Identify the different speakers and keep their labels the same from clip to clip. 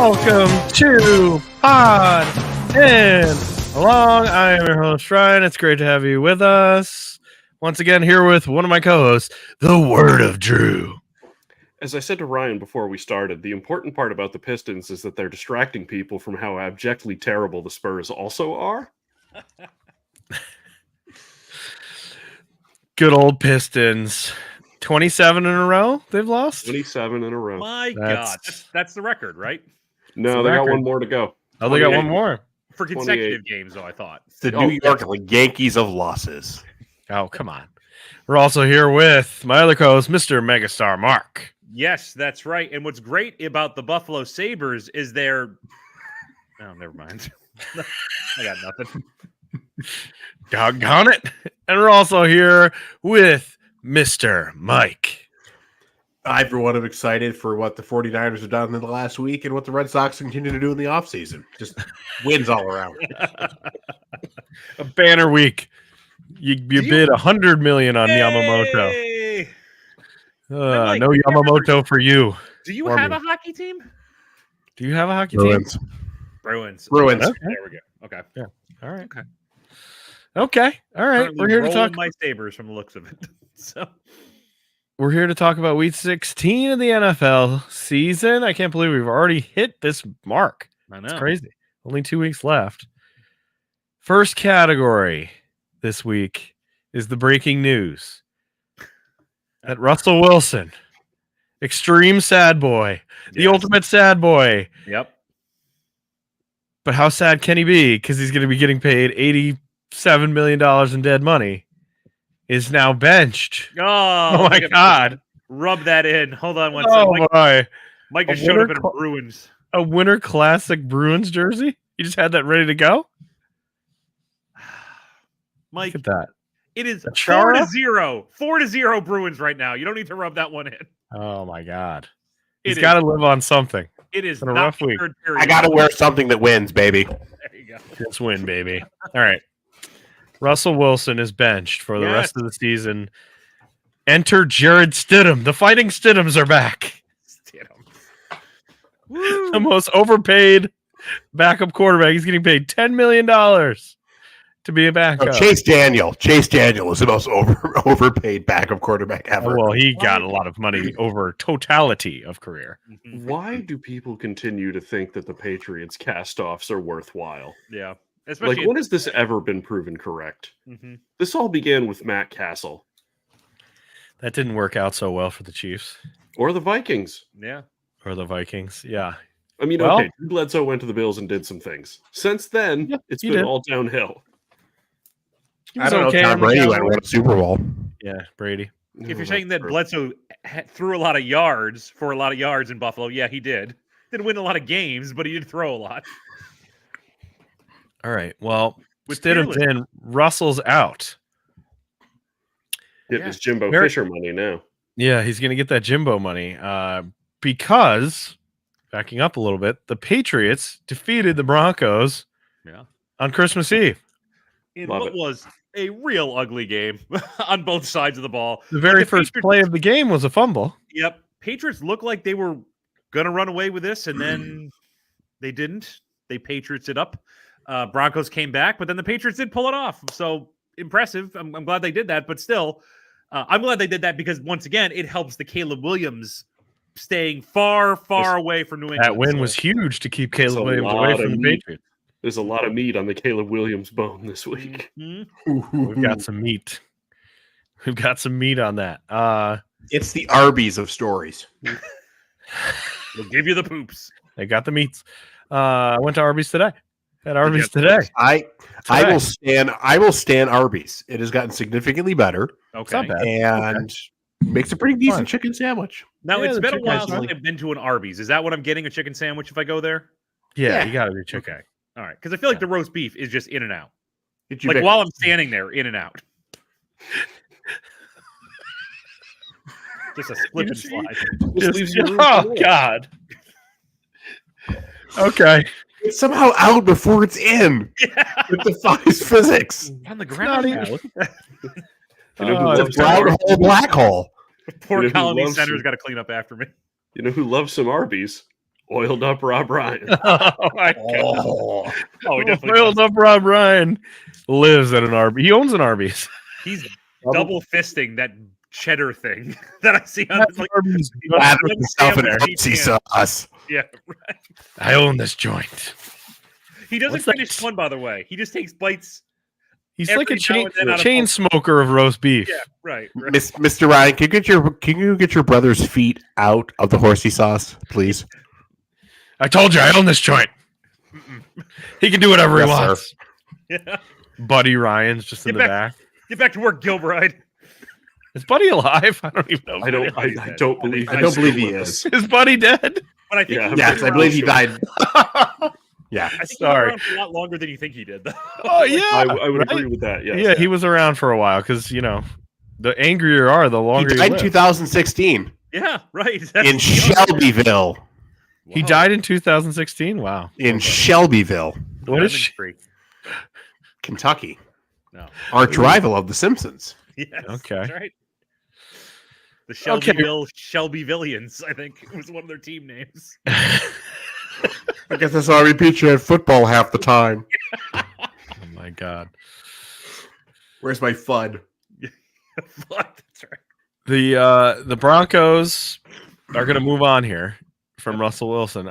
Speaker 1: Welcome to Pod and Along. I am your host, Ryan. It's great to have you with us. Once again, here with one of my co-hosts, the Word of Drew.
Speaker 2: As I said to Ryan before we started, the important part about the Pistons is that they're distracting people from how abjectly terrible the Spurs also are.
Speaker 1: Good old Pistons. 27 in a row they've lost?
Speaker 2: 27 in a row.
Speaker 3: My God. That's the record, right?
Speaker 2: No, they got one more to go.
Speaker 1: Oh, they got one more.
Speaker 3: For consecutive games, though, I thought.
Speaker 4: The New York Yankees of losses.
Speaker 1: Oh, come on. We're also here with my other co-host, Mr. Megastar Mark.
Speaker 3: Yes, that's right. And what's great about the Buffalo Sabres is they're... Oh, never mind. I got nothing.
Speaker 1: Doggone it. And we're also here with Mr. Mike.
Speaker 4: I, for one, am excited for what the 49ers have done in the last week and what the Red Sox continue to do in the offseason. Just wins all around.
Speaker 1: A banner week. You bid $100 million on Yamamoto.
Speaker 3: Hey!
Speaker 1: No Yamamoto for you.
Speaker 3: Do you have a hockey team?
Speaker 1: Do you have a hockey team?
Speaker 3: Bruins.
Speaker 1: Okay.
Speaker 3: There we go. Okay.
Speaker 1: Yeah. All right. Okay. All right.
Speaker 3: Currently
Speaker 1: We're here to talk.
Speaker 3: my Sabres from the looks of it. So
Speaker 1: we're here to talk about Week 16 of the NFL season. I can't believe we've already hit this mark.
Speaker 3: I know.
Speaker 1: It's crazy. Only 2 weeks left. First category this week is the breaking news that Russell Wilson, extreme sad boy, the ultimate sad boy.
Speaker 3: Yep.
Speaker 1: But how sad can he be? Because he's going to be getting paid $87 million in dead money. Is now benched.
Speaker 3: Oh
Speaker 1: my God.
Speaker 3: Rub that in. Hold on one
Speaker 1: Oh,
Speaker 3: second.
Speaker 1: my.
Speaker 3: Mike has showed up in Bruins.
Speaker 1: A Winter Classic Bruins jersey? You just had that ready to go?
Speaker 3: Mike,
Speaker 1: Look at that.
Speaker 3: it is
Speaker 1: Chara?
Speaker 3: 4-0. 4-0 Bruins right now. You don't need to rub that one in.
Speaker 1: Oh, my God.
Speaker 3: It
Speaker 1: He's
Speaker 3: is-
Speaker 1: got to live on something.
Speaker 3: It is
Speaker 1: It's been a
Speaker 3: not
Speaker 1: rough
Speaker 3: the
Speaker 1: week.
Speaker 3: third period.
Speaker 4: I got to wear something that wins, baby.
Speaker 3: There you go.
Speaker 1: Let's win, baby. All right. Russell Wilson is benched for the
Speaker 3: Yes.
Speaker 1: rest of the season. Enter Jared Stidham. The Fighting Stidhams are back.
Speaker 3: Woo.
Speaker 1: The most overpaid backup quarterback. He's getting paid $10 million to be a backup.
Speaker 4: Oh, Chase Daniel. Chase Daniel is the most overpaid backup quarterback ever.
Speaker 1: Well, he got a lot of money over totality of career.
Speaker 3: Mhm.
Speaker 2: Why do people continue to think that the Patriots cast-offs are worthwhile?
Speaker 3: Yeah.
Speaker 2: Like,
Speaker 3: Especially
Speaker 2: when has this ever been proven correct?
Speaker 3: Mhm.
Speaker 2: This all began with Matt Castle
Speaker 1: That didn't work out so well for the Chiefs
Speaker 2: or the Vikings.
Speaker 3: Yeah.
Speaker 1: or the Vikings. Yeah.
Speaker 2: I mean,
Speaker 1: Well-
Speaker 2: okay, Drew Bledsoe went to the Bills and did some things. Since then,
Speaker 1: Yeah,
Speaker 2: it's
Speaker 1: he
Speaker 2: been
Speaker 1: did.
Speaker 2: all downhill.
Speaker 1: He
Speaker 4: I
Speaker 1: was
Speaker 4: don't
Speaker 1: okay
Speaker 4: know.
Speaker 1: on
Speaker 4: Tom
Speaker 1: the
Speaker 4: Brady went and
Speaker 1: Cowboys.
Speaker 4: won a Super Bowl.
Speaker 1: Yeah, Brady.
Speaker 3: If
Speaker 2: No,
Speaker 3: you're saying that
Speaker 2: that's true.
Speaker 3: Bledsoe threw a lot of yards in Buffalo, yeah, he did. Didn't win a lot of games, but he did throw a lot.
Speaker 1: All right. Well,
Speaker 3: With
Speaker 1: Stidham's
Speaker 3: Fearless.
Speaker 1: in. Russell's out.
Speaker 2: Getting his Jimbo
Speaker 1: Very-
Speaker 2: Fisher money now.
Speaker 1: Yeah, he's going to get that Jimbo money because, backing up a little bit, the Patriots defeated the Broncos
Speaker 3: Yeah.
Speaker 1: on Christmas Eve.
Speaker 3: In
Speaker 2: Love
Speaker 3: what
Speaker 2: it.
Speaker 3: was a real ugly game on both sides of the ball.
Speaker 1: The very
Speaker 3: the
Speaker 1: first
Speaker 3: Patriots-
Speaker 1: play of the game was a fumble.
Speaker 3: Yep. Patriots looked like they were going to run away with this, and then they didn't. They Patriots it up. Broncos came back, but then the Patriots did pull it off. So impressive. I'm glad they did that, but still, I'm glad they did that because, once again, it helps the Caleb Williams staying far, far away from New England.
Speaker 1: That win
Speaker 3: So-
Speaker 1: was huge to keep
Speaker 2: That's
Speaker 1: Caleb
Speaker 2: a
Speaker 1: Williams
Speaker 2: lot
Speaker 1: away
Speaker 2: of
Speaker 1: from the
Speaker 2: meat.
Speaker 1: Patriots.
Speaker 2: There's a lot of meat on the Caleb Williams bone this week.
Speaker 3: Mhm.
Speaker 1: We've got some meat. We've got some meat on that.
Speaker 4: It's the Arby's of stories.
Speaker 3: We'll give you the poops.
Speaker 1: They got the meats. I went to Arby's today. Had Arby's
Speaker 3: get
Speaker 1: today.
Speaker 4: I
Speaker 1: Today.
Speaker 4: will stand Arby's. It has gotten significantly better
Speaker 3: Okay.
Speaker 1: not bad.
Speaker 4: and makes a pretty decent chicken sandwich.
Speaker 3: Now,
Speaker 1: Yeah,
Speaker 3: it's
Speaker 1: the
Speaker 3: been a
Speaker 1: chicken's
Speaker 3: while
Speaker 1: fine.
Speaker 3: since I've been to an Arby's. Is that what I'm getting, a chicken sandwich if I go there?
Speaker 1: Yeah,
Speaker 4: Yeah.
Speaker 1: you got to do chicken.
Speaker 3: Okay. All right. Because I feel like the roast beef is just in and out.
Speaker 4: Get you
Speaker 3: Like
Speaker 4: big-
Speaker 3: while I'm standing there, in and out. Just a slip and
Speaker 1: just-
Speaker 3: slide.
Speaker 2: Just leaves you room for
Speaker 1: Oh
Speaker 2: more.
Speaker 1: God. Okay.
Speaker 4: it's somehow out before it's in.
Speaker 3: Yeah.
Speaker 4: It defies physics.
Speaker 3: On the ground.
Speaker 1: even-
Speaker 3: now. Look at that.
Speaker 2: You know, who
Speaker 1: Oh,
Speaker 4: It's a
Speaker 2: loves
Speaker 4: brown
Speaker 2: some,
Speaker 4: hole, black hole.
Speaker 3: Poor
Speaker 2: You know who
Speaker 3: Colony
Speaker 2: loves
Speaker 3: Center's
Speaker 2: some-
Speaker 3: got to clean up after me.
Speaker 2: you know who loves some Arby's? Oiled up Rob Ryan.
Speaker 1: Oh my god!
Speaker 4: Oh,
Speaker 3: Oh, he definitely
Speaker 1: Oiled
Speaker 3: does.
Speaker 1: up Rob Ryan lives at an Arby's. He owns an Arby's.
Speaker 3: He's double fisting that cheddar thing that I see on
Speaker 1: That's
Speaker 3: like.
Speaker 1: Arby's.
Speaker 4: lather
Speaker 3: One
Speaker 4: yourself in
Speaker 3: sandwich each
Speaker 4: Pepsi
Speaker 3: hand.
Speaker 4: sauce.
Speaker 3: Yeah, right.
Speaker 1: I own this joint.
Speaker 3: He doesn't
Speaker 1: What's that?
Speaker 3: finish one, by the way. He just takes bites.
Speaker 1: He's
Speaker 3: Every
Speaker 1: like a
Speaker 3: now and then out of
Speaker 1: chain smoker of roast beef.
Speaker 3: Yeah, right. right.
Speaker 4: Mr. Ryan, can you get your brother's feet out of the horsey sauce, please?
Speaker 1: I told you I own this joint. He can do whatever he
Speaker 4: Yes, sir.
Speaker 1: wants.
Speaker 3: Yeah.
Speaker 1: Buddy Ryan's just in
Speaker 3: Get
Speaker 1: the
Speaker 3: back.
Speaker 1: back.
Speaker 3: Get back to work, Gilbride.
Speaker 1: Is Buddy alive? I don't even know. if
Speaker 2: I don't.
Speaker 3: he's
Speaker 2: I
Speaker 3: dead.
Speaker 2: don't believe.
Speaker 4: I
Speaker 2: he's
Speaker 4: don't believe
Speaker 2: still
Speaker 4: he
Speaker 2: with
Speaker 4: is.
Speaker 2: us.
Speaker 1: Is Buddy dead?
Speaker 3: But I think
Speaker 2: Yeah,
Speaker 3: he's
Speaker 4: Yes,
Speaker 3: been
Speaker 4: I
Speaker 3: around-
Speaker 4: believe he died. Yeah.
Speaker 3: I think he
Speaker 1: Sorry.
Speaker 3: was around for a lot longer than you think he did. Though.
Speaker 1: Oh yeah,
Speaker 2: I would
Speaker 1: right?
Speaker 2: agree with that. Yes.
Speaker 1: Yeah, he was around for a while because the angrier you are, the
Speaker 4: He
Speaker 1: longer you
Speaker 4: died in
Speaker 1: live.
Speaker 4: 2016
Speaker 3: Yeah, right.
Speaker 4: in Shelbyville.
Speaker 1: He died in 2016. Wow.
Speaker 4: In Shelbyville,
Speaker 1: What is she?
Speaker 4: Kentucky.
Speaker 3: No.
Speaker 4: Arch rival of The Simpsons.
Speaker 3: Yes.
Speaker 1: Okay.
Speaker 3: That's right. The
Speaker 1: Okay.
Speaker 3: Shelbyvillians, I think, was one of their team names.
Speaker 4: I guess that's why we beat you at football half the time.
Speaker 1: Oh my god.
Speaker 4: Where's my FUD?
Speaker 3: Fuck, that's right.
Speaker 1: The Broncos are going to move on here from Russell Wilson.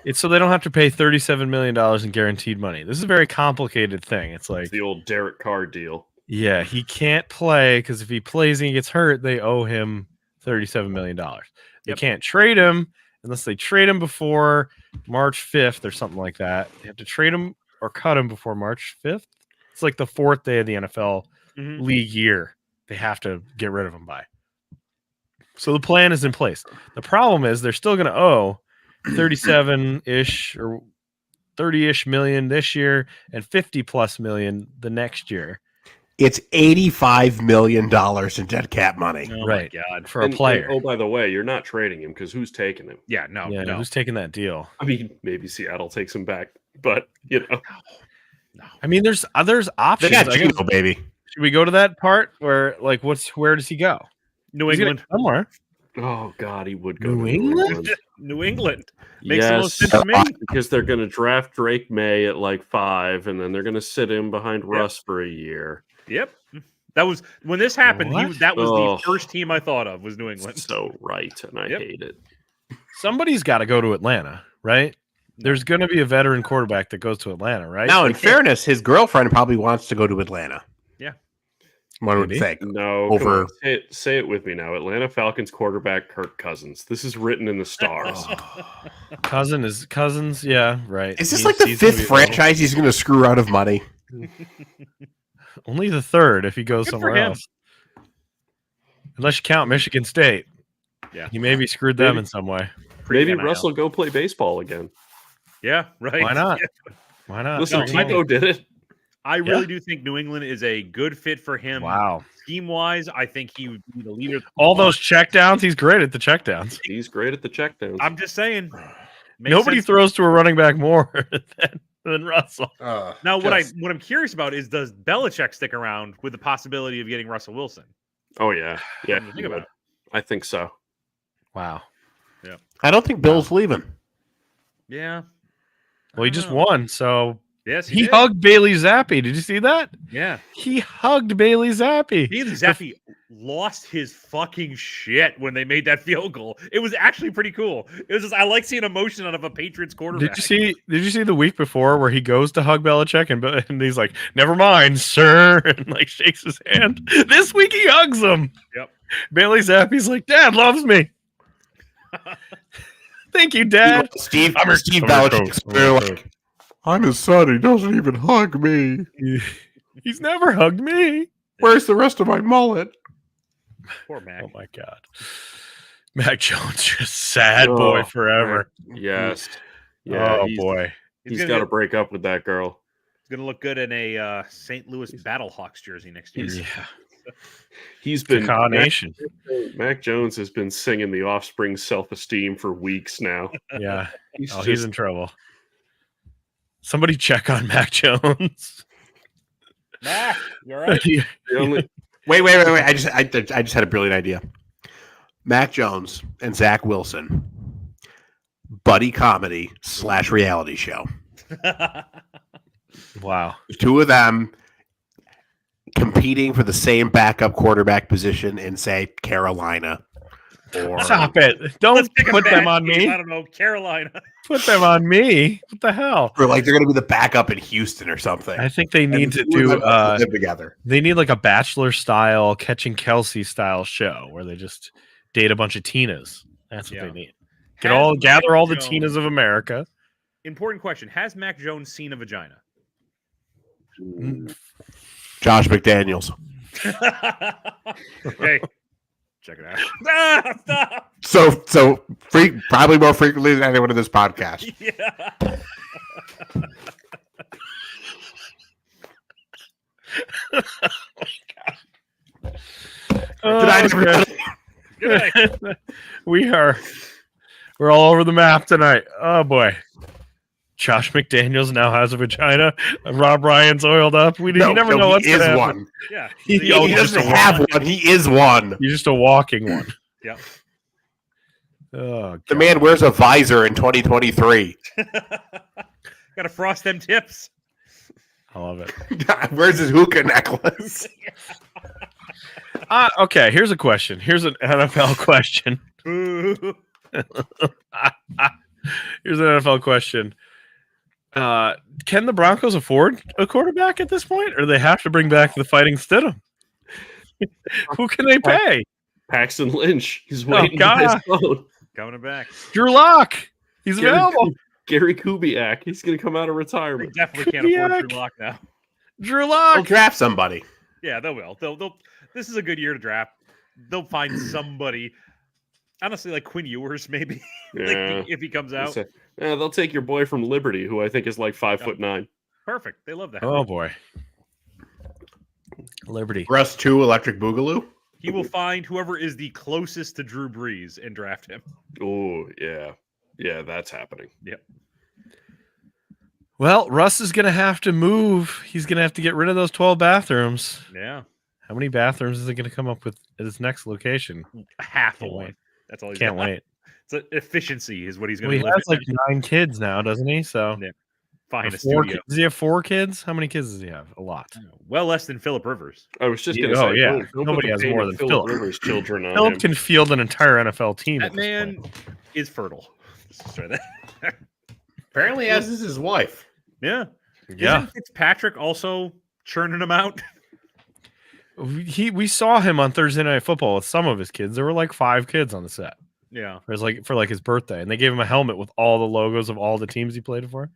Speaker 1: It's so they don't have to pay $37 million in guaranteed money. This is a very complicated thing. It's like,
Speaker 2: It's the old Derek Carr deal.
Speaker 1: yeah, he can't play because if he plays and he gets hurt, they owe him $37 million. They
Speaker 3: Yep.
Speaker 1: can't trade him unless they trade him before March 5th or something like that. They have to trade him or cut him before March 5th. It's like the fourth day of the NFL
Speaker 3: Mhm.
Speaker 1: league year. They have to get rid of him by. So the plan is in place. The problem is they're still going to owe 37-ish or 30-ish million this year and 50 plus million the next year
Speaker 4: It's $85 million in dead cap money.
Speaker 3: Oh
Speaker 1: Right.
Speaker 3: my god.
Speaker 1: for a player.
Speaker 2: oh, by the way, you're not trading him because who's taking him?
Speaker 3: Yeah, no,
Speaker 1: Yeah,
Speaker 3: no.
Speaker 1: who's taking that deal?
Speaker 2: I mean, maybe Seattle takes him back, but
Speaker 1: I mean, there's
Speaker 4: They
Speaker 1: options.
Speaker 4: got
Speaker 1: I guess-
Speaker 4: Gino, baby.
Speaker 1: should we go to that part where, like, where does he go?
Speaker 3: New
Speaker 1: He's gonna
Speaker 3: England.
Speaker 1: go somewhere.
Speaker 2: oh god, he would go
Speaker 1: New
Speaker 2: to
Speaker 1: England?
Speaker 3: New England. Makes the
Speaker 2: Yes,
Speaker 3: most sense to me.
Speaker 2: because they're going to draft Drake May at like 5, and then they're going to sit him behind Russ for a year.
Speaker 3: Yep. That was when this happened.
Speaker 1: What?
Speaker 3: That was
Speaker 2: Oh.
Speaker 3: the first team I thought of was New England.
Speaker 2: So right, and I
Speaker 3: Yep.
Speaker 2: hate it.
Speaker 1: Somebody's got to go to Atlanta, right? There's going to be a veteran quarterback that goes to Atlanta, right?
Speaker 4: Now,
Speaker 1: They
Speaker 4: in
Speaker 1: can't-
Speaker 4: fairness, his girlfriend probably wants to go to Atlanta.
Speaker 3: Yeah.
Speaker 4: One would
Speaker 1: Maybe.
Speaker 4: think.
Speaker 2: No,
Speaker 4: Over-
Speaker 2: come on, say it with me now. Atlanta Falcons quarterback Kirk Cousins. This is written in the stars.
Speaker 1: Cousins, yeah, right.
Speaker 4: Is this
Speaker 1: He's-
Speaker 4: like the
Speaker 1: he's gonna
Speaker 4: fifth
Speaker 1: be-
Speaker 4: franchise he's going to screw out of money?
Speaker 1: Only the third if he goes
Speaker 3: Good for
Speaker 1: somewhere
Speaker 3: him.
Speaker 1: else. Unless you count Michigan State.
Speaker 3: Yeah.
Speaker 1: He maybe screwed them
Speaker 2: Maybe.
Speaker 1: in some way.
Speaker 2: Maybe
Speaker 3: NIL.
Speaker 2: Russell go play baseball again.
Speaker 3: Yeah, right.
Speaker 1: Why not? Why not?
Speaker 2: Listen,
Speaker 3: no,
Speaker 2: Tebow did it.
Speaker 3: I really do think New England is a good fit for him.
Speaker 1: Wow.
Speaker 3: Scheme wise, I think he would be the leader.
Speaker 1: All those checkdowns, he's great at the checkdowns.
Speaker 2: He's great at the checkdowns.
Speaker 3: I'm just saying. Makes
Speaker 1: Nobody
Speaker 3: sense.
Speaker 1: throws to a running back more than Russell.
Speaker 3: Now, what I'm curious about is, does Belichick stick around with the possibility of getting Russell Wilson?
Speaker 2: Oh yeah, yeah.
Speaker 3: Think about it.
Speaker 2: I think so.
Speaker 1: Wow.
Speaker 4: I don't think Bill's leaving.
Speaker 3: Yeah.
Speaker 1: Well, he just won, so
Speaker 3: Yes,
Speaker 1: he
Speaker 3: did.
Speaker 1: hugged Bailey Zappi. Did you see that?
Speaker 3: Yeah.
Speaker 1: He hugged Bailey Zappi.
Speaker 3: Bailey Zappi lost his fucking shit when they made that field goal. It was actually pretty cool. It was just, I like seeing emotion out of a Patriots quarterback.
Speaker 1: Did you see the week before where he goes to hug Belichick and he's like, "Never mind, sir," and like shakes his hand. This week he hugs him.
Speaker 3: Yep.
Speaker 1: Bailey Zappi's like, "Dad loves me." Thank you, Dad.
Speaker 4: Steve
Speaker 1: I'm
Speaker 4: Belichick's they're like, I'm his son. He doesn't even hug me.
Speaker 1: He's never hugged me.
Speaker 4: Where's the rest of my mullet?
Speaker 3: Poor Mac.
Speaker 1: Oh my god. Mac Jones, just sad boy
Speaker 2: Oh,
Speaker 1: forever.
Speaker 2: Yes. Yeah.
Speaker 1: Oh
Speaker 2: he's,
Speaker 1: boy.
Speaker 2: He's
Speaker 3: gonna
Speaker 2: got to break up with that girl.
Speaker 3: He's gonna look good in a St. Louis Battlehawks jersey next year.
Speaker 1: Yeah.
Speaker 2: He's been
Speaker 1: Carnation.
Speaker 2: Mac Jones has been singing the Offspring self-esteem for weeks now.
Speaker 1: Yeah.
Speaker 2: He's
Speaker 1: Oh,
Speaker 2: just,
Speaker 1: he's in trouble. Somebody check on Mac Jones.
Speaker 3: Mac, you all right?
Speaker 2: the only
Speaker 4: Wait. I just had a brilliant idea. Mac Jones and Zach Wilson buddy comedy / reality show.
Speaker 1: Wow.
Speaker 4: The two of them competing for the same backup quarterback position in, say, Carolina. Or
Speaker 1: Stop it.
Speaker 3: Let's
Speaker 1: Don't
Speaker 3: pick a
Speaker 1: put them
Speaker 3: bad
Speaker 1: on
Speaker 3: team.
Speaker 1: me.
Speaker 3: I don't know, Carolina.
Speaker 1: Put them on me. What the hell?
Speaker 4: Or like they're going to be the backup in Houston or something.
Speaker 1: I think they need
Speaker 4: And
Speaker 1: to
Speaker 4: the two of
Speaker 1: do
Speaker 4: them live together.
Speaker 1: they need like a Bachelor style Catching Kelsey style show where they just date a bunch of Tinas. That's what
Speaker 3: Yeah.
Speaker 1: they need.
Speaker 3: Has
Speaker 1: Gather
Speaker 3: Mac
Speaker 1: all the
Speaker 3: Jones-
Speaker 1: Tinas of America.
Speaker 3: Important question. Has Mac Jones seen a vagina?
Speaker 4: Josh McDaniels.
Speaker 3: Hey, check it out. Ah, stop.
Speaker 4: So probably more frequently than anyone in this podcast.
Speaker 3: Yeah.
Speaker 4: Good night, everybody.
Speaker 3: Good night.
Speaker 1: We're all over the map tonight. Oh boy. Josh McDaniels now has a vagina. Rob Ryan's oiled up. You never know what's
Speaker 4: he is
Speaker 1: gonna happen.
Speaker 4: one.
Speaker 3: Yeah.
Speaker 1: He-
Speaker 4: He
Speaker 1: oh,
Speaker 4: doesn't
Speaker 1: just a
Speaker 4: have one. He is one.
Speaker 1: He's just a walking one.
Speaker 3: Yep.
Speaker 1: Oh,
Speaker 4: The
Speaker 1: God.
Speaker 4: man wears a visor in 2023.
Speaker 3: Gotta frost them tips.
Speaker 1: I love it.
Speaker 4: Where's his hookah necklace?
Speaker 1: Okay, here's a question. Here's an NFL question.
Speaker 3: Boo.
Speaker 1: Here's an NFL question. Can the Broncos afford a quarterback at this point, or do they have to bring back the Fighting Stidham? Who can they pay?
Speaker 2: Paxton Lynch. He's waiting
Speaker 1: God.
Speaker 2: on his phone.
Speaker 3: Coming back.
Speaker 1: Drew Lock. He's
Speaker 2: Gary,
Speaker 1: available.
Speaker 2: Gary Kubiak. He's going to come out of
Speaker 3: They
Speaker 2: retirement.
Speaker 3: definitely can't afford
Speaker 1: Kubiak.
Speaker 3: Drew Lock now.
Speaker 1: Drew
Speaker 4: They'll
Speaker 1: Lock.
Speaker 4: draft somebody.
Speaker 3: Yeah, they will. They'll. This is a good year to draft. They'll find somebody. Honestly, like Quinn Ewers, maybe.
Speaker 2: Yeah.
Speaker 3: Like if he comes out,
Speaker 2: They'll take your boy from Liberty, who I think is like 5'9".
Speaker 3: perfect. They love that.
Speaker 1: Oh boy. Liberty.
Speaker 4: Russ 2 Electric Boogaloo.
Speaker 3: He will find whoever is the closest to Drew Brees and draft him.
Speaker 2: Oh, yeah. Yeah, that's happening.
Speaker 1: Well, Russ is going to have to move. He's going to have to get rid of those 12 bathrooms.
Speaker 3: Yeah,
Speaker 1: How many bathrooms is he going to come up with at his next location?
Speaker 3: half a
Speaker 1: Can't
Speaker 3: one.
Speaker 1: wait.
Speaker 3: That's all he's
Speaker 1: Can't
Speaker 3: got.
Speaker 1: wait.
Speaker 3: It's efficiency is what he's
Speaker 1: Well,
Speaker 3: going
Speaker 1: he
Speaker 3: to live
Speaker 1: has like 9 kids now, doesn't he? So
Speaker 3: Yeah. find a
Speaker 1: 4
Speaker 3: studio.
Speaker 1: Does he have 4 kids? How many kids does he have? A lot.
Speaker 3: Well less than Philip Rivers.
Speaker 2: I was just
Speaker 1: Yeah,
Speaker 2: going to say,
Speaker 1: oh, yeah.
Speaker 2: don't put
Speaker 1: Nobody
Speaker 2: the
Speaker 1: has
Speaker 2: pain
Speaker 1: more
Speaker 2: of
Speaker 1: than
Speaker 2: Phillip
Speaker 1: Phillip.
Speaker 2: Rivers' children on
Speaker 1: Philip
Speaker 2: him.
Speaker 1: can field an entire NFL team.
Speaker 3: That
Speaker 1: at this
Speaker 3: man
Speaker 1: point.
Speaker 3: is fertile. Let's try that.
Speaker 4: Apparently, as is his wife.
Speaker 3: Yeah.
Speaker 1: Yeah.
Speaker 3: Isn't Fitzpatrick also churning them out?
Speaker 1: We saw him on Thursday Night Football with some of his kids. There were like 5 kids on the set.
Speaker 3: Yeah.
Speaker 1: It was like for his birthday, and they gave him a helmet with all the logos of all the teams he played for.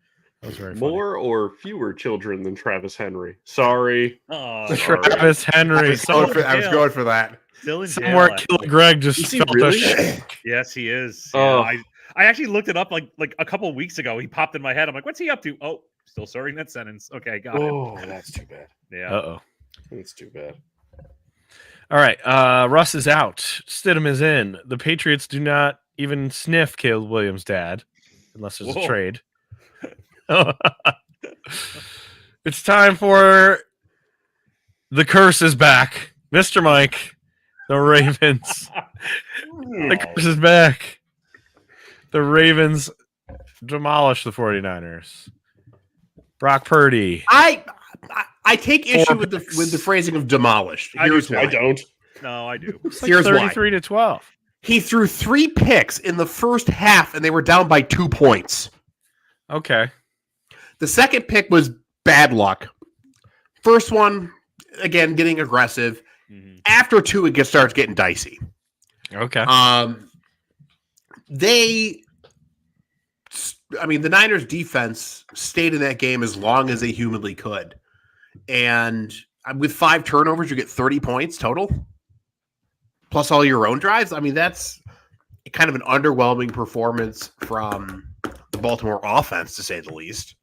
Speaker 1: That was very funny.
Speaker 2: More or fewer children than Travis Henry? Sorry.
Speaker 3: Oh,
Speaker 1: Travis Henry.
Speaker 4: I was going for that.
Speaker 3: still in
Speaker 1: Somewhere
Speaker 3: jail.
Speaker 1: Killer Greg just
Speaker 2: Is he
Speaker 1: felt
Speaker 2: really?
Speaker 1: a shake.
Speaker 3: Yes, he is.
Speaker 2: Oh.
Speaker 3: Yeah, I actually looked it up like a couple weeks ago. He popped in my head. I'm like, what's he up to? Oh, still serving that sentence. Okay, got it.
Speaker 2: Oh, that's too bad.
Speaker 3: Yeah.
Speaker 1: Uh-oh.
Speaker 2: That's too bad.
Speaker 1: All right. Russ is out. Stidham is in. The Patriots do not even sniff Caleb Williams' dad unless there's
Speaker 3: Whoa.
Speaker 1: a trade. It's time for the curse is back. Mr. Mike, the Ravens. The curse is back. The Ravens demolish the 49ers. Brock Purdy.
Speaker 4: I take issue
Speaker 1: 4
Speaker 4: with the
Speaker 1: picks.
Speaker 4: phrasing of demolished.
Speaker 3: I do
Speaker 4: Here's
Speaker 3: too.
Speaker 4: why.
Speaker 2: I don't.
Speaker 3: No, I do.
Speaker 1: It's like
Speaker 4: Here's why.
Speaker 1: 33-12.
Speaker 4: He threw 3 picks in the first half, and they were down by 2 points.
Speaker 1: Okay.
Speaker 4: The second pick was bad luck. First one, again, getting aggressive.
Speaker 3: Mhm.
Speaker 4: After 2, it starts getting dicey.
Speaker 1: Okay.
Speaker 4: The Niners defense stayed in that game as long as they humanly could. And with 5 turnovers, you get 30 points total, plus all your own drives. I mean, that's kind of an underwhelming performance from the Baltimore offense, to say the least.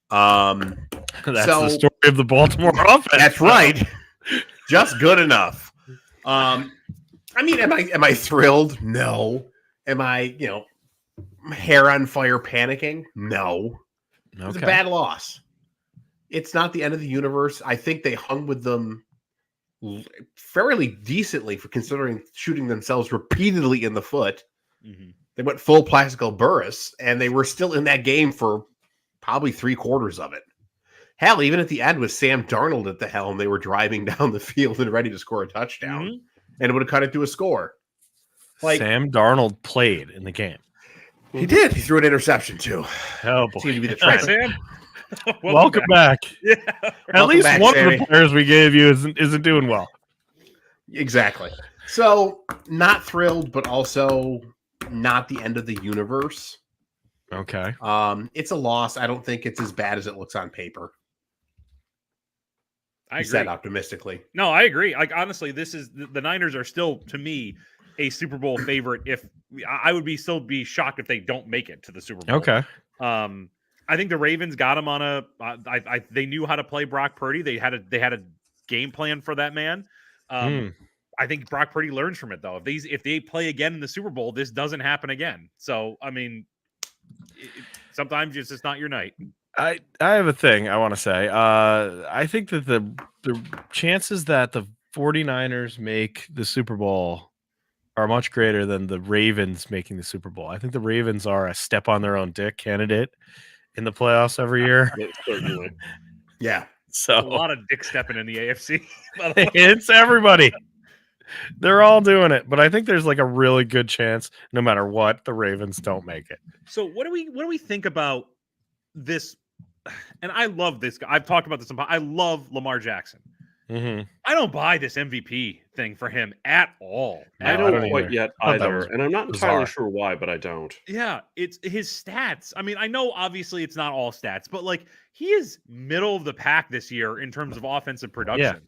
Speaker 1: That's
Speaker 4: so-
Speaker 1: the story of the Baltimore offense.
Speaker 4: That's right. Just good enough. Am I thrilled? No. Am I, hair on fire panicking? No. It was a bad loss. It's not the end of the universe. I think they hung with them fairly decently for considering shooting themselves repeatedly in the foot.
Speaker 3: Mhm.
Speaker 4: They went full Plaxico Burress, and they were still in that game for probably 3/4 of it. Hell, even at the end with Sam Darnold at the helm, they were driving down the field and ready to score a touchdown, and it would have cut it to a score. Like
Speaker 1: Sam Darnold played in the game.
Speaker 4: he did. He threw an interception too.
Speaker 1: Oh boy!
Speaker 4: Seemed to be the
Speaker 3: Hi,
Speaker 4: trend.
Speaker 3: Sam.
Speaker 1: Welcome back.
Speaker 3: Yeah.
Speaker 1: At
Speaker 4: Welcome
Speaker 1: least
Speaker 4: back,
Speaker 1: one
Speaker 4: Sammy.
Speaker 1: of the players we gave you isn't doing well.
Speaker 4: Exactly. So not thrilled, but also not the end of the universe.
Speaker 1: Okay.
Speaker 4: It's a loss. I don't think it's as bad as it looks on paper.
Speaker 3: I
Speaker 4: He
Speaker 3: agree.
Speaker 4: said optimistically.
Speaker 3: No, I agree. Like honestly, this is the Niners are still to me a Super Bowl favorite. If I would still be shocked if they don't make it to the Super Bowl.
Speaker 1: Okay.
Speaker 3: I think the Ravens got him on a. They knew how to play Brock Purdy. They had a game plan for that man. I think Brock Purdy learns from it though. If they play again in the Super Bowl, this doesn't happen again. So I mean, sometimes it's just not your night.
Speaker 1: I have a thing I want to say. I think that the chances that the 49ers make the Super Bowl are much greater than the Ravens making the Super Bowl. I think the Ravens are a step on their own dick candidate in the playoffs every year.
Speaker 2: Certainly.
Speaker 4: Yeah.
Speaker 3: A
Speaker 1: So
Speaker 3: lot of dick stepping in the AFC. by the way.
Speaker 1: it's everybody. They're all doing it, but I think there's like a really good chance, no matter what, the Ravens don't make it.
Speaker 3: So what do we think about this? And I love this guy. I've talked about this. I love Lamar Jackson.
Speaker 1: Mm-hmm.
Speaker 3: I don't buy this MVP thing for him at all.
Speaker 1: No,
Speaker 2: I
Speaker 1: I
Speaker 2: don't
Speaker 1: don't
Speaker 2: quite
Speaker 1: either.
Speaker 2: yet
Speaker 1: I thought that
Speaker 2: either,
Speaker 1: was
Speaker 2: and I'm not
Speaker 1: bizarre.
Speaker 2: entirely sure why, but I don't.
Speaker 3: Yeah, it's his stats. I mean, I know obviously it's not all stats, but like he is middle of the pack this year in terms of offensive production.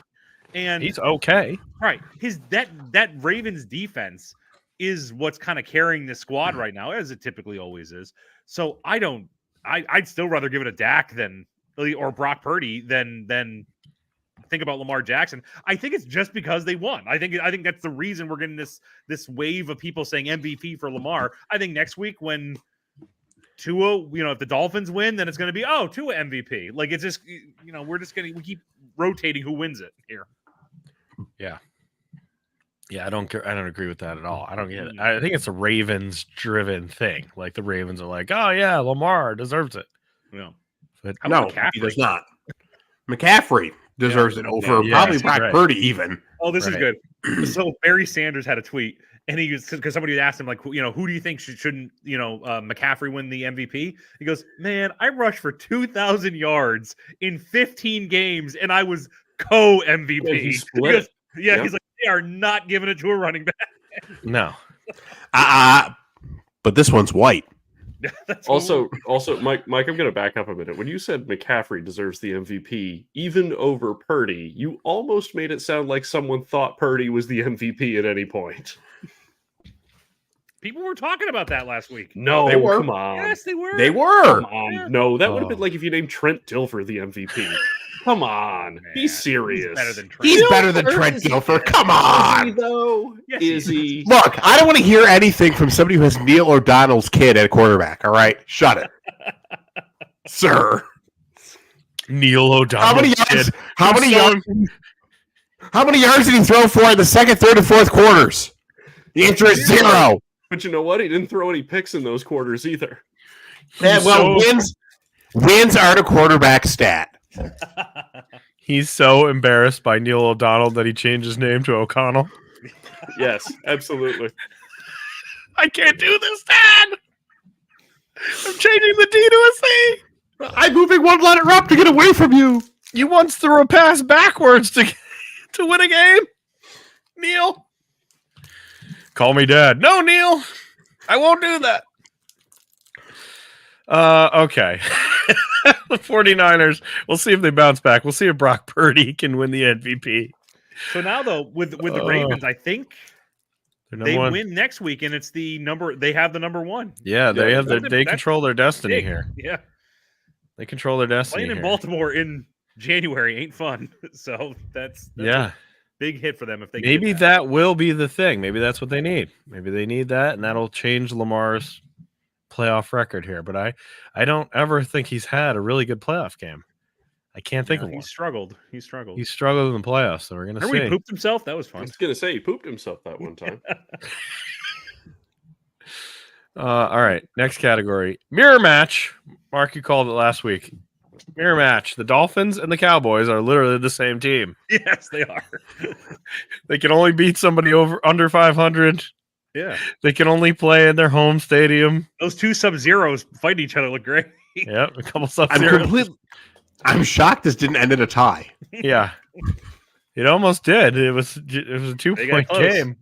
Speaker 3: And
Speaker 1: He's okay.
Speaker 3: right, his that Ravens defense is what's kind of carrying this squad right now, as it typically always is. So I'd still rather give it a Dak or Brock Purdy than think about Lamar Jackson. I think it's just because they won. I think that's the reason we're getting this wave of people saying MVP for Lamar. I think next week when Tua, if the Dolphins win, then it's going to be Tua MVP. Like it's just we keep rotating who wins it here.
Speaker 1: Yeah, I don't agree with that at all. I don't get it. I think it's a Ravens driven thing. Like the Ravens are like, oh yeah, Lamar deserves it.
Speaker 3: Yeah.
Speaker 1: But
Speaker 3: How
Speaker 4: No,
Speaker 3: about McCaffrey?
Speaker 4: he does not. McCaffrey deserves it over
Speaker 1: Yeah,
Speaker 4: probably
Speaker 1: yes,
Speaker 4: Brock
Speaker 1: right.
Speaker 4: Purdy even.
Speaker 3: Oh, this is
Speaker 1: Right.
Speaker 3: good. So Barry Sanders had a tweet, and he was because somebody had asked him like, who do you think shouldn't McCaffrey win the MVP? He goes, man, I rushed for 2,000 yards in 15 games, and I was co-MVP.
Speaker 2: Yeah, he split it.
Speaker 3: Yeah, he's like, they are not giving it to a running back.
Speaker 1: no.
Speaker 4: But this one's white.
Speaker 3: That's what
Speaker 2: Also, Mike, I'm going to back up a minute. When you said McCaffrey deserves the MVP, even over Purdy, you almost made it sound like someone thought Purdy was the MVP at any point.
Speaker 3: people were talking about that last week.
Speaker 2: No,
Speaker 4: They were.
Speaker 2: come on.
Speaker 3: Yes, they were.
Speaker 4: They were.
Speaker 2: Come on.
Speaker 3: Yeah.
Speaker 2: No, that would have
Speaker 1: Oh.
Speaker 2: been like if you named Trent Dilfer the MVP. Come on.
Speaker 3: Man,
Speaker 2: Be serious.
Speaker 3: He's better than Trent.
Speaker 4: He's better than
Speaker 2: Dilfer
Speaker 4: Trent
Speaker 2: is-
Speaker 4: Dilfer. Come
Speaker 2: Is he,
Speaker 4: on.
Speaker 2: though?
Speaker 3: Yes,
Speaker 2: Is
Speaker 3: he
Speaker 2: he?
Speaker 4: Look, I don't want to hear anything from somebody who has Neil O'Donnell's kid at quarterback. All right, shut it, sir.
Speaker 1: Neil O'Donnell.
Speaker 4: How many yards?
Speaker 1: kid.
Speaker 4: How many
Speaker 1: So-
Speaker 4: yards? How many yards did he throw for in the second, third, and fourth quarters? The answer is 0.
Speaker 2: But you know what? He didn't throw any picks in those quarters either.
Speaker 4: Yeah, well,
Speaker 1: so-
Speaker 4: wins aren't a quarterback stat.
Speaker 1: He's so embarrassed by Neil O'Donnell that he changed his name to O'Connell.
Speaker 2: Yes, absolutely.
Speaker 1: I can't do this, Dad. I'm changing the D to a C.
Speaker 4: I'm moving one letter up to get away from you.
Speaker 1: You once threw a pass backwards to win a game, Neil. Call me Dad. No, Neil, I won't do that. Okay. The 49ers, we'll see if they bounce back. We'll see if Brock Purdy can win the MVP.
Speaker 3: So now though, with the Ravens, I think
Speaker 1: They're
Speaker 3: they
Speaker 1: number one.
Speaker 3: win next week, and it's the number. They have the number one.
Speaker 1: Yeah, they
Speaker 2: Yeah,
Speaker 1: have
Speaker 3: that's-
Speaker 1: they
Speaker 3: that's
Speaker 1: control their destiny
Speaker 3: Big.
Speaker 1: here.
Speaker 3: Yeah,
Speaker 1: They control their destiny
Speaker 3: playing in
Speaker 1: here.
Speaker 3: Baltimore in January ain't fun. So that's
Speaker 1: Yeah.
Speaker 3: a big hit for them if they
Speaker 1: Maybe
Speaker 3: get
Speaker 1: that will be the thing. Maybe that's what they need. Maybe they need that, and that'll change Lamar's playoff record here. But I don't ever think he's had a really good playoff game. I can't think of
Speaker 3: He
Speaker 1: one.
Speaker 3: struggled. He struggled.
Speaker 1: He struggled in the playoffs, so we're gonna
Speaker 3: Remember he
Speaker 1: see.
Speaker 3: pooped himself? That was
Speaker 2: I
Speaker 3: fun.
Speaker 2: was going to say he pooped himself that one time.
Speaker 1: All right, next category. Mirror match. Mark, you called it last week. Mirror match. The Dolphins and the Cowboys are literally the same team.
Speaker 3: Yes, they are.
Speaker 1: They can only beat somebody under 500.
Speaker 3: Yeah.
Speaker 1: They can only play in their home stadium.
Speaker 3: Those two Sub-Zeros fighting each other look great.
Speaker 1: Yep, a couple
Speaker 4: I'm
Speaker 1: Sub-Zeros.
Speaker 4: I'm shocked this didn't end in a tie.
Speaker 1: Yeah, it almost did. It was a
Speaker 3: They got
Speaker 1: 2-point
Speaker 3: close.
Speaker 1: game.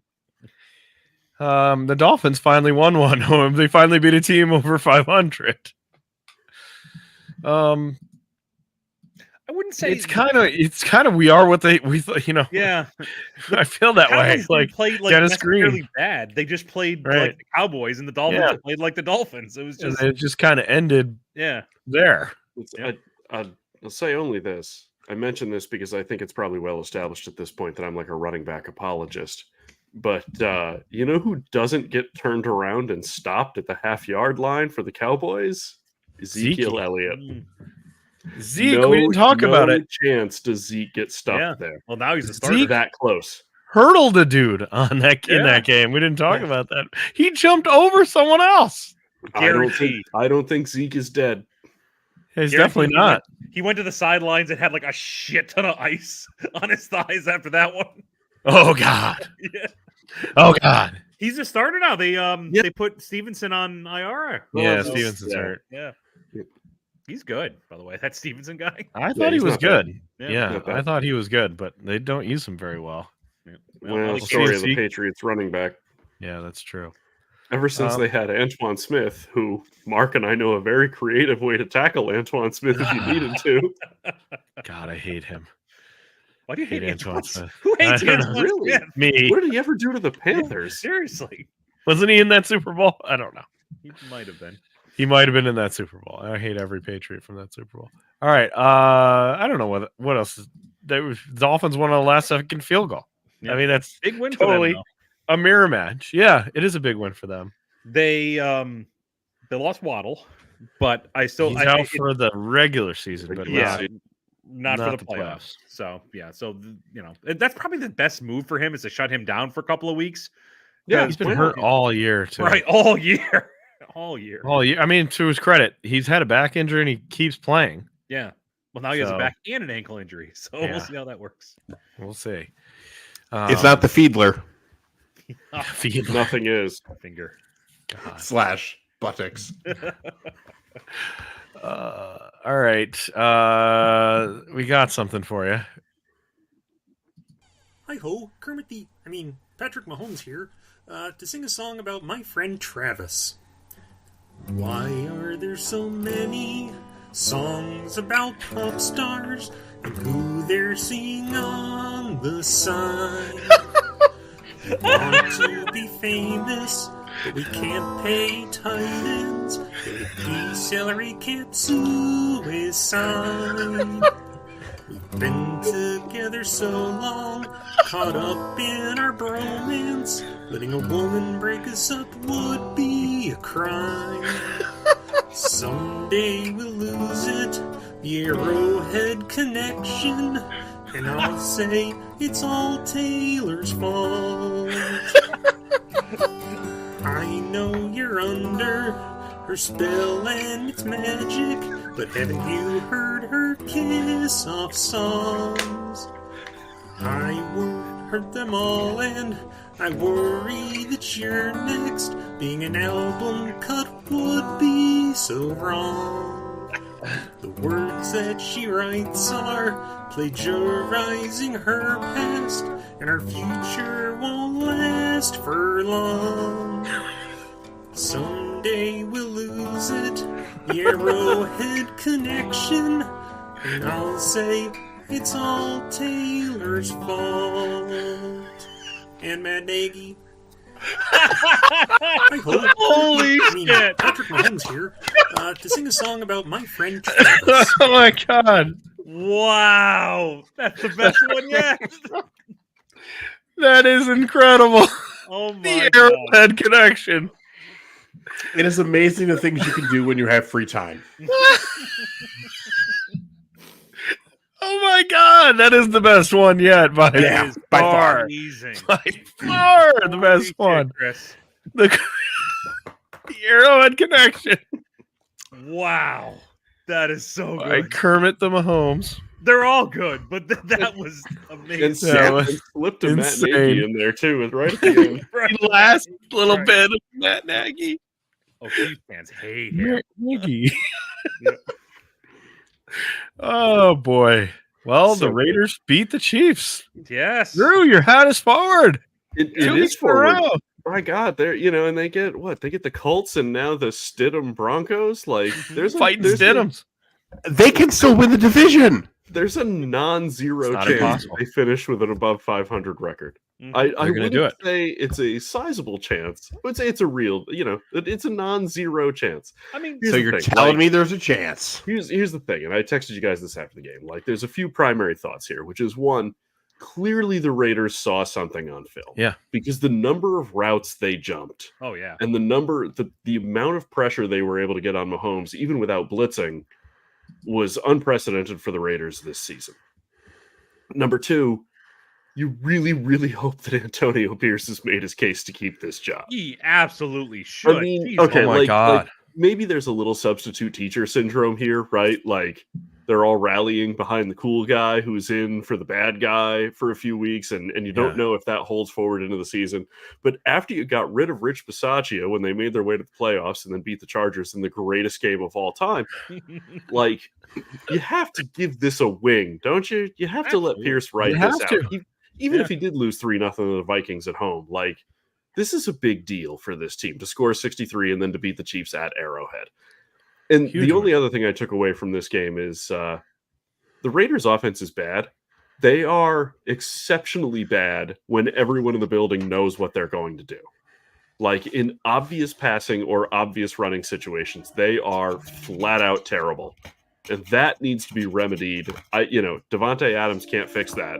Speaker 1: The Dolphins finally won one. They finally beat a team over 500.
Speaker 3: I wouldn't say
Speaker 1: It's kind of we are what we
Speaker 3: Yeah.
Speaker 1: I feel that way.
Speaker 3: Cowboys didn't
Speaker 1: Like
Speaker 3: play
Speaker 1: Dennis
Speaker 3: necessarily
Speaker 1: Green.
Speaker 3: bad. They just played
Speaker 1: Right.
Speaker 3: like the Cowboys, and the Dolphins
Speaker 1: Yeah.
Speaker 3: played like the Dolphins. It was just
Speaker 1: it just kind of ended
Speaker 3: yeah.
Speaker 1: there.
Speaker 2: Yeah. I'll say only this. I mention this because I think it's probably well established at this point that I'm like a running back apologist. But you know who doesn't get turned around and stopped at the half-yard line for the Cowboys? Ezekiel
Speaker 1: Zeke.
Speaker 2: Elliott.
Speaker 3: Mm.
Speaker 1: Zeke, we didn't talk about it.
Speaker 2: Chance does Zeke get stuffed
Speaker 3: Yeah.
Speaker 2: there?
Speaker 3: Well, now he's a starter.
Speaker 1: Zeke-
Speaker 2: That close.
Speaker 1: Hurdled a dude on that in
Speaker 3: Yeah.
Speaker 1: that game. We didn't talk about that. He jumped over someone else.
Speaker 3: Guaranteed.
Speaker 2: I don't think Zeke is dead.
Speaker 1: He's
Speaker 3: Guaranteed
Speaker 1: definitely not.
Speaker 3: He went to the sidelines and had like a shit ton of ice on his thighs after that one.
Speaker 1: Oh God.
Speaker 3: Yeah.
Speaker 1: Oh God.
Speaker 3: He's a starter now. They put Stevenson on IR.
Speaker 1: Yeah,
Speaker 2: so-
Speaker 1: Stevenson's
Speaker 2: yeah.
Speaker 1: hurt.
Speaker 3: Yeah. He's good, by the way. That Stevenson guy.
Speaker 1: I thought he
Speaker 2: he's
Speaker 1: was
Speaker 2: not bad.
Speaker 1: good.
Speaker 3: Yeah.
Speaker 1: Yeah,
Speaker 2: Not bad.
Speaker 1: I thought he was good, but they don't use him very well.
Speaker 2: Well,
Speaker 3: like
Speaker 2: story of the
Speaker 1: Zeke.
Speaker 2: Patriots running back.
Speaker 1: Yeah, that's true.
Speaker 2: Ever since
Speaker 1: Um,
Speaker 2: they had Antoine Smith, who Mark and I know a very creative way to tackle Antoine Smith if you needed to.
Speaker 1: God, I hate him.
Speaker 3: Why do you hate
Speaker 1: Hate
Speaker 3: Antoine
Speaker 1: Antoine
Speaker 3: Smith?
Speaker 1: Smith.
Speaker 3: Who hates
Speaker 1: I don't
Speaker 3: Antoine
Speaker 2: know. Really?
Speaker 3: Smith?
Speaker 1: Me.
Speaker 2: What did he ever do to the Panthers?
Speaker 3: Seriously.
Speaker 1: Wasn't he in that Super Bowl? I don't know.
Speaker 3: He might have been.
Speaker 1: He might have been in that Super Bowl. I hate every Patriot from that Super Bowl. All right. I don't know what else. Dolphins won on a last second field goal.
Speaker 3: Yeah.
Speaker 1: I mean, that's
Speaker 3: Big win
Speaker 1: totally
Speaker 3: for them,
Speaker 1: a mirror match. Yeah, it is a big win for them.
Speaker 3: though. They lost Waddle, but I still
Speaker 1: He's
Speaker 3: I
Speaker 1: out
Speaker 3: think
Speaker 1: for the regular season, but
Speaker 3: yeah,
Speaker 1: not
Speaker 3: not for
Speaker 1: not
Speaker 3: the
Speaker 1: the
Speaker 3: playoffs.
Speaker 1: playoffs.
Speaker 3: So yeah, that's probably the best move for him is to shut him down for a couple of weeks.
Speaker 2: Yeah,
Speaker 1: he's been
Speaker 2: why
Speaker 1: hurt
Speaker 2: not?
Speaker 1: all year too.
Speaker 3: Right, all year, all year.
Speaker 1: All year. I mean, to his credit, he's had a back injury and he keeps playing.
Speaker 3: Yeah. Well, now he has a
Speaker 1: So-
Speaker 3: back and an ankle injury, so
Speaker 1: Yeah.
Speaker 3: we'll see how that works.
Speaker 1: We'll see.
Speaker 4: It's not the Fiedler
Speaker 1: feed
Speaker 2: Nothing is.
Speaker 3: Finger.
Speaker 1: God.
Speaker 4: / buttocks.
Speaker 1: All right. We got something for you.
Speaker 5: Hi ho, Patrick Mahomes here, to sing a song about my friend Travis. Why are there so many songs about pop stars and who they're seeing on the sign? We want to be famous, but we can't pay tight ends. Baby celery can't suicide. We've been together so long, caught up in our bromance. Letting a woman break us up would be a crime. Someday we'll lose it, the Arrowhead connection, and I'll say it's all Taylor's fault. I know you're under her spell and it's magic, but haven't you heard her kiss off songs? I won't hurt them all, and I worry that you're next. Being an album cut would be so wrong. The words that she writes are plagiarizing her past, and our future won't last for long. Someday we'll lose it, the Arrowhead connection, and I'll say it's all Taylor's fault. And Matt Nagy. I hope.
Speaker 3: Holy shit.
Speaker 5: Patrick Mahomes here, to sing a song about my friend Travis.
Speaker 1: Oh my God.
Speaker 3: Wow, that's the best one yet.
Speaker 1: That is incredible.
Speaker 3: Oh my
Speaker 1: The
Speaker 3: god.
Speaker 1: Arrowhead connection.
Speaker 4: It is amazing the things you can do when you have free time.
Speaker 1: Oh my God. That is the best one yet by
Speaker 4: Yeah,
Speaker 3: is
Speaker 4: by
Speaker 1: far.
Speaker 4: far.
Speaker 3: Amazing.
Speaker 1: By far the
Speaker 3: Holy
Speaker 1: best
Speaker 3: shit,
Speaker 1: one.
Speaker 3: Chris.
Speaker 1: The Arrowhead Connection
Speaker 3: Wow. That is so
Speaker 1: by
Speaker 3: good.
Speaker 1: Kermit the Mahomes.
Speaker 3: They're all good, but that was
Speaker 2: And
Speaker 3: amazing.
Speaker 1: That
Speaker 2: Sam
Speaker 1: was
Speaker 2: slipped a Matt
Speaker 1: insane.
Speaker 2: Nagy in there too, with right at the end.
Speaker 3: Right.
Speaker 1: The last little
Speaker 3: Right.
Speaker 1: bit of Matt Nagy.
Speaker 3: Oh, Chiefs fans hate him.
Speaker 1: Matt Nagy.
Speaker 3: Yeah.
Speaker 1: Oh boy. Well,
Speaker 2: So
Speaker 1: the
Speaker 2: good.
Speaker 1: Raiders beat the Chiefs.
Speaker 3: Yes.
Speaker 1: Drew, your hottest forward.
Speaker 2: It
Speaker 1: 2
Speaker 2: is
Speaker 1: weeks in a
Speaker 2: forward.
Speaker 1: row.
Speaker 2: My God, they're and they get what? They get the Colts and now the Stidham Broncos. Like there's
Speaker 1: Fighting
Speaker 2: there's
Speaker 1: Stidhams.
Speaker 4: They can still win the division.
Speaker 2: there's a non-zero
Speaker 1: It's not
Speaker 2: chance
Speaker 1: impossible.
Speaker 2: they finish with an above 500 record.
Speaker 3: Mhm.
Speaker 2: I
Speaker 1: gonna
Speaker 2: wouldn't
Speaker 1: do it.
Speaker 2: say it's a sizable chance. I would say it's a real, it's a non-zero chance.
Speaker 3: I mean,
Speaker 2: Here's
Speaker 4: So
Speaker 2: the
Speaker 4: you're
Speaker 2: thing,
Speaker 4: telling
Speaker 2: like-
Speaker 4: me there's a chance.
Speaker 2: Here's the thing, and I texted you guys this after the game. Like, there's a few primary thoughts here, which is one, clearly the Raiders saw something on film.
Speaker 1: Yeah.
Speaker 2: Because the number of routes they jumped
Speaker 3: oh yeah.
Speaker 2: and the amount of pressure they were able to get on Mahomes, even without blitzing, was unprecedented for the Raiders this season. Number two, you really, really hope that Antonio Pierce has made his case to keep this job.
Speaker 3: He absolutely should.
Speaker 2: I mean,
Speaker 3: Jeez.
Speaker 2: okay,
Speaker 1: Oh my God.
Speaker 2: maybe there's a little substitute teacher syndrome here, right? Like they're all rallying behind the cool guy who's in for the bad guy for a few weeks, and you don't
Speaker 1: Yeah.
Speaker 2: know if that holds forward into the season. But after you got rid of Rich Bisaccia when they made their way to the playoffs and then beat the Chargers in the greatest game of all time, like you have to give this a wing, don't you? You have to let
Speaker 3: Absolutely.
Speaker 2: Pierce write
Speaker 1: You
Speaker 2: this
Speaker 1: have
Speaker 2: out.
Speaker 1: to.
Speaker 2: Even
Speaker 3: Yeah.
Speaker 2: if he did lose 3-0 to the Vikings at home, like this is a big deal for this team to score 63 and then to beat the Chiefs at Arrowhead. And
Speaker 1: Huge
Speaker 2: the only other thing I took away from this game is the Raiders' offense is bad. They are exceptionally bad when everyone in the building knows what they're going to do. Like in obvious passing or obvious running situations, they are flat out terrible. And that needs to be remedied. Devontae Adams can't fix that.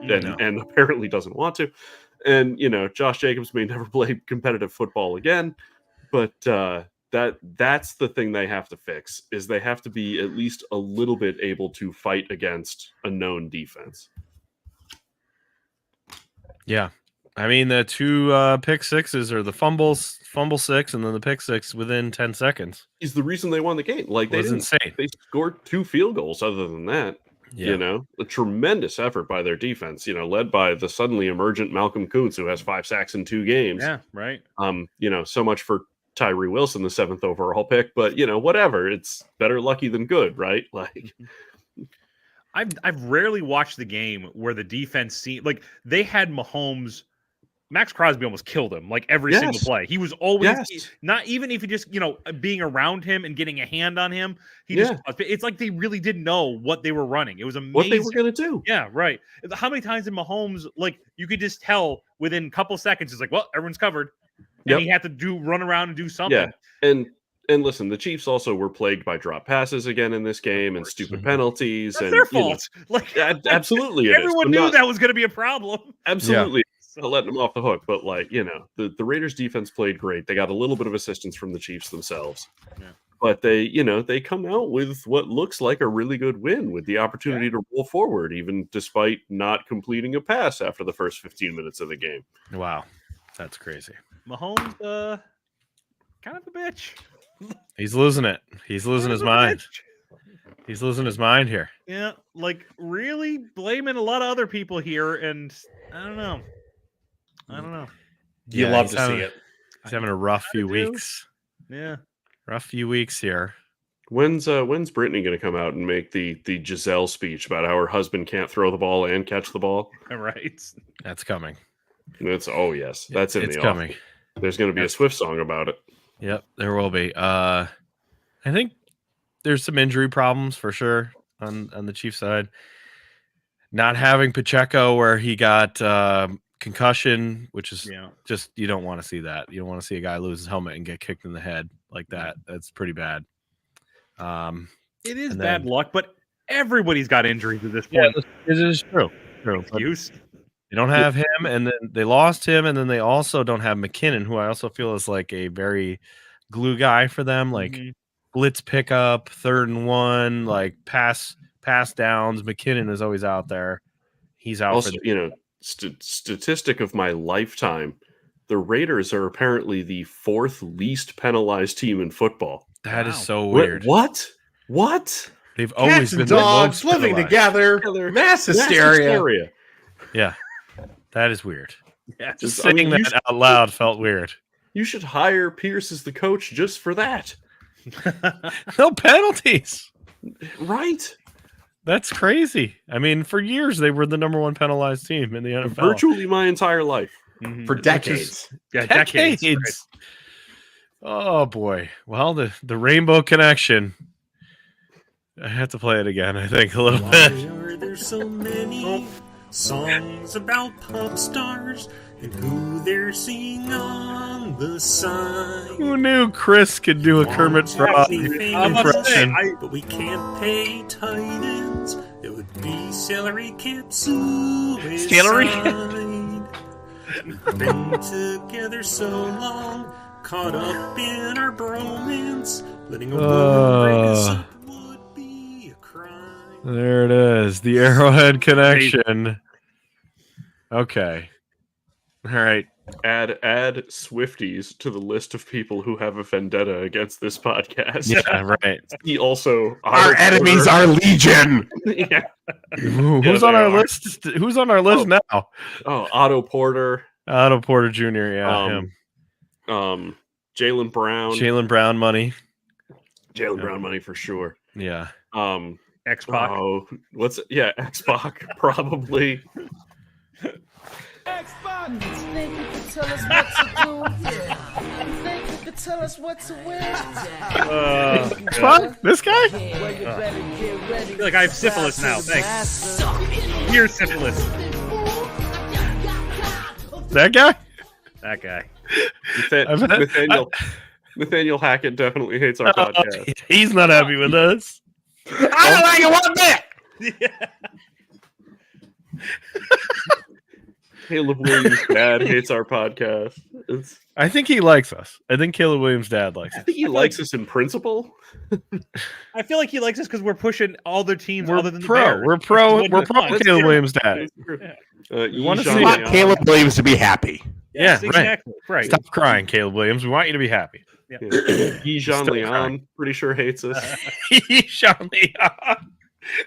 Speaker 1: No.
Speaker 2: And apparently doesn't want to. And Josh Jacobs may never play competitive football again, but that's the thing they have to fix is they have to be at least a little bit able to fight against a known defense.
Speaker 1: Yeah. I mean, the two pick sixes or the fumble six and then the pick six within 10 seconds
Speaker 2: Is the reason they won the game. Like
Speaker 1: was insane.
Speaker 2: they scored 2 field goals other than that.
Speaker 1: Yeah.
Speaker 2: A tremendous effort by their defense, led by the suddenly emergent Malcolm Kuntz, who has 5 sacks in 2 games.
Speaker 3: Yeah, right.
Speaker 2: So much for Tyree Wilson, the 7th overall pick, but whatever. It's better lucky than good, right? Like,
Speaker 3: I've rarely watched the game where the defense seemed like they had Mahomes. Max Crosby almost killed him like every single
Speaker 2: Yes.
Speaker 3: play. He was always
Speaker 2: Yes.
Speaker 3: not even if he just being around him and getting a hand on him. It's like they really didn't know what they were running. It was amazing.
Speaker 2: what they were going to do.
Speaker 3: Yeah, right. How many times in Mahomes, like you could just tell within a couple seconds, it's like, well, everyone's covered, and
Speaker 2: Yep.
Speaker 3: he had to run around and do something.
Speaker 2: Yeah. And listen, the Chiefs also were plagued by drop passes again in this game and stupid penalties.
Speaker 3: That's
Speaker 2: and
Speaker 3: their fault.
Speaker 2: absolutely, it is.
Speaker 3: Everyone
Speaker 2: I'm
Speaker 3: knew
Speaker 2: not-
Speaker 3: that was going to be a problem.
Speaker 2: Absolutely. Not letting them off the hook, but the Raiders defense played great. They got a little bit of assistance from the Chiefs themselves.
Speaker 3: Yeah.
Speaker 2: But they come out with what looks like a really good win with the opportunity to roll forward, even despite not completing a pass after the first 15 minutes of the game.
Speaker 1: Wow. That's crazy.
Speaker 3: Mahomes, kind of a bitch.
Speaker 1: He's losing it. He's losing his
Speaker 3: Kind of a
Speaker 1: mind.
Speaker 3: bitch.
Speaker 1: He's losing his mind here.
Speaker 3: Yeah, like really blaming a lot of other people here, and I don't know.
Speaker 5: You
Speaker 1: Yeah,
Speaker 5: love
Speaker 1: he's
Speaker 5: to see
Speaker 1: having-
Speaker 5: it.
Speaker 1: He's having a rough few
Speaker 3: do.
Speaker 1: weeks.
Speaker 3: Yeah.
Speaker 1: Rough few weeks here.
Speaker 2: When's Brittany going to come out and make the Giselle speech about how her husband can't throw the ball and catch the ball?
Speaker 3: Right.
Speaker 1: That's coming.
Speaker 2: That's that's in
Speaker 1: it's
Speaker 2: the
Speaker 1: coming.
Speaker 2: offing. There's going to be a Swift song about it.
Speaker 1: Yep, there will be. I think there's some injury problems for sure on the Chiefs side. Not having Pacheco where he got concussion, which is
Speaker 3: Yeah.
Speaker 1: just you don't want to see that. You don't want to see a guy lose his helmet and get kicked in the head like that. That's pretty bad.
Speaker 3: It is
Speaker 1: And
Speaker 3: bad
Speaker 1: then-
Speaker 3: luck, but everybody's got injuries at this
Speaker 1: Yeah,
Speaker 3: point.
Speaker 1: it is true. True. But
Speaker 3: Excuse.
Speaker 1: they don't have him, and then they lost him, and then they also don't have McKinnon, who I also feel is like a very glue guy for them, like
Speaker 3: Mhm.
Speaker 1: blitz pickup, 3rd and 1, like pass downs. McKinnon is always out there. He's out
Speaker 2: Also,
Speaker 1: for the
Speaker 2: statistic of my lifetime. the Raiders are apparently the 4th least penalized team in football.
Speaker 1: That is
Speaker 3: Wow.
Speaker 1: so
Speaker 2: Wait,
Speaker 1: weird.
Speaker 2: What?
Speaker 1: They've always
Speaker 4: Cats and
Speaker 1: been the
Speaker 4: dogs
Speaker 1: most
Speaker 4: living
Speaker 1: penalized.
Speaker 4: together.
Speaker 2: Together.
Speaker 4: Mass
Speaker 2: Mass
Speaker 4: hysteria.
Speaker 2: hysteria.
Speaker 1: Yeah, that is weird.
Speaker 3: Yeah.
Speaker 1: Just
Speaker 2: I mean,
Speaker 1: saying
Speaker 2: you
Speaker 1: that out loud felt weird.
Speaker 2: You should hire Pierce as the coach just for that.
Speaker 1: No penalties.
Speaker 2: Right?
Speaker 1: That's crazy. I mean, for years they were the number 1 penalized team in the NFL.
Speaker 2: Virtually my entire life.
Speaker 3: Mhm.
Speaker 4: For decades.
Speaker 3: Yeah,
Speaker 1: decades.
Speaker 3: right.
Speaker 1: Oh boy. Well, the Rainbow Connection. I have to play it again. I think a little
Speaker 5: Why
Speaker 1: bit.
Speaker 5: are there so many songs about pop stars and who they're singing on the side?
Speaker 1: Who knew Chris could do a Kermit Frog
Speaker 3: I'm about to say,
Speaker 1: impression?
Speaker 5: But we can't pay tight ends. It would be celery cat suicide.
Speaker 4: Celery?
Speaker 5: We've been together so long, caught up in our bromance. Letting a woman break us up would be a crime.
Speaker 1: There it is. The Arrowhead Connection. Okay. All right.
Speaker 2: Add Swifties to the list of people who have a vendetta against this podcast.
Speaker 1: Yeah, right.
Speaker 2: He also
Speaker 4: Our enemies are legion.
Speaker 2: yeah.
Speaker 1: Who's
Speaker 2: they
Speaker 1: on our
Speaker 2: are.
Speaker 1: list? Who's on our list now?
Speaker 2: Oh, Otto Porter,
Speaker 1: Otto Porter Jr. Yeah,
Speaker 2: Um,
Speaker 1: him.
Speaker 2: Jalen Brown,
Speaker 1: Jalen Brown money.
Speaker 2: Jalen Brown money for sure.
Speaker 1: Yeah.
Speaker 3: X-Pac.
Speaker 2: Oh, X-Pac probably.
Speaker 6: You think you can tell us what to do? You think you can tell us what to wear?
Speaker 1: Fuck, this guy?
Speaker 6: Well, you better get ready.
Speaker 3: I feel like I have syphilis now. Thanks. Here's syphilis.
Speaker 1: That guy?
Speaker 3: That guy.
Speaker 2: Nathaniel Hackett definitely hates our podcast.
Speaker 1: He's not happy with us.
Speaker 4: I don't like it one bit.
Speaker 2: Caleb Williams' dad hates our podcast.
Speaker 1: I think he likes us. I think Caleb Williams' dad likes
Speaker 2: I
Speaker 1: us.
Speaker 2: think he likes us in principle.
Speaker 3: I feel like he likes us because we're pushing all their teams
Speaker 1: We're
Speaker 3: other than the
Speaker 1: pro.
Speaker 3: Bears.
Speaker 1: We're pro.
Speaker 3: Which is
Speaker 1: We're
Speaker 3: what-
Speaker 1: pro
Speaker 3: that's
Speaker 1: Caleb
Speaker 3: true.
Speaker 1: Williams' dad.
Speaker 2: You
Speaker 1: wanna see
Speaker 4: We want Caleb Williams to be happy.
Speaker 3: Yes,
Speaker 1: Yeah, right.
Speaker 3: exactly. Right.
Speaker 1: Stop crying, Caleb Williams. We want you to be happy.
Speaker 2: Jean
Speaker 1: Still
Speaker 2: Leon,
Speaker 1: crying.
Speaker 2: pretty sure hates us.
Speaker 1: Sean Leon.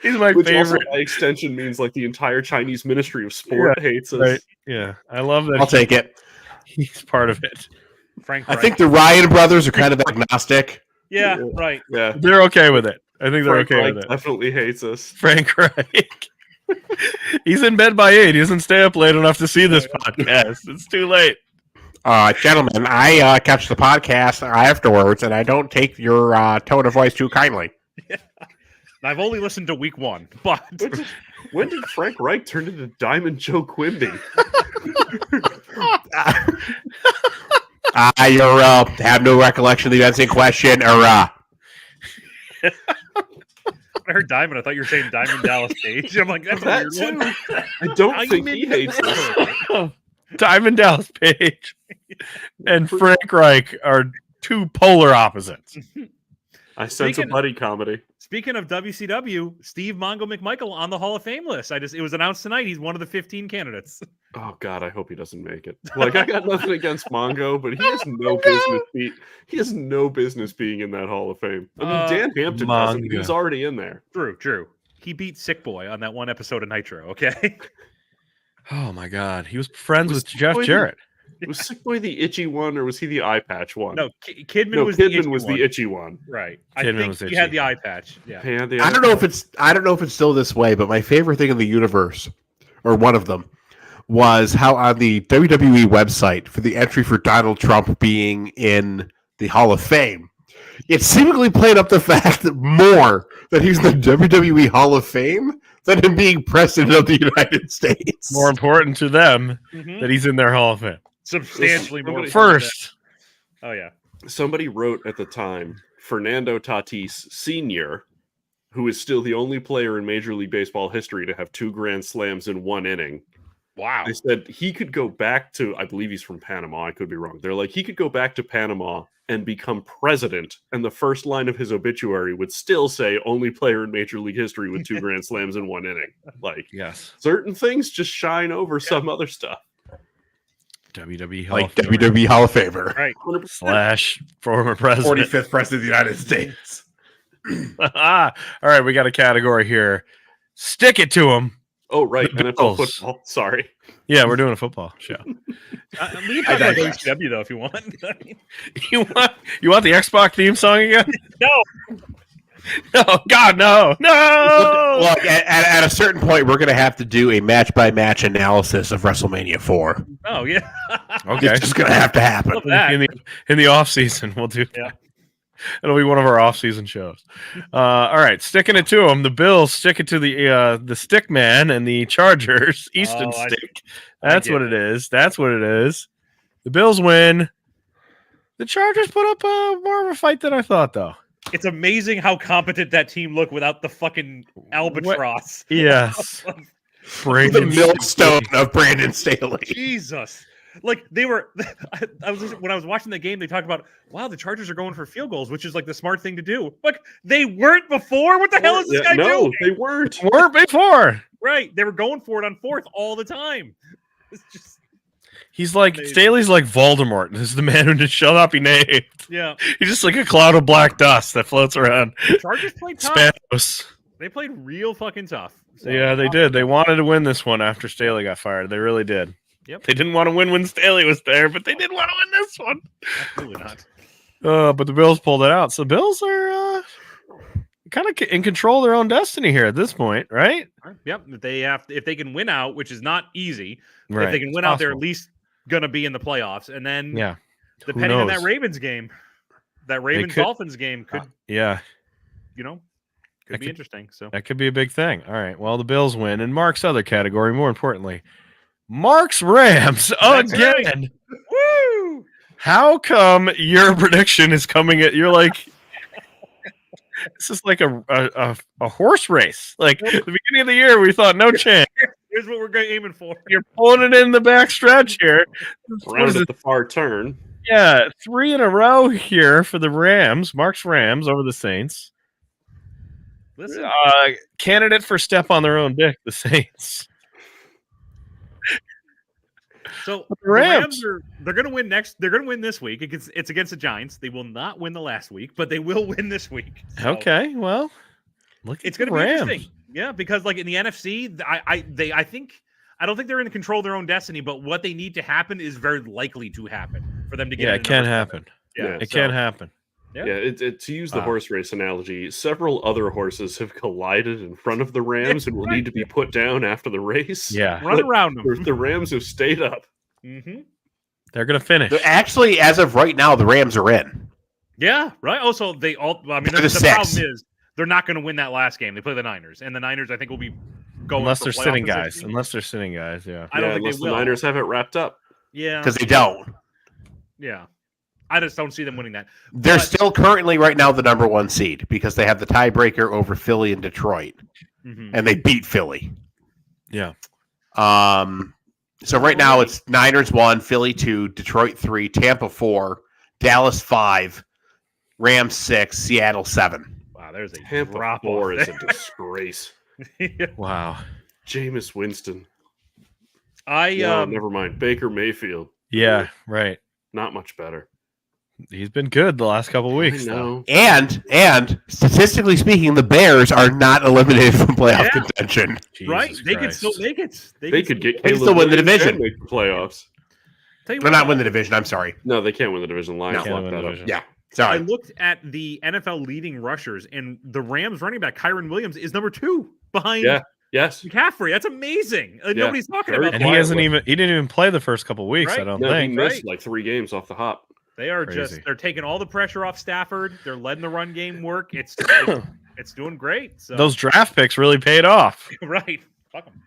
Speaker 1: He's my
Speaker 2: Which also
Speaker 1: favorite.
Speaker 2: by extension means like the entire Chinese Ministry of Sport hates us.
Speaker 1: Right. Yeah. I love that.
Speaker 4: I'll take it.
Speaker 1: He's part of it.
Speaker 3: Frank.
Speaker 4: I
Speaker 3: Reich.
Speaker 4: think the Ryan brothers are kind of agnostic.
Speaker 3: Yeah. Right.
Speaker 2: Yeah.
Speaker 1: They're okay with it. I think they're
Speaker 2: Frank
Speaker 1: okay
Speaker 2: Reich
Speaker 1: with it.
Speaker 2: definitely hates us.
Speaker 1: Frank Reich. He's in bed by 8. He doesn't stay up late enough to see this podcast. It's too late.
Speaker 4: Gentlemen, I catch the podcast afterwards, and I don't take your tone of voice too kindly.
Speaker 3: I've only listened to week 1, but
Speaker 2: When did Frank Reich turn into Diamond Joe Quimby?
Speaker 4: You have no recollection of the events in question, or
Speaker 3: I heard Diamond. I thought you were saying Diamond Dallas Page. I'm like, that's a
Speaker 2: That
Speaker 3: weird one.
Speaker 2: too. I don't think he hates us.
Speaker 1: Diamond Dallas Page and Frank Reich are two polar opposites.
Speaker 2: I sense a
Speaker 3: Speaking-
Speaker 2: buddy comedy.
Speaker 3: Speaking of WCW, Steve Mongo McMichael on the Hall of Fame list. It was announced tonight. He's one of the 15 candidates.
Speaker 2: Oh God, I hope he doesn't make it. Like I got nothing against Mongo, but he has no business he has no business being in that Hall of Fame. I mean, Dan Hampton doesn't.
Speaker 1: Mongo.
Speaker 2: He's already in there.
Speaker 3: True. He beat Sick Boy on that one episode of Nitro. Okay.
Speaker 1: Oh my God, he was friends
Speaker 2: Was
Speaker 1: with Jeff
Speaker 2: Boy the-
Speaker 1: Jarrett.
Speaker 2: Was Sick Boy the itchy one, or was he the eye patch one?
Speaker 3: No, Kidman
Speaker 2: no,
Speaker 3: was
Speaker 2: Kidman
Speaker 3: the
Speaker 2: was itchy one.
Speaker 3: Right.
Speaker 1: Kidman
Speaker 3: I think
Speaker 1: was
Speaker 3: he
Speaker 1: itchy.
Speaker 3: had the eye patch. Yeah.
Speaker 2: Yeah, the
Speaker 4: I don't know if it's still this way, but my favorite thing in the universe, or one of them, was how on the WWE website for the entry for Donald Trump being in the Hall of Fame, it seemingly played up the fact that more that he's in the WWE Hall of Fame than him being president of the United States.
Speaker 1: More important to them
Speaker 3: Mhm.
Speaker 1: that he's in their Hall of Fame.
Speaker 3: Substantially more.
Speaker 2: Somebody-
Speaker 1: First,
Speaker 3: Oh yeah.
Speaker 2: Somebody wrote at the time, Fernando Tatis Sr., who is still the only player in Major League Baseball history to have 2 grand slams in 1 inning.
Speaker 3: Wow.
Speaker 2: They said he could go back to, I believe he's from Panama. I could be wrong. They're like, he could go back to Panama and become president. And the first line of his obituary would still say only player in Major League history with 2 grand slams in 1 inning. Like
Speaker 1: yes.
Speaker 2: certain things just shine over some other stuff.
Speaker 1: WWE Hall
Speaker 4: like
Speaker 1: of Famer
Speaker 4: WWE Hall of Famer,
Speaker 3: Right.
Speaker 1: slash former president.
Speaker 4: 45th president of the United States.
Speaker 1: All right, we got a category here. Stick it to him.
Speaker 2: Oh, right.
Speaker 1: The
Speaker 2: NFL
Speaker 1: Bills.
Speaker 2: football. Sorry.
Speaker 1: Yeah, we're doing a football show.
Speaker 3: We can talk about
Speaker 4: digress.
Speaker 3: HW though if you want.
Speaker 1: You want the Xbox theme song again?
Speaker 3: No.
Speaker 1: No, God, no.
Speaker 4: Look, at a certain point, we're going to have to do a match-by-match analysis of WrestleMania 4.
Speaker 3: Oh yeah.
Speaker 1: Okay.
Speaker 4: It's just going to have to happen.
Speaker 3: Love that.
Speaker 1: In the off season, we'll do.
Speaker 3: Yeah.
Speaker 1: It'll be one of our off season shows. All right, sticking it to them. The Bills stick it to the stick man and the Chargers. Easton
Speaker 3: Oh,
Speaker 1: stick.
Speaker 3: I
Speaker 1: That's
Speaker 3: get
Speaker 1: what it is. That's what it is. The Bills win. The Chargers put up more of a fight than I thought, though.
Speaker 3: It's amazing how competent that team looked without the fucking albatross.
Speaker 1: Yes.
Speaker 4: The
Speaker 1: Brandon
Speaker 4: millstone of Brandon Staley.
Speaker 3: Jesus. Like they were, when I was watching the game, they talked about, wow, the Chargers are going for field goals, which is like the smart thing to do. Like they weren't before. What the hell is this guy
Speaker 2: no,
Speaker 3: doing?
Speaker 2: they weren't.
Speaker 1: weren't before.
Speaker 3: Right, they were going for it on fourth all the time. It's just,
Speaker 1: He's like
Speaker 3: Amazing.
Speaker 1: Staley's like Voldemort. This is the man who shall not be named.
Speaker 3: yeah.
Speaker 1: He's just like a cloud of black dust that floats around.
Speaker 3: The Chargers played tough.
Speaker 1: Spanos.
Speaker 3: They played real fucking tough. So,
Speaker 1: Yeah, they did. They wanted to win this one after Staley got fired. They really did.
Speaker 3: Yep.
Speaker 1: They didn't want to win when Staley was there, but they did want to win this one.
Speaker 3: Absolutely not.
Speaker 1: But the Bills pulled it out. So the Bills are kind of in control of their own destiny here at this point, right?
Speaker 3: Yep. If they can win out, which is not easy,
Speaker 1: Right.
Speaker 3: if they can win
Speaker 1: It's
Speaker 3: out, they're at
Speaker 1: possible.
Speaker 3: least gonna be in the playoffs. And then
Speaker 1: Yeah.
Speaker 3: depending on that
Speaker 1: knows?
Speaker 3: Ravens game, that Ravens
Speaker 1: could-
Speaker 3: Dolphins game could,
Speaker 1: Yeah.
Speaker 3: could
Speaker 1: that
Speaker 3: be
Speaker 1: could-
Speaker 3: interesting. So
Speaker 1: That could be a big thing. All right. Well, the Bills win. And Mark's other category, more importantly, Mark's Rams
Speaker 3: That's right.
Speaker 1: again.
Speaker 3: woo!
Speaker 1: How come your prediction is coming at you're like this is like a horse race. Like the beginning of the year, we thought no chance.
Speaker 3: Here's what we're aiming for.
Speaker 1: You're pulling it in the back stretch here. What
Speaker 2: Round
Speaker 1: is
Speaker 2: at
Speaker 1: it?
Speaker 2: the far turn.
Speaker 1: Yeah, 3 in a row here for the Rams. Mark's Rams over the Saints.
Speaker 3: Listen,
Speaker 1: Candidate for step on their own dick, the Saints.
Speaker 3: so
Speaker 1: the
Speaker 3: the
Speaker 1: Rams.
Speaker 3: they're going to win next. They're going to win this week. It's against the Giants. They will not win the last week, but they will win this week. So
Speaker 1: Okay, well, look at
Speaker 3: it's
Speaker 1: the
Speaker 3: going to be
Speaker 1: Rams.
Speaker 3: interesting. Yeah, because like in the NFC, I don't think they're in control of their own destiny, but what they need to happen is very likely to happen for them to get.
Speaker 1: Yeah,
Speaker 3: in
Speaker 1: it
Speaker 3: the
Speaker 1: can
Speaker 3: number
Speaker 1: happen.
Speaker 3: seven. Yeah,
Speaker 1: It
Speaker 3: so-
Speaker 1: can happen.
Speaker 3: Yeah.
Speaker 2: Yeah, to use the
Speaker 1: Wow.
Speaker 2: horse race analogy, several other horses have collided in front of the Rams and will
Speaker 3: right.
Speaker 2: need to be put down after the race.
Speaker 1: Yeah,
Speaker 3: Run
Speaker 2: But
Speaker 3: around them.
Speaker 2: The Rams have stayed up.
Speaker 3: Mm-hmm.
Speaker 1: they're gonna finish.
Speaker 4: Actually, as of right now, the Rams are in.
Speaker 3: Yeah, right. Also, they all. I mean,
Speaker 4: They're
Speaker 3: the
Speaker 4: the
Speaker 3: problem
Speaker 4: six.
Speaker 3: is they're not going to win that last game. They play the Niners, and the Niners, I think, will be going
Speaker 1: Unless
Speaker 3: for
Speaker 1: they're
Speaker 3: playoff
Speaker 1: sitting guys.
Speaker 3: position.
Speaker 1: Unless they're sitting guys. Yeah.
Speaker 3: I don't think
Speaker 2: unless
Speaker 3: they will.
Speaker 2: the Niners have it wrapped up.
Speaker 3: Yeah,
Speaker 4: Because they don't.
Speaker 3: yeah. I just don't see them winning that.
Speaker 4: They're
Speaker 3: But-
Speaker 4: still currently right now the number 1 seed because they have the tiebreaker over Philly and Detroit,
Speaker 3: Mhm.
Speaker 4: and they beat Philly.
Speaker 1: Yeah.
Speaker 4: So right now it's Niners 1, Philly 2, Detroit 3, Tampa 4, Dallas 5, Rams 6, Seattle 7.
Speaker 3: Wow, there's a
Speaker 2: Tampa
Speaker 3: drop
Speaker 2: 4
Speaker 3: off
Speaker 2: is a
Speaker 3: there.
Speaker 2: disgrace.
Speaker 1: Wow.
Speaker 2: Jameis Winston.
Speaker 3: I
Speaker 2: No, never mind. Baker Mayfield.
Speaker 1: Yeah. Right.
Speaker 2: Not much better.
Speaker 1: He's been good the last couple of weeks.
Speaker 2: I know.
Speaker 4: And statistically speaking, the Bears are not eliminated from playoff
Speaker 3: Yeah.
Speaker 4: contention.
Speaker 3: right,
Speaker 1: Jesus
Speaker 3: they could
Speaker 1: Christ.
Speaker 3: still make it.
Speaker 2: They could get
Speaker 4: They
Speaker 2: Caleb
Speaker 4: still win the
Speaker 2: Williams
Speaker 4: division.
Speaker 2: and make the playoffs.
Speaker 3: Tell you
Speaker 4: They're
Speaker 3: what,
Speaker 4: not win the division. I'm sorry.
Speaker 2: No, they can't win the division. Lions
Speaker 1: Can't
Speaker 2: locked
Speaker 1: win the
Speaker 2: that up.
Speaker 1: division.
Speaker 4: Yeah,
Speaker 3: I
Speaker 4: sorry.
Speaker 3: looked at the NFL leading rushers, and the Rams running back Kyron Williams is number 2 behind
Speaker 2: Yeah. Yes.
Speaker 3: McCaffrey. That's amazing. Nobody's talking
Speaker 2: Very
Speaker 3: about
Speaker 1: And
Speaker 3: that.
Speaker 1: he hasn't
Speaker 2: Quietly.
Speaker 1: he didn't even play the first couple of weeks,
Speaker 3: Right.
Speaker 1: I don't
Speaker 2: No, he
Speaker 1: think.
Speaker 2: missed
Speaker 3: Right.
Speaker 2: like 3 games off the hop.
Speaker 3: They are
Speaker 1: Crazy.
Speaker 3: they're taking all the pressure off Stafford. They're letting the run game work. It's doing great. So
Speaker 1: Those draft picks really paid off.
Speaker 3: right. Fuck 'em.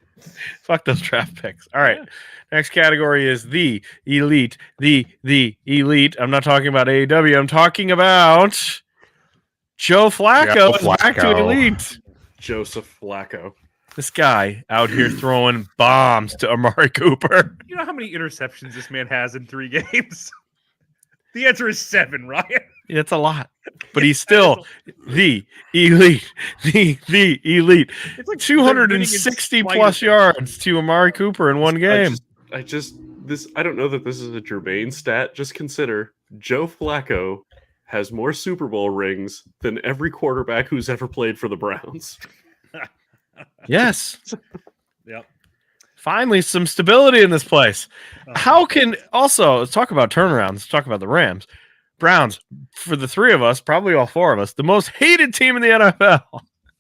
Speaker 1: Fuck those draft picks. All right.
Speaker 3: Yeah.
Speaker 1: Next category is the elite. The elite. I'm not talking about AEW. I'm talking about Joe Flacco.
Speaker 4: Joe
Speaker 1: is back to
Speaker 4: Flacco.
Speaker 1: elite.
Speaker 2: Joseph Flacco.
Speaker 1: This guy out here throwing bombs to Amari Cooper.
Speaker 3: You know how many interceptions this man has in 3 games? The answer is 7, Ryan.
Speaker 1: It's a lot, but he's still the elite. The elite.
Speaker 3: It's like
Speaker 1: 260
Speaker 3: they're winning in
Speaker 1: plus
Speaker 3: spite of
Speaker 1: yards to Amari Cooper in one game.
Speaker 2: I just I don't know that this is a germane stat. Just consider Joe Flacco has more Super Bowl rings than every quarterback who's ever played for the Browns.
Speaker 1: Yes.
Speaker 3: Yep.
Speaker 1: Finally, some stability in this place.
Speaker 3: Uh,
Speaker 1: How can also let's talk about turnarounds? Let's talk about the Rams, Browns. For the three of us, probably all four of us, the most hated team in the NFL.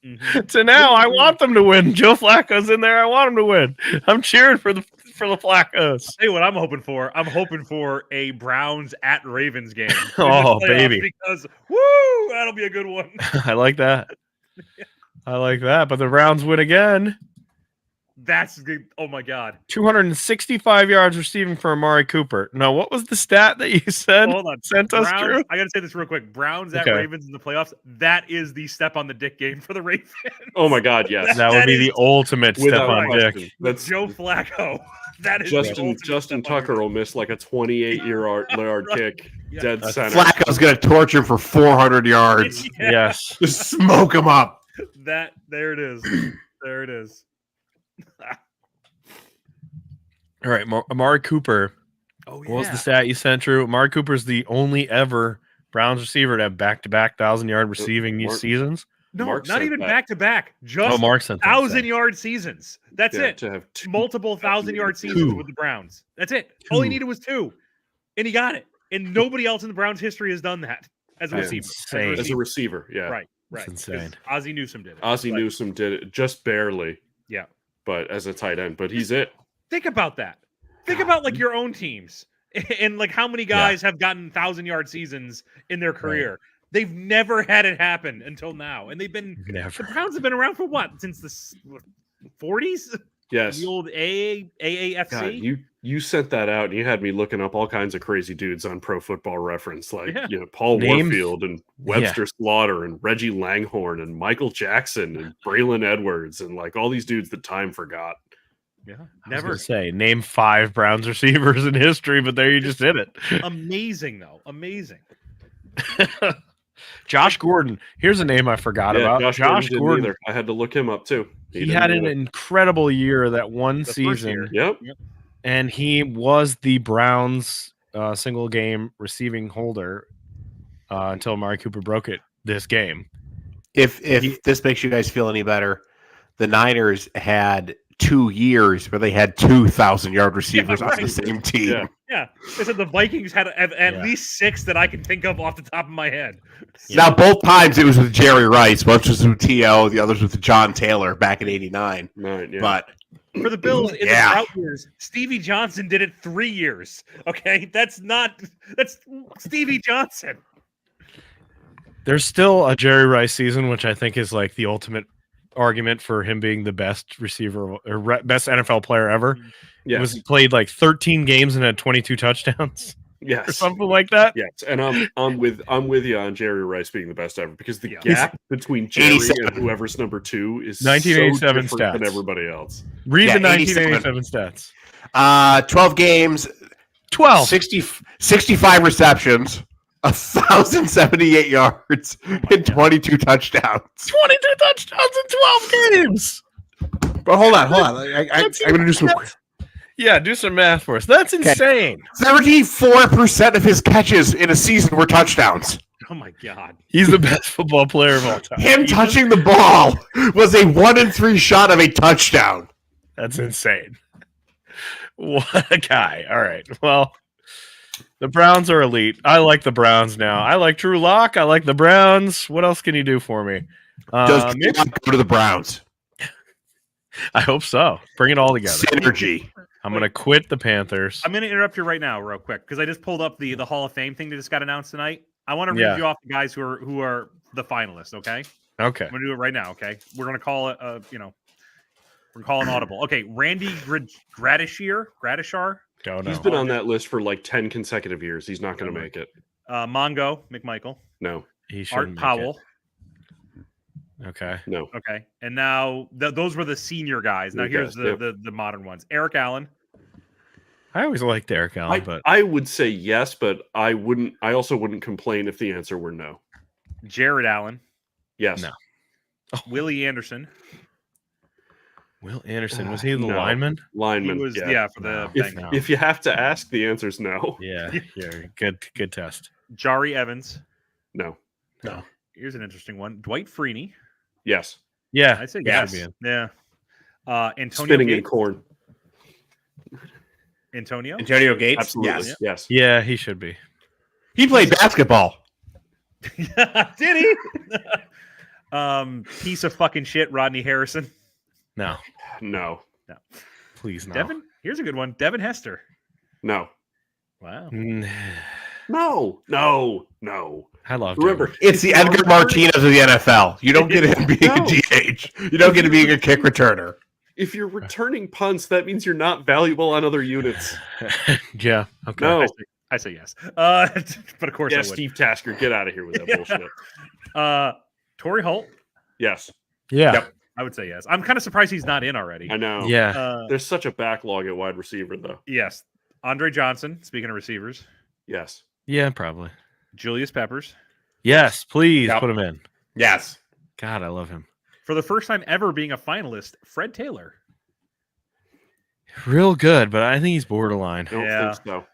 Speaker 3: mhm.
Speaker 1: To now, I want them to win. Joe Flacco's in there. I want him to win. I'm cheering for the Flaccos.
Speaker 3: Tell you what I'm hoping for. I'm hoping for a Browns at Ravens game. in the
Speaker 1: Oh,
Speaker 3: playoffs
Speaker 1: baby.
Speaker 3: Because woo, that'll be a good one.
Speaker 1: I like that. I like that. But the Browns win again.
Speaker 3: That's good. Oh my god.
Speaker 1: 265 yards receiving for Amari Cooper. No, what was the stat that you said?
Speaker 3: Hold on.
Speaker 1: Sent us,
Speaker 3: Browns,
Speaker 1: Drew?
Speaker 3: I gotta say this real quick. Browns at
Speaker 1: Okay.
Speaker 3: Ravens in the playoffs. That is the step on the dick game for the Ravens.
Speaker 2: Oh my God, yes.
Speaker 1: That would
Speaker 3: That
Speaker 1: be
Speaker 3: is
Speaker 1: the ultimate step
Speaker 2: Without
Speaker 1: on
Speaker 2: question.
Speaker 1: dick.
Speaker 2: That's
Speaker 3: Joe Flacco. That is the
Speaker 2: Justin
Speaker 3: ultimate
Speaker 2: Justin
Speaker 3: step on
Speaker 2: Tucker
Speaker 3: your
Speaker 2: will miss like a 28-yard
Speaker 3: Right.
Speaker 2: kick,
Speaker 3: Yeah.
Speaker 2: dead
Speaker 1: That's
Speaker 2: center.
Speaker 4: Flacco's going to torture him for 400
Speaker 3: dick.
Speaker 4: yards.
Speaker 3: Yeah,
Speaker 1: Yes.
Speaker 4: Just smoke him up.
Speaker 3: there it is. There it is.
Speaker 1: All right. Amari Cooper.
Speaker 3: Oh
Speaker 1: What was the stat you sent, Drew? Amari Cooper's the only ever Browns receiver to have back-to-back 1,000-yard receiving
Speaker 2: Mark-
Speaker 1: seasons.
Speaker 3: No,
Speaker 2: Mark
Speaker 3: not
Speaker 2: said
Speaker 3: even
Speaker 2: that.
Speaker 3: back to back.
Speaker 1: Oh,
Speaker 3: Just
Speaker 1: Mark sent that stat.
Speaker 3: 1,000-yard seasons. That's
Speaker 2: Yeah,
Speaker 3: it.
Speaker 2: to have two.
Speaker 3: Multiple 1,000-yard seasons
Speaker 1: Two.
Speaker 3: with the Browns. That's it. All he
Speaker 1: Two.
Speaker 3: needed was 2, and he got it. And nobody else in the Browns' history has done that as a
Speaker 2: Yeah.
Speaker 3: receiver.
Speaker 1: Insane.
Speaker 2: As a receiver, yeah.
Speaker 3: Right.
Speaker 1: That's
Speaker 3: Right.
Speaker 1: insane.
Speaker 3: 'Cause Ozzie Newsome did it.
Speaker 2: Ozzie
Speaker 3: But
Speaker 2: Newsome did it just barely,
Speaker 3: Yeah.
Speaker 2: but as a tight end. But he's it.
Speaker 3: Think about that. Think about like your own teams and like how many guys have gotten 1,000-yard seasons in their career. They've never had it happen until now, and they've been the
Speaker 1: Never.
Speaker 3: Browns have been around for what since the 40s?
Speaker 2: Yes.
Speaker 3: The old AAFC.
Speaker 2: God, you sent that out and you had me looking up all kinds of crazy dudes on Pro Football Reference, like
Speaker 3: Yeah.
Speaker 2: Paul
Speaker 1: Name-
Speaker 2: Warfield and Webster Slaughter and Reggie Langhorne and Michael Jackson and Braylon Edwards and like all these dudes that time forgot.
Speaker 3: Yeah,
Speaker 1: I was
Speaker 3: never.
Speaker 1: gonna say name 5 Browns receivers in history, but there you just did it.
Speaker 3: Amazing though, amazing.
Speaker 1: Josh Gordon. Here's a name I forgot about. Josh
Speaker 2: didn't
Speaker 1: Gordon.
Speaker 2: either. I had to look him up too.
Speaker 1: He
Speaker 2: didn't
Speaker 1: had an
Speaker 2: either.
Speaker 1: incredible year that one
Speaker 3: The first
Speaker 1: season,
Speaker 3: year.
Speaker 2: Yep.
Speaker 1: and he was the Browns' single game receiving holder until Amari Cooper broke it this game.
Speaker 4: If this makes you guys feel any better, the Niners had 2 years where they had 2,000-yard receivers on
Speaker 3: right.
Speaker 4: the same team.
Speaker 2: Yeah.
Speaker 3: Yeah, they said the Vikings had at
Speaker 1: Yeah.
Speaker 3: least 6 that I can think of off the top of my head.
Speaker 4: Now, both times it was with Jerry Rice. Once was with T.O., the others with John Taylor back in '89.
Speaker 2: Right, yeah.
Speaker 4: But
Speaker 3: For the Bills in
Speaker 4: Yeah.
Speaker 3: the drought years, Stevie Johnson did it 3 years. Okay, that's Stevie Johnson.
Speaker 1: There's still a Jerry Rice season, which I think is like the ultimate argument for him being the best receiver or best NFL player ever. It
Speaker 2: yes.
Speaker 1: was he played like 13 games and had 22 touchdowns or
Speaker 2: yes.
Speaker 1: something like that.
Speaker 2: Yes. And I'm with you on Jerry Rice being the best ever because the
Speaker 3: Yeah.
Speaker 2: gap between Jerry
Speaker 4: 87.
Speaker 2: and whoever's number 2 is
Speaker 1: 1987
Speaker 2: so different than
Speaker 1: stats.
Speaker 2: everybody else.
Speaker 1: Read
Speaker 4: Yeah,
Speaker 1: the
Speaker 4: 87.
Speaker 1: 1987 stats.
Speaker 4: 12 games,
Speaker 1: 12.
Speaker 4: 65 receptions, 1,078 yards, and 22 touchdowns.
Speaker 1: 22 touchdowns in 12 games.
Speaker 4: But hold on. I'm going to do some.
Speaker 1: Yeah, do some math for us. That's insane.
Speaker 4: 34% of his catches in a season were touchdowns.
Speaker 3: Oh my god.
Speaker 1: He's the best football player of all time.
Speaker 4: Him touching the ball was a 1 in 3 shot of a touchdown.
Speaker 1: That's insane. What a guy. All right. Well, the Browns are elite. I like the Browns now. I like Drew Lock. I like the Browns. What else can you do for me?
Speaker 4: Does
Speaker 1: maybe-
Speaker 4: go to the Browns?
Speaker 1: I hope so. Bring it all together.
Speaker 4: Synergy.
Speaker 1: I'm going to quit the Panthers.
Speaker 3: I'm going to interrupt you right now, real quick, because I just pulled up the Hall of Fame thing that just got announced tonight. I want to read
Speaker 1: Yeah.
Speaker 3: you off the guys who are the finalists. Okay,
Speaker 1: Okay.
Speaker 3: I'm going to do it right now. Okay, we're going to call it. We're calling audible. Okay, Randy Gradishar.
Speaker 1: Don't know.
Speaker 2: He's been on that list for like 10 consecutive years. He's not going to make it.
Speaker 3: Mongo McMichael,
Speaker 2: No.
Speaker 1: He
Speaker 3: Art
Speaker 1: shouldn't make
Speaker 3: Powell.
Speaker 1: it. Okay.
Speaker 2: No.
Speaker 3: Okay, and now those were the senior guys. Now
Speaker 2: The
Speaker 3: here's
Speaker 2: guys,
Speaker 3: the modern ones: Eric Allen,
Speaker 1: I always liked Eric Allen, but
Speaker 2: I would say yes, but I also wouldn't complain if the answer were no.
Speaker 3: Jared Allen,
Speaker 2: Yes.
Speaker 1: No.
Speaker 3: Willie Anderson,
Speaker 1: Will Anderson, was he the
Speaker 2: No.
Speaker 1: lineman?
Speaker 3: He
Speaker 2: Lineman.
Speaker 3: was
Speaker 2: yeah.
Speaker 3: for the
Speaker 1: No.
Speaker 2: If,
Speaker 3: Bengals.
Speaker 2: if you have to ask, the answer is no.
Speaker 1: Yeah, yeah, good test.
Speaker 3: Jari Evans.
Speaker 2: No.
Speaker 3: Here's an interesting one. Dwight Freeney.
Speaker 2: Yes.
Speaker 1: Yeah,
Speaker 3: I'd say
Speaker 1: he
Speaker 3: yes.
Speaker 1: should be in.
Speaker 3: Yeah. Antonio
Speaker 2: Spinning in
Speaker 3: Gates.
Speaker 2: corn.
Speaker 3: Antonio.
Speaker 4: Antonio Gates.
Speaker 2: Absolutely.
Speaker 4: Yes.
Speaker 2: Yes.
Speaker 1: Yeah, he should be.
Speaker 4: He played basketball.
Speaker 3: Did he? Piece of fucking shit, Rodney Harrison.
Speaker 1: No,
Speaker 2: No.
Speaker 1: please no.
Speaker 3: Devin. Here's a good one. Devin Hester.
Speaker 2: No.
Speaker 3: Wow.
Speaker 2: No. No. No.
Speaker 1: I love
Speaker 2: Remember,
Speaker 4: It's the Edgar Martinez of the NFL. You don't get him being
Speaker 2: No.
Speaker 4: a DH. You don't get him being a kick returner.
Speaker 2: if you're returning punts, that means you're not valuable on other units.
Speaker 1: yeah. Okay.
Speaker 2: No.
Speaker 3: I say yes. But of course
Speaker 2: Yeah,
Speaker 3: I would.
Speaker 2: Steve Tasker, get out of here with that bullshit.
Speaker 3: Torrey Holt.
Speaker 2: Yes.
Speaker 1: Yeah.
Speaker 4: Yep.
Speaker 3: I would say yes. I'm kind of surprised he's not in already.
Speaker 2: I know.
Speaker 1: Yeah.
Speaker 2: There's such a backlog at wide receiver, though.
Speaker 3: Yes. Andre Johnson. Speaking of receivers,
Speaker 2: Yes.
Speaker 1: Yeah. Probably.
Speaker 3: Julius Peppers.
Speaker 1: Yes. Please
Speaker 4: Yep.
Speaker 1: put him in.
Speaker 4: Yes.
Speaker 1: God, I love him.
Speaker 3: For the first time ever being a finalist, Fred Taylor.
Speaker 1: Real good, but I think he's borderline.
Speaker 2: I don't
Speaker 3: Yeah.
Speaker 2: think so.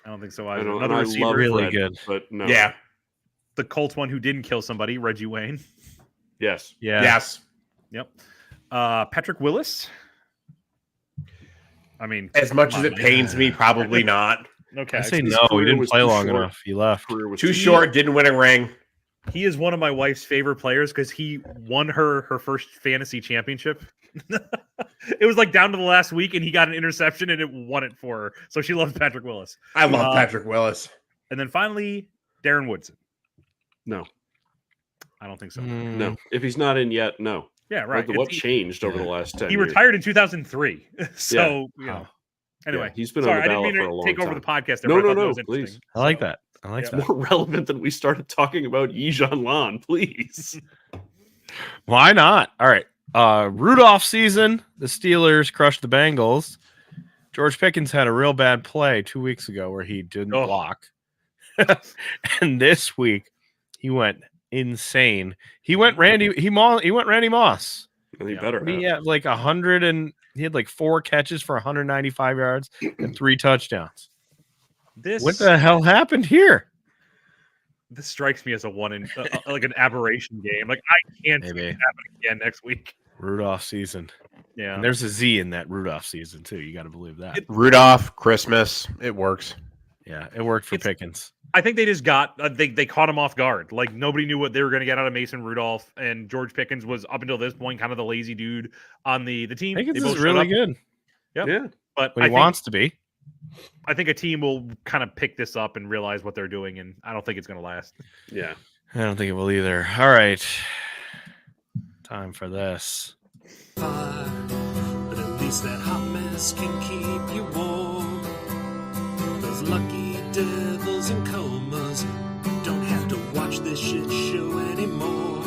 Speaker 3: I don't think so
Speaker 2: I
Speaker 3: either.
Speaker 2: don't,
Speaker 3: Another
Speaker 2: and I
Speaker 3: receiver.
Speaker 2: love
Speaker 1: Really
Speaker 2: Fred,
Speaker 1: good.
Speaker 2: But no.
Speaker 4: Yeah.
Speaker 3: The Colts one who didn't kill somebody, Reggie Wayne.
Speaker 2: Yes.
Speaker 1: Yeah.
Speaker 4: Yes.
Speaker 3: Yep. Patrick Willis. I mean,
Speaker 4: As much
Speaker 3: come
Speaker 4: as
Speaker 3: on,
Speaker 4: it
Speaker 3: man.
Speaker 4: pains me, probably not.
Speaker 3: Okay.
Speaker 1: I say
Speaker 2: His
Speaker 1: no. He
Speaker 2: career
Speaker 1: didn't
Speaker 2: was
Speaker 1: play
Speaker 2: too
Speaker 1: long
Speaker 2: short.
Speaker 1: enough. He left.
Speaker 2: Career was
Speaker 4: Too short, didn't win a ring.
Speaker 3: He is one of my wife's favorite players because he won her first fantasy championship. It was like down to the last week, and he got an interception, and it won it for her. So she loves Patrick Willis.
Speaker 4: I love Patrick Willis.
Speaker 3: And then finally, Darren Woodson.
Speaker 2: No.
Speaker 3: I don't think so.
Speaker 1: Mm,
Speaker 2: No. If he's not in yet, no.
Speaker 3: Yeah, right.
Speaker 2: What
Speaker 3: It's-
Speaker 2: changed over the last 10
Speaker 3: he
Speaker 2: years?
Speaker 3: retired in 2003. So, you know.
Speaker 1: Wow.
Speaker 3: Anyway,
Speaker 2: Yeah, he's been
Speaker 3: sorry,
Speaker 2: on
Speaker 3: I
Speaker 2: the
Speaker 3: didn't
Speaker 2: ballot
Speaker 3: mean
Speaker 2: for a
Speaker 3: to
Speaker 2: long
Speaker 3: take over
Speaker 2: time.
Speaker 3: the podcast.
Speaker 2: No,
Speaker 3: I thought
Speaker 2: no,
Speaker 3: that
Speaker 2: no,
Speaker 3: was
Speaker 2: please.
Speaker 3: interesting.
Speaker 1: I like that. I like
Speaker 3: Yeah.
Speaker 1: that.
Speaker 2: More relevant than we started talking about Ejon Lon, please.
Speaker 1: Why not? All right. Rudolph season. The Steelers crushed the Bengals. George Pickens had a real bad play 2 weeks ago where he didn't
Speaker 3: Oh.
Speaker 1: block. And this week he went insane. He went Randy Moss.
Speaker 2: And he
Speaker 3: Yeah.
Speaker 2: better
Speaker 1: He
Speaker 2: have.
Speaker 1: had like 100 and he had like 4 catches for 195 yards and 3 touchdowns.
Speaker 3: This
Speaker 1: What the hell happened here?
Speaker 3: this strikes me as a one in like an aberration game. Like I can't see
Speaker 1: Maybe.
Speaker 3: it happen again next week.
Speaker 1: Rudolph season.
Speaker 3: Yeah.
Speaker 1: And there's a Z in that Rudolph season too. You got to believe that.
Speaker 4: Rudolph, Christmas, it works.
Speaker 1: Yeah, it worked for
Speaker 3: It's-
Speaker 1: Pickens.
Speaker 3: I think they just got they caught him off guard. Like nobody knew what they were going to get out of Mason Rudolph, and George Pickens was up until this point kind of the lazy dude on the team.
Speaker 1: Pickens
Speaker 3: They both
Speaker 1: is
Speaker 3: showed
Speaker 1: really
Speaker 3: up,
Speaker 1: good.
Speaker 3: Yep.
Speaker 2: Yeah.
Speaker 3: but
Speaker 1: But
Speaker 3: I
Speaker 1: he
Speaker 3: think,
Speaker 1: wants to be.
Speaker 3: I think a team will kind of pick this up and realize what they're doing, and I don't think it's going to last.
Speaker 2: Yeah.
Speaker 1: I don't think it will either. All right. Time for this.
Speaker 5: Fire, but at least that hot mess can keep you warm. Those lucky devils and comas don't have to watch this shit show anymore.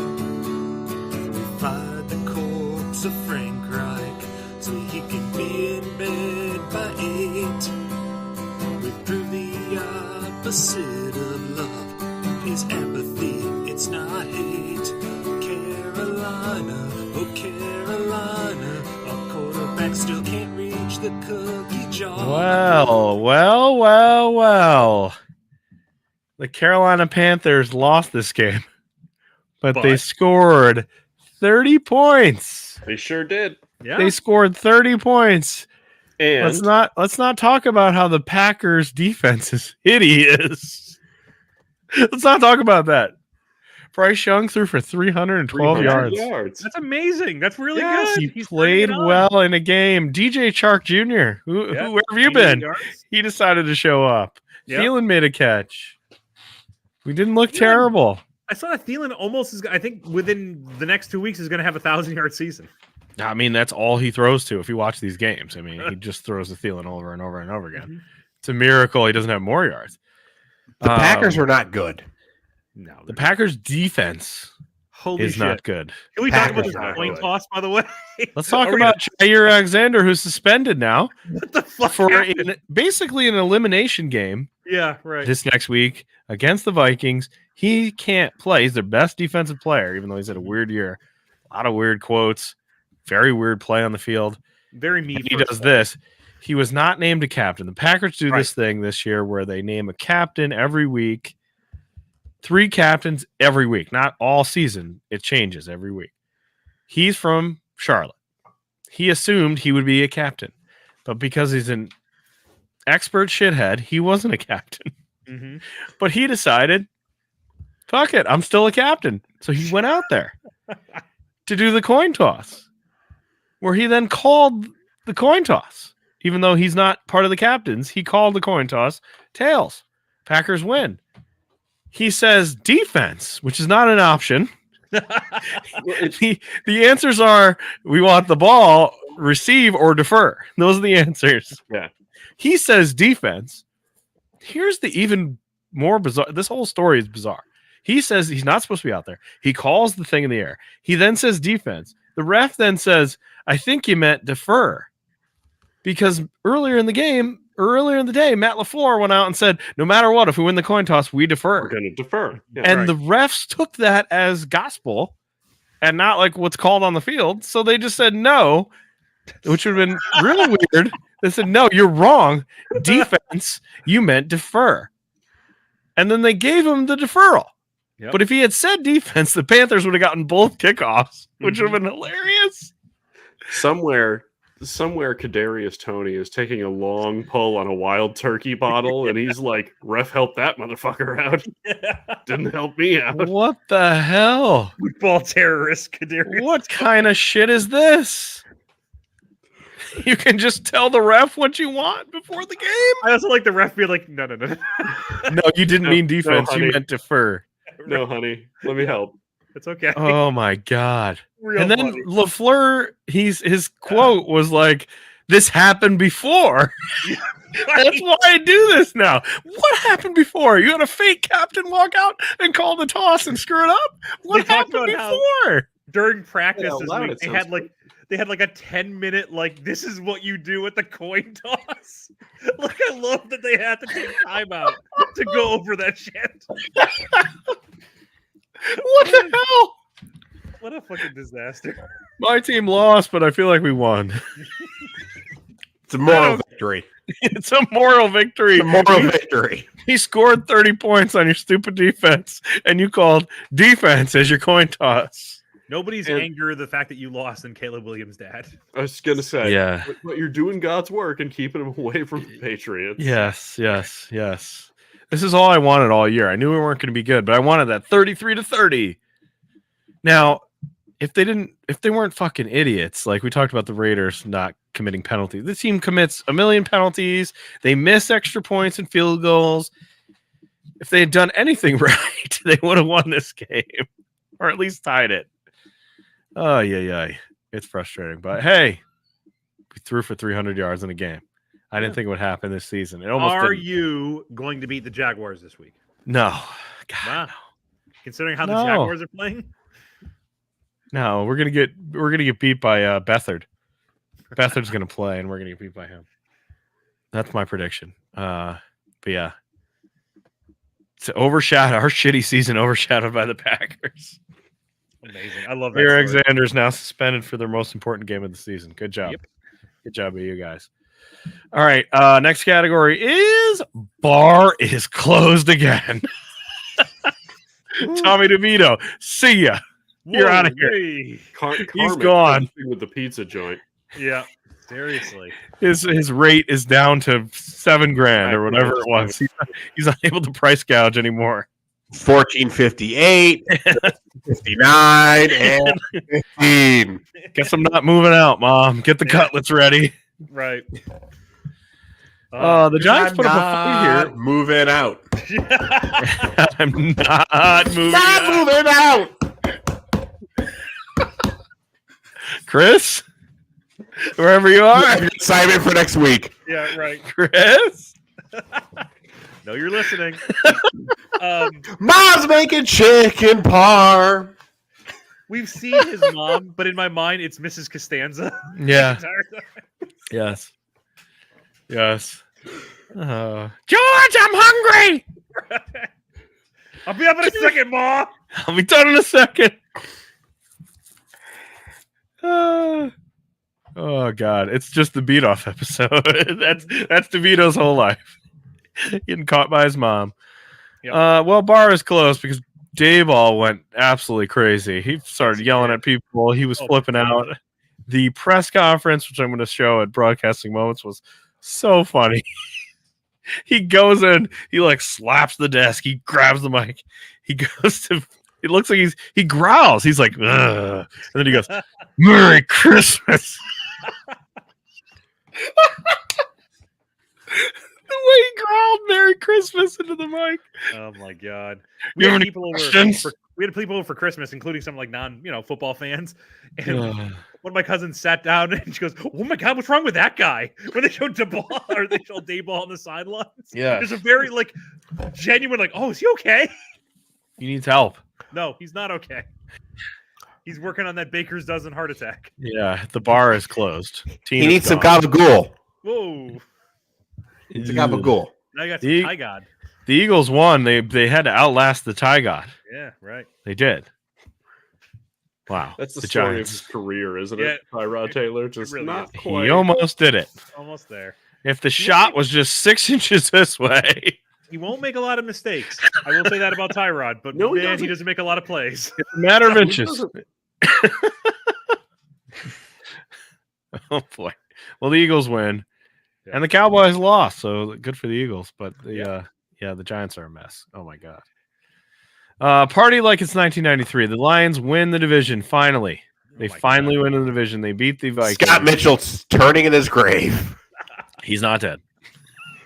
Speaker 5: We fired the corpse of Frank Reich so he can be in bed by 8. We proved the opposite of love is apathy, it's not hate. Carolina, oh Carolina, our quarterback still can't reach the cookie jar.
Speaker 1: Well. The Carolina Panthers lost this game, but they
Speaker 3: But-
Speaker 1: scored 30 points.
Speaker 2: They sure did.
Speaker 3: Yeah.
Speaker 1: They scored 30 points.
Speaker 2: And
Speaker 1: Let's not talk about how the Packers defense is hideous. Let's not talk about that. Bryce Young threw for 312 yards.
Speaker 3: That's amazing. That's really
Speaker 1: Yes,
Speaker 3: good.
Speaker 1: he
Speaker 3: He's
Speaker 1: played
Speaker 3: turning it on.
Speaker 1: well in a game. DJ Chark Jr., who
Speaker 3: Yeah,
Speaker 1: where have you
Speaker 3: 88
Speaker 1: been?
Speaker 3: yards.
Speaker 1: He decided to show up.
Speaker 3: Yep.
Speaker 1: Thielen made a catch. We didn't look
Speaker 3: Thielen-
Speaker 1: terrible.
Speaker 3: I saw that Thielen almost is. I think within the next 2 weeks is going to have a 1,000-yard season.
Speaker 1: I mean, that's all he throws to if you watch these games. I mean, he just throws the Thielen over and over and over again. It's a miracle he doesn't have more yards.
Speaker 4: The Packers are not good.
Speaker 3: No,
Speaker 1: The Packers defense
Speaker 3: holy
Speaker 1: is
Speaker 3: shit.
Speaker 1: not good.
Speaker 3: Can we talk about
Speaker 4: Packers
Speaker 3: this
Speaker 4: are not
Speaker 3: coin
Speaker 2: good.
Speaker 3: toss, by the way?
Speaker 1: Let's talk
Speaker 3: Are we
Speaker 1: about Jair Alexander, who's suspended now
Speaker 3: what the fuck
Speaker 1: for
Speaker 3: happened?
Speaker 1: basically an elimination game
Speaker 3: Yeah, right.
Speaker 1: this next week against the Vikings. He can't play. He's their best defensive player, even though he's had a weird year. A lot of weird quotes. very weird play on the field.
Speaker 3: Very me.
Speaker 1: And he does this. He was not named a captain. The Packers do
Speaker 3: Right.
Speaker 1: this thing this year where they name a captain every week. 3 captains every week, not all season. It changes every week. He's from Charlotte. He assumed he would be a captain, but because he's an expert shithead, he wasn't a captain.
Speaker 3: Mhm.
Speaker 1: But he decided, fuck it, I'm still a captain. So he went out there to do the coin toss, where he then called the coin toss. Even though he's not part of the captains, he called the coin toss. Tails. Packers win. He says defense, which is not an option. The answers are we want the ball, receive, or defer. Those are the answers.
Speaker 2: Yeah.
Speaker 1: He says defense. Here's the even more bizarre. This whole story is bizarre. He says he's not supposed to be out there. He calls the thing in the air. He then says defense. The ref then says, I think you meant defer. Because earlier in the day, Matt LaFleur went out and said, no matter what, if we win the coin toss, we
Speaker 2: We're
Speaker 1: defer.
Speaker 2: going to defer. Yeah.
Speaker 1: And the refs took that as gospel and not like what's called on the field. So they just said no, which would have been really weird. They said, no, you're wrong. Defense, you meant defer. And then they gave him the deferral.
Speaker 3: Yep.
Speaker 1: But if he had said defense, the Panthers would have gotten both kickoffs, which would have been hilarious.
Speaker 2: Somewhere Kadarius Toney is taking a long pull on a wild turkey bottle, and he's like, "Ref, help that motherfucker out. Didn't help me out."
Speaker 1: What the hell?
Speaker 3: Football terrorist Kadarius.
Speaker 1: What kind of shit is this? You can just tell the ref what you want before the game.
Speaker 3: I also like the ref being like, no.
Speaker 1: No, you didn't
Speaker 2: No,
Speaker 1: mean
Speaker 2: no,
Speaker 1: defense.
Speaker 2: honey.
Speaker 1: You meant defer.
Speaker 2: No, honey, let me help.
Speaker 3: It's okay.
Speaker 1: Oh my god!
Speaker 3: Real
Speaker 1: And then
Speaker 3: funny.
Speaker 1: LaFleur, his quote was like, "This happened before." That's why I do this now. What happened before? You had a fake captain walk out and call the toss and screw it up. What
Speaker 3: They talked
Speaker 1: happened
Speaker 3: about how-
Speaker 1: before?
Speaker 3: During practice
Speaker 2: Yeah,
Speaker 3: this
Speaker 2: loud,
Speaker 3: week,
Speaker 2: it
Speaker 3: they
Speaker 2: sounds
Speaker 3: had like a 10-minute this is what you do at the coin toss. Like I love that they had to take time out to go over that shit.
Speaker 1: What the hell?
Speaker 3: What a fucking disaster.
Speaker 1: My team lost, but I feel like we won.
Speaker 4: It's a moral victory.
Speaker 1: It's a moral victory.
Speaker 4: It's a moral victory.
Speaker 1: He scored 30 points on your stupid defense, and you called defense as your coin toss.
Speaker 3: Nobody's
Speaker 2: And-
Speaker 3: angrier the fact that you lost than Caleb Williams' dad.
Speaker 2: I was gonna say,
Speaker 1: Yeah.
Speaker 2: but you're doing God's work and keeping him away from the Patriots.
Speaker 1: Yes. This is all I wanted all year. I knew we weren't going to be good, but I wanted that 33-30. Now, if they weren't fucking idiots, like we talked about the Raiders not committing penalties. This team commits 1 million penalties. They miss extra points and field goals. If they had done anything right, they would have won this game or at least tied it. Oh, yeah. It's frustrating, but hey, we threw for 300 yards in a game. I didn't think it would happen this season. It almost
Speaker 3: Are
Speaker 1: didn't.
Speaker 3: you going to beat the Jaguars this week?
Speaker 1: No. God,
Speaker 3: Wow. Considering how the
Speaker 1: No.
Speaker 3: Jaguars are playing?
Speaker 1: no. We're gonna get beat by Beathard. Beathard's gonna play, and we're gonna get beat by him. That's my prediction. But yeah, it's overshadowed. Our shitty season overshadowed by the Packers.
Speaker 3: Amazing. I love that.
Speaker 1: Eric
Speaker 3: story.
Speaker 1: Alexander's now suspended for their most important game of the season. Good job.
Speaker 3: Yep.
Speaker 1: Good job of you guys. All right. Next category is bar is closed again. Tommy DeVito. See ya. You're outta here.
Speaker 3: Whoa-wee.
Speaker 1: He's gone.
Speaker 2: with the pizza joint.
Speaker 3: Yeah. Seriously.
Speaker 1: His rate is down to $7,000 or whatever it was. He's unable to price gouge anymore.
Speaker 4: 1458, 59, and 15.
Speaker 1: Guess I'm not moving out, Mom. Get the cutlets ready.
Speaker 3: Right.
Speaker 1: The Giants
Speaker 4: I'm
Speaker 1: put up a fight
Speaker 4: not moving out.
Speaker 1: here. I'm not moving
Speaker 4: Not
Speaker 1: out.
Speaker 4: moving out.
Speaker 1: Chris, wherever you are,
Speaker 4: Assignment for next week.
Speaker 3: Yeah, right.
Speaker 1: Chris.
Speaker 3: No, you're listening.
Speaker 4: Mom's making chicken parm.
Speaker 3: We've seen his mom, but in my mind, it's Mrs. Costanza.
Speaker 1: Yeah. Yes. George, I'm hungry.
Speaker 3: I'll be up in a second, Ma.
Speaker 1: I'll be done in a second. Oh God, it's just the beat off episode. that's DeVito's whole life. Getting caught by his mom.
Speaker 3: Yep.
Speaker 1: Well, bar is closed because Dayball went absolutely crazy. He started yelling at people. He was flipping out. The press conference, which I'm going to show at Broadcasting Moments, was so funny. He goes in, he like slaps the desk, he grabs the mic, he goes to. It looks like he growls. He's like, ugh. And then he goes, "Merry Christmas." The way he growled "Merry Christmas" into the mic.
Speaker 3: Oh my God.
Speaker 1: You
Speaker 3: We
Speaker 1: have
Speaker 3: had
Speaker 1: any
Speaker 3: people over
Speaker 1: questions?
Speaker 3: we had people over for Christmas, including some like football fans. And
Speaker 1: Ugh.
Speaker 3: one of my cousins sat down and she goes, "Oh my God, what's wrong with that guy?" When they showed DeBall or they showed Dayball on the sidelines.
Speaker 1: Yeah.
Speaker 3: There's a very like genuine, like, "Oh, is he okay?"
Speaker 1: He needs help.
Speaker 3: No, he's not okay. He's working on that baker's dozen heart attack.
Speaker 1: Yeah, the bar is closed.
Speaker 4: He needs some gabagool.
Speaker 3: Whoa.
Speaker 4: It's a gabagool.
Speaker 3: Now you got
Speaker 1: The-
Speaker 3: some Thai God.
Speaker 1: The Eagles won. They had to outlast the Tie God.
Speaker 3: Yeah, right.
Speaker 1: They did. Wow.
Speaker 2: That's the
Speaker 1: the
Speaker 2: story
Speaker 1: Giants.
Speaker 2: of his career, isn't
Speaker 3: Yeah.
Speaker 2: it? Tyrod Taylor, just
Speaker 3: really
Speaker 2: not
Speaker 3: is.
Speaker 2: quite.
Speaker 1: He almost did it.
Speaker 3: Almost there.
Speaker 1: If the shot was just 6 inches this way,
Speaker 3: He won't make a lot of mistakes. I will say that about Tyrod, but
Speaker 2: No, he
Speaker 3: man, he
Speaker 2: doesn't.
Speaker 3: doesn't make a lot of plays.
Speaker 1: it's a matter of
Speaker 2: He
Speaker 1: inches.
Speaker 2: doesn't-
Speaker 1: Oh boy. Well, the Eagles win,
Speaker 3: Yeah.
Speaker 1: and the Cowboys lost. So good for the Eagles, but the the Giants are a mess. Oh my God. Party like it's 1993. The Lions win the division finally. They
Speaker 3: Oh my
Speaker 1: finally
Speaker 3: God.
Speaker 1: win the division. They beat the Vikings.
Speaker 4: Scott Mitchell's turning in his grave.
Speaker 1: He's not dead.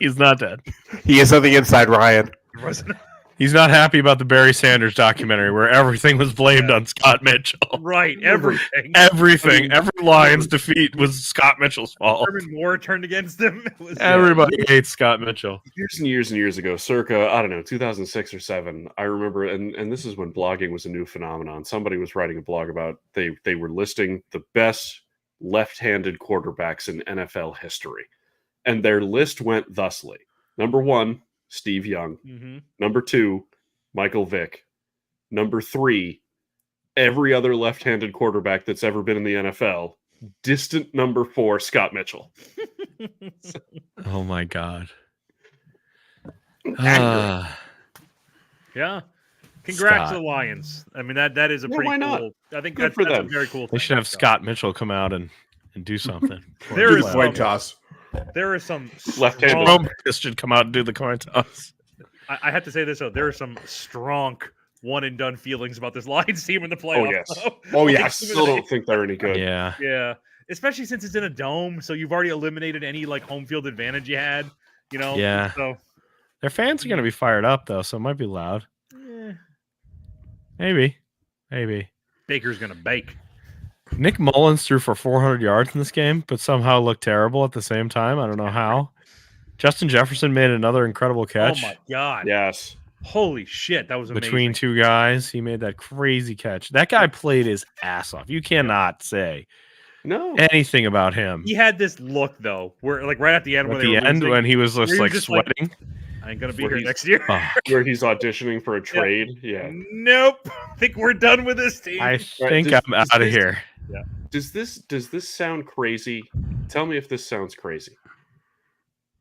Speaker 1: He's not dead.
Speaker 4: He has something inside Ryan.
Speaker 3: It wasn't-
Speaker 1: He's not happy about the Barry Sanders documentary where everything was blamed on Scott Mitchell.
Speaker 3: right, everything.
Speaker 1: Everything, every Lions defeat was Scott Mitchell's fault.
Speaker 3: Herman Moore turned against him. It was,
Speaker 1: Everybody hates Scott Mitchell.
Speaker 2: Years and years and years ago, circa, I don't know, 2006 or 7, I remember, and this is when blogging was a new phenomenon. Somebody was writing a blog about they were listing the best left-handed quarterbacks in NFL history. And their list went thusly. Number 1, Steve Young.
Speaker 3: Mhm.
Speaker 2: Number 2, Michael Vick. Number 3, every other left-handed quarterback that's ever been in the NFL. Distant number 4, Scott Mitchell.
Speaker 1: Oh my God.
Speaker 3: Yeah. Congrats
Speaker 1: Scott.
Speaker 3: to the Lions. I mean, that is a
Speaker 2: Yeah,
Speaker 3: pretty
Speaker 2: why not?
Speaker 3: cool. I think
Speaker 2: Good
Speaker 3: that's,
Speaker 2: for
Speaker 3: that's
Speaker 2: them.
Speaker 3: a very cool
Speaker 1: They
Speaker 3: thing.
Speaker 1: should have
Speaker 3: So,
Speaker 1: Scott Mitchell come out and do something.
Speaker 3: There is
Speaker 4: Coin
Speaker 3: some-
Speaker 4: toss.
Speaker 3: There is some
Speaker 2: Left-handed.
Speaker 3: strong-
Speaker 1: Rome should come out and do the coin toss.
Speaker 3: I have to say this though. There are some strong one and done feelings about this Lions team in the playoffs.
Speaker 2: yes.
Speaker 3: though.
Speaker 4: Oh,
Speaker 2: I
Speaker 4: yes.
Speaker 2: still don't think they're any good.
Speaker 1: Yeah.
Speaker 3: Yeah, especially since it's in a dome, so you've already eliminated any like home field advantage you had. You know.
Speaker 1: Yeah.
Speaker 3: So
Speaker 1: Their fans are going to be fired up, though, so it might be loud.
Speaker 3: eh,
Speaker 1: Maybe.
Speaker 3: Baker's gonna bake.
Speaker 1: Nick Mullins threw for 400 yards in this game, but somehow looked terrible at the same time. I don't know how. Justin Jefferson made another incredible catch.
Speaker 3: Oh my god!
Speaker 2: Yes.
Speaker 3: Holy shit, that was amazing.
Speaker 1: Between two guys, he made that crazy catch. That guy played his ass off. You cannot say
Speaker 2: No.
Speaker 1: anything about him.
Speaker 3: He had this look though, where like right at the end
Speaker 1: At
Speaker 3: when they
Speaker 1: the
Speaker 3: were
Speaker 1: end,
Speaker 3: losing,
Speaker 1: when he was
Speaker 3: where
Speaker 1: just
Speaker 3: he was
Speaker 1: like
Speaker 3: just like-
Speaker 1: sweating.
Speaker 3: I ain't gonna be
Speaker 2: where
Speaker 3: here
Speaker 2: he's-
Speaker 3: next year.
Speaker 1: Oh,
Speaker 2: Where he's auditioning for a trade. Yeah.
Speaker 3: Nope. Think we're done with this team.
Speaker 1: I think
Speaker 2: does-
Speaker 1: I'm
Speaker 2: does
Speaker 1: out of
Speaker 2: this-
Speaker 1: here.
Speaker 2: Does this sound crazy? Tell me if this sounds crazy.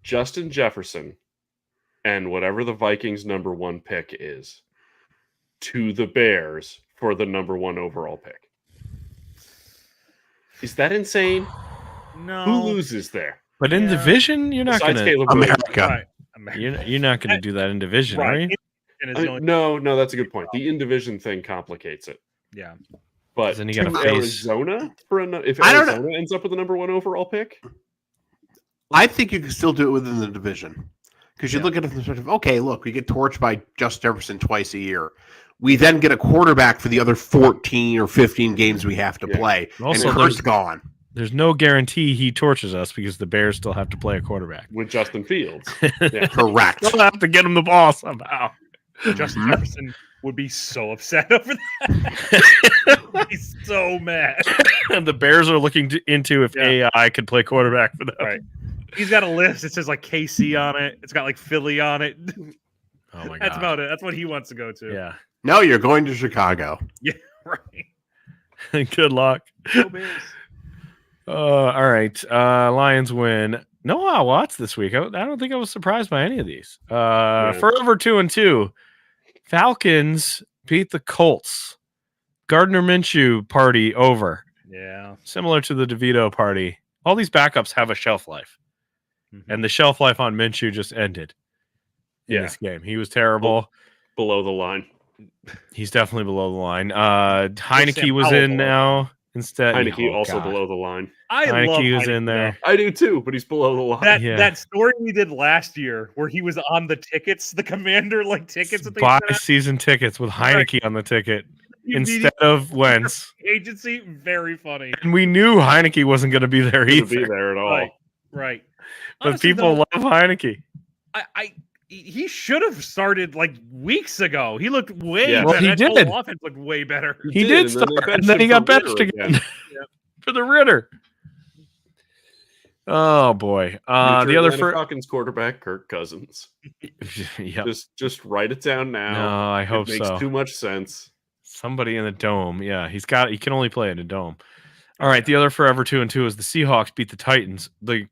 Speaker 2: Justin Jefferson and whatever the Vikings number 1 pick is to the Bears for the number 1 overall pick. Is that insane?
Speaker 3: no.
Speaker 2: Who loses there?
Speaker 1: But in
Speaker 3: Yeah.
Speaker 1: division, you're not
Speaker 2: Besides
Speaker 1: gonna.
Speaker 2: Caleb Williams.
Speaker 4: America.
Speaker 3: Right. America.
Speaker 1: You're not gonna do that in division, are you?
Speaker 3: And
Speaker 2: I
Speaker 3: it's the
Speaker 2: mean,
Speaker 3: only,
Speaker 2: no, that's a good point. The in division thing complicates it.
Speaker 3: yeah.
Speaker 2: But
Speaker 1: Then you
Speaker 2: to
Speaker 1: gotta face-
Speaker 2: Arizona for if
Speaker 4: I don't know.
Speaker 2: Arizona ends up with the number 1 overall pick,
Speaker 4: I think you can still do it within the division. Because you
Speaker 3: Yeah.
Speaker 4: look at it from the perspective, okay, look, we get torched by Justin Jefferson twice a year. We then get a quarterback for the other 14 or 15 games we have to
Speaker 2: Yeah.
Speaker 4: play.
Speaker 1: Also,
Speaker 4: and Kurt's gone.
Speaker 1: There's no guarantee he torches us because the Bears still have to play a quarterback.
Speaker 2: with Justin Fields. Yeah.
Speaker 4: Correct.
Speaker 1: They'll have to get him the ball somehow.
Speaker 3: Justin
Speaker 4: Mhm.
Speaker 3: Jefferson would be so upset over that. He's so mad.
Speaker 1: And the Bears are looking into if
Speaker 3: Yeah.
Speaker 1: AI could play quarterback for them.
Speaker 3: Right. He's got a list. It says like KC on it. It's got like Philly on it.
Speaker 1: Oh my god.
Speaker 3: That's about it. That's what he wants to go to.
Speaker 1: Yeah.
Speaker 4: No, you're going to Chicago.
Speaker 3: Right.
Speaker 1: Good luck.
Speaker 3: Go Bears.
Speaker 1: All right. Lions win. No Watts this week. I don't think I was surprised by any of these. Forever 2-2. Falcons beat the Colts. Gardner Minshew party over.
Speaker 3: Yeah.
Speaker 1: Similar to the DeVito party. All these backups have a shelf life.
Speaker 3: Mm-hmm.
Speaker 1: And the shelf life on Minshew just ended in this game. He was terrible.
Speaker 2: Below the line.
Speaker 1: He's definitely below the line. Heineke
Speaker 3: Sam
Speaker 1: was
Speaker 3: Howell
Speaker 1: in
Speaker 3: below.
Speaker 1: now instead.
Speaker 2: Heineke
Speaker 1: Oh,
Speaker 2: also
Speaker 1: God.
Speaker 2: below the line.
Speaker 3: I love
Speaker 1: Heineke was
Speaker 3: Heineke,
Speaker 1: in there.
Speaker 2: I do too, but he's below the line.
Speaker 3: That
Speaker 1: Yeah.
Speaker 3: that story we did last year where he was on the tickets, the Commander tickets that they
Speaker 1: Buy
Speaker 3: sent out,
Speaker 1: season tickets with Heineke on the ticket
Speaker 3: you
Speaker 1: instead of Wentz.
Speaker 3: agency. Very funny.
Speaker 1: And we knew Heineke wasn't going to be there
Speaker 2: He be
Speaker 1: either.
Speaker 2: there at all.
Speaker 3: Right.
Speaker 1: But
Speaker 3: Honestly,
Speaker 1: people
Speaker 3: though,
Speaker 1: love Heineke.
Speaker 3: he should have started like weeks ago. He looked way
Speaker 2: Yeah.
Speaker 3: better.
Speaker 1: Well, he
Speaker 3: That whole
Speaker 1: did.
Speaker 3: offense looked way better.
Speaker 1: He
Speaker 2: did,
Speaker 1: did
Speaker 2: and then they
Speaker 1: start, and
Speaker 2: benched
Speaker 1: then he
Speaker 2: him
Speaker 1: got
Speaker 2: for
Speaker 1: benched
Speaker 2: Ritter
Speaker 1: again for the Ritter. Oh boy. The other
Speaker 2: Falcons quarterback Kirk Cousins.
Speaker 1: Yep.
Speaker 2: Just write it down now.
Speaker 1: No, I hope
Speaker 2: it makes
Speaker 1: so.
Speaker 2: too much sense.
Speaker 1: Somebody in the dome. Yeah, he can only play in a dome. All right, the other forever 2-2 is the Seahawks beat the Titans. The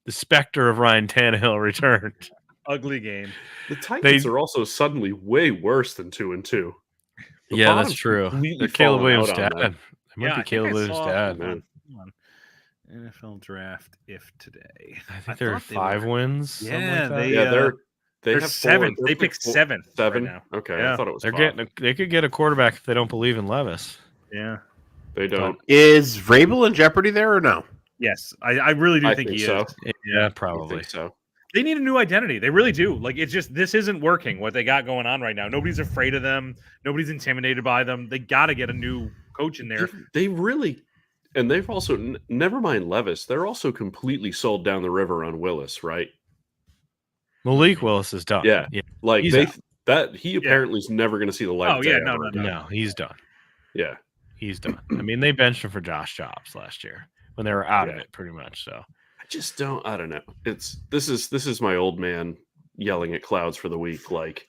Speaker 1: specter of Ryan Tannehill returned.
Speaker 3: Ugly game.
Speaker 2: The Titans are also suddenly way worse than 2-2. The
Speaker 1: Yeah, that's
Speaker 2: bottom's
Speaker 1: true.
Speaker 2: completely
Speaker 1: They're Caleb
Speaker 2: fallen
Speaker 1: Williams'
Speaker 2: out on
Speaker 1: dad.
Speaker 2: them.
Speaker 1: It might be Caleb Williams' dad.
Speaker 2: man.
Speaker 3: Hold on. NFL draft if today.
Speaker 1: I think they're
Speaker 3: thought they
Speaker 1: 5
Speaker 3: were-
Speaker 1: wins. something
Speaker 3: Yeah,
Speaker 1: like that.
Speaker 3: they-
Speaker 2: Yeah,
Speaker 3: they're
Speaker 2: they
Speaker 3: They're
Speaker 2: have
Speaker 3: seventh.
Speaker 2: Four,
Speaker 3: They picked seventh. right
Speaker 2: Seven.
Speaker 3: now.
Speaker 2: Okay,
Speaker 3: Yeah.
Speaker 2: I thought it was
Speaker 1: They're
Speaker 2: five.
Speaker 1: they could get a quarterback if they don't believe in Levis.
Speaker 3: Yeah.
Speaker 2: They don't.
Speaker 4: Is Vrabel in jeopardy there or no?
Speaker 3: Yes, I really do
Speaker 2: I
Speaker 3: think he
Speaker 2: so.
Speaker 3: is.
Speaker 1: Yeah,
Speaker 2: I
Speaker 1: probably.
Speaker 2: think so.
Speaker 3: They need a new identity. They really do. Like it's just this isn't working. What they got going on right now. Nobody's afraid of them. Nobody's intimidated by them. They got to get a new coach in there.
Speaker 2: They really, and they've also never mind Levis. They're also completely sold down the river on Willis, right?
Speaker 1: Malik Willis is done.
Speaker 2: Yeah. Like
Speaker 1: He's
Speaker 2: they
Speaker 1: out.
Speaker 2: that he apparently is never going to see the light.
Speaker 3: Oh,
Speaker 2: of
Speaker 3: yeah,
Speaker 2: day
Speaker 3: no,
Speaker 2: ever
Speaker 3: no,
Speaker 2: again.
Speaker 1: No, he's done.
Speaker 2: Yeah,
Speaker 1: He's done. I mean, they benched him for Josh Jobs last year when they were out of
Speaker 2: Yeah.
Speaker 1: it, pretty much. So
Speaker 2: I just don't. I don't know. This is my old man yelling at clouds for the week. Like,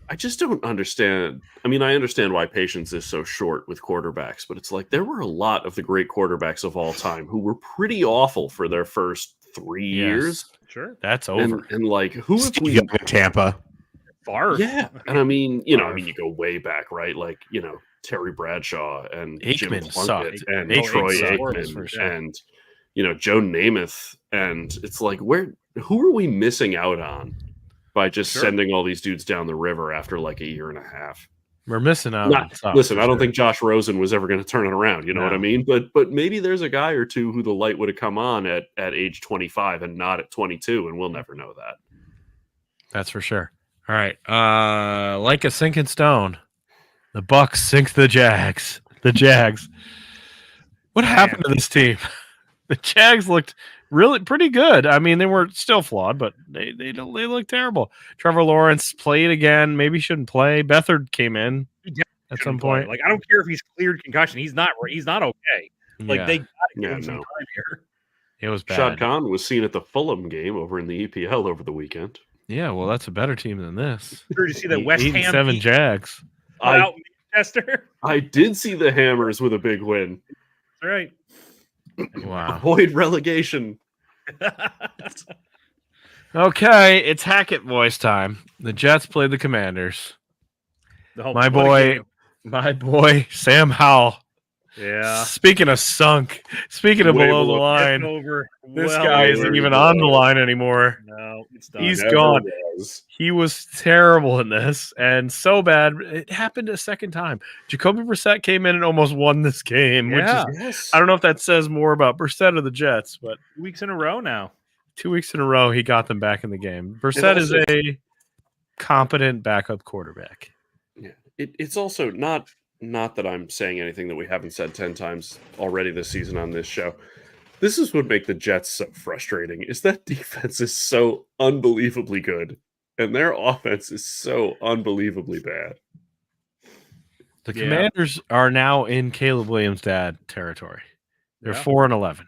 Speaker 2: I just don't understand. I mean, I understand why patience is so short with quarterbacks, but it's like there were a lot of the great quarterbacks of all time who were pretty awful for their first 3 years.
Speaker 3: Sure.
Speaker 1: that's over.
Speaker 2: And like, who if
Speaker 4: Steve
Speaker 2: we
Speaker 4: Young in Tampa.
Speaker 3: Favre.
Speaker 2: Yeah, and I mean, you go way back, right? Like, Terry Bradshaw and Jim
Speaker 1: Aikman
Speaker 2: Plunkett
Speaker 1: sucked.
Speaker 2: and
Speaker 1: Aikman
Speaker 2: Troy
Speaker 1: sucked,
Speaker 2: Aikman
Speaker 1: for sure.
Speaker 2: and Joe Namath, and it's like, who are we missing out on by just
Speaker 3: Sure.
Speaker 2: sending all these dudes down the river after like a year and a half?
Speaker 1: We're missing out. on some,
Speaker 2: Listen,
Speaker 1: for
Speaker 2: I don't
Speaker 1: sure.
Speaker 2: think Josh Rosen was ever going to turn it around. You know what I
Speaker 1: No.
Speaker 2: mean? But maybe there's a guy or two who the light would have come on at age 25 and not at 22, and we'll never know that.
Speaker 1: That's for sure. All right. Like a sinking stone, the Bucks sink the Jags. The Jags. What happened to this team? The Jags looked really pretty good. I mean, they were still flawed, but they looked terrible. Trevor Lawrence played again. Maybe shouldn't play. Beathard came in at some point.
Speaker 3: Like I don't care if he's cleared concussion. He's not okay. Like
Speaker 1: Yeah,
Speaker 3: they got to give
Speaker 2: Yeah,
Speaker 3: him some
Speaker 2: no.
Speaker 3: time here.
Speaker 1: it was bad.
Speaker 2: Shad Khan was seen at the Fulham game over in the EPL over the weekend.
Speaker 1: Yeah, well, that's a better team than this.
Speaker 3: Did you see that West
Speaker 1: 8 and
Speaker 3: Ham
Speaker 1: 7
Speaker 3: beat
Speaker 1: Jags.
Speaker 3: out Manchester?
Speaker 2: I did see the Hammers with a big win.
Speaker 3: That's right.
Speaker 1: Wow.
Speaker 2: Avoid relegation.
Speaker 1: Okay, it's Hackett voice time. The Jets played the Commanders.
Speaker 3: The whole-
Speaker 1: My
Speaker 3: what a
Speaker 1: boy,
Speaker 3: game.
Speaker 1: my boy, Sam Howell.
Speaker 3: Yeah.
Speaker 1: Speaking of sunk, speaking of
Speaker 2: Way
Speaker 1: below the
Speaker 2: below-
Speaker 1: line,
Speaker 3: It's over.
Speaker 1: this
Speaker 3: Well
Speaker 1: guy
Speaker 3: over.
Speaker 1: isn't even on the line anymore.
Speaker 3: No, it's done.
Speaker 1: He's
Speaker 2: Never
Speaker 1: gone.
Speaker 2: was.
Speaker 1: He was terrible in this and so bad. It happened a second time. Jacoby Brissett came in and almost won this game,
Speaker 3: Yeah.
Speaker 1: which is,
Speaker 2: Yes.
Speaker 1: I don't know if that says more about Brissett or the Jets, but
Speaker 3: 2 weeks in a row now.
Speaker 1: 2 weeks in a row, he got them back in the game. Brissett is
Speaker 2: also-
Speaker 1: a competent backup quarterback.
Speaker 2: Yeah. It's also not that I'm saying anything that we haven't said 10 times already this season on this show. This is what make the Jets so frustrating is that defense is so unbelievably good and their offense is so unbelievably bad.
Speaker 1: The
Speaker 3: Yeah.
Speaker 1: Commanders are now in Caleb Williams' dad territory. They're
Speaker 3: Yeah.
Speaker 1: 4-11.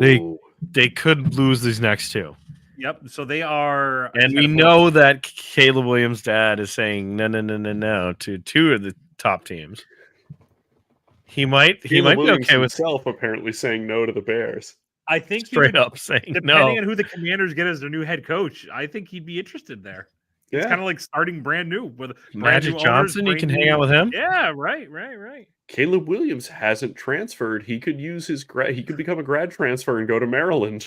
Speaker 1: They-
Speaker 2: Ooh.
Speaker 1: They could lose these next two.
Speaker 3: Yep. So they are.
Speaker 1: And we know that Caleb Williams' dad is saying no to two of the top teams. He might be
Speaker 2: Williams
Speaker 1: okay with
Speaker 2: himself apparently saying no to the Bears.
Speaker 3: I think he
Speaker 1: straight
Speaker 3: would,
Speaker 1: up saying
Speaker 3: depending
Speaker 1: no.
Speaker 3: on who the Commanders get as their new head coach, I think he'd be interested there. It's
Speaker 2: Yeah.
Speaker 3: kind of like starting brand new with brand
Speaker 1: Magic
Speaker 3: new
Speaker 1: Johnson, you
Speaker 3: owners,
Speaker 1: can
Speaker 3: brand
Speaker 1: hang out
Speaker 3: new-
Speaker 1: with him.
Speaker 3: Yeah, right.
Speaker 2: Caleb Williams hasn't transferred. He could use his he could become a grad transfer and go to Maryland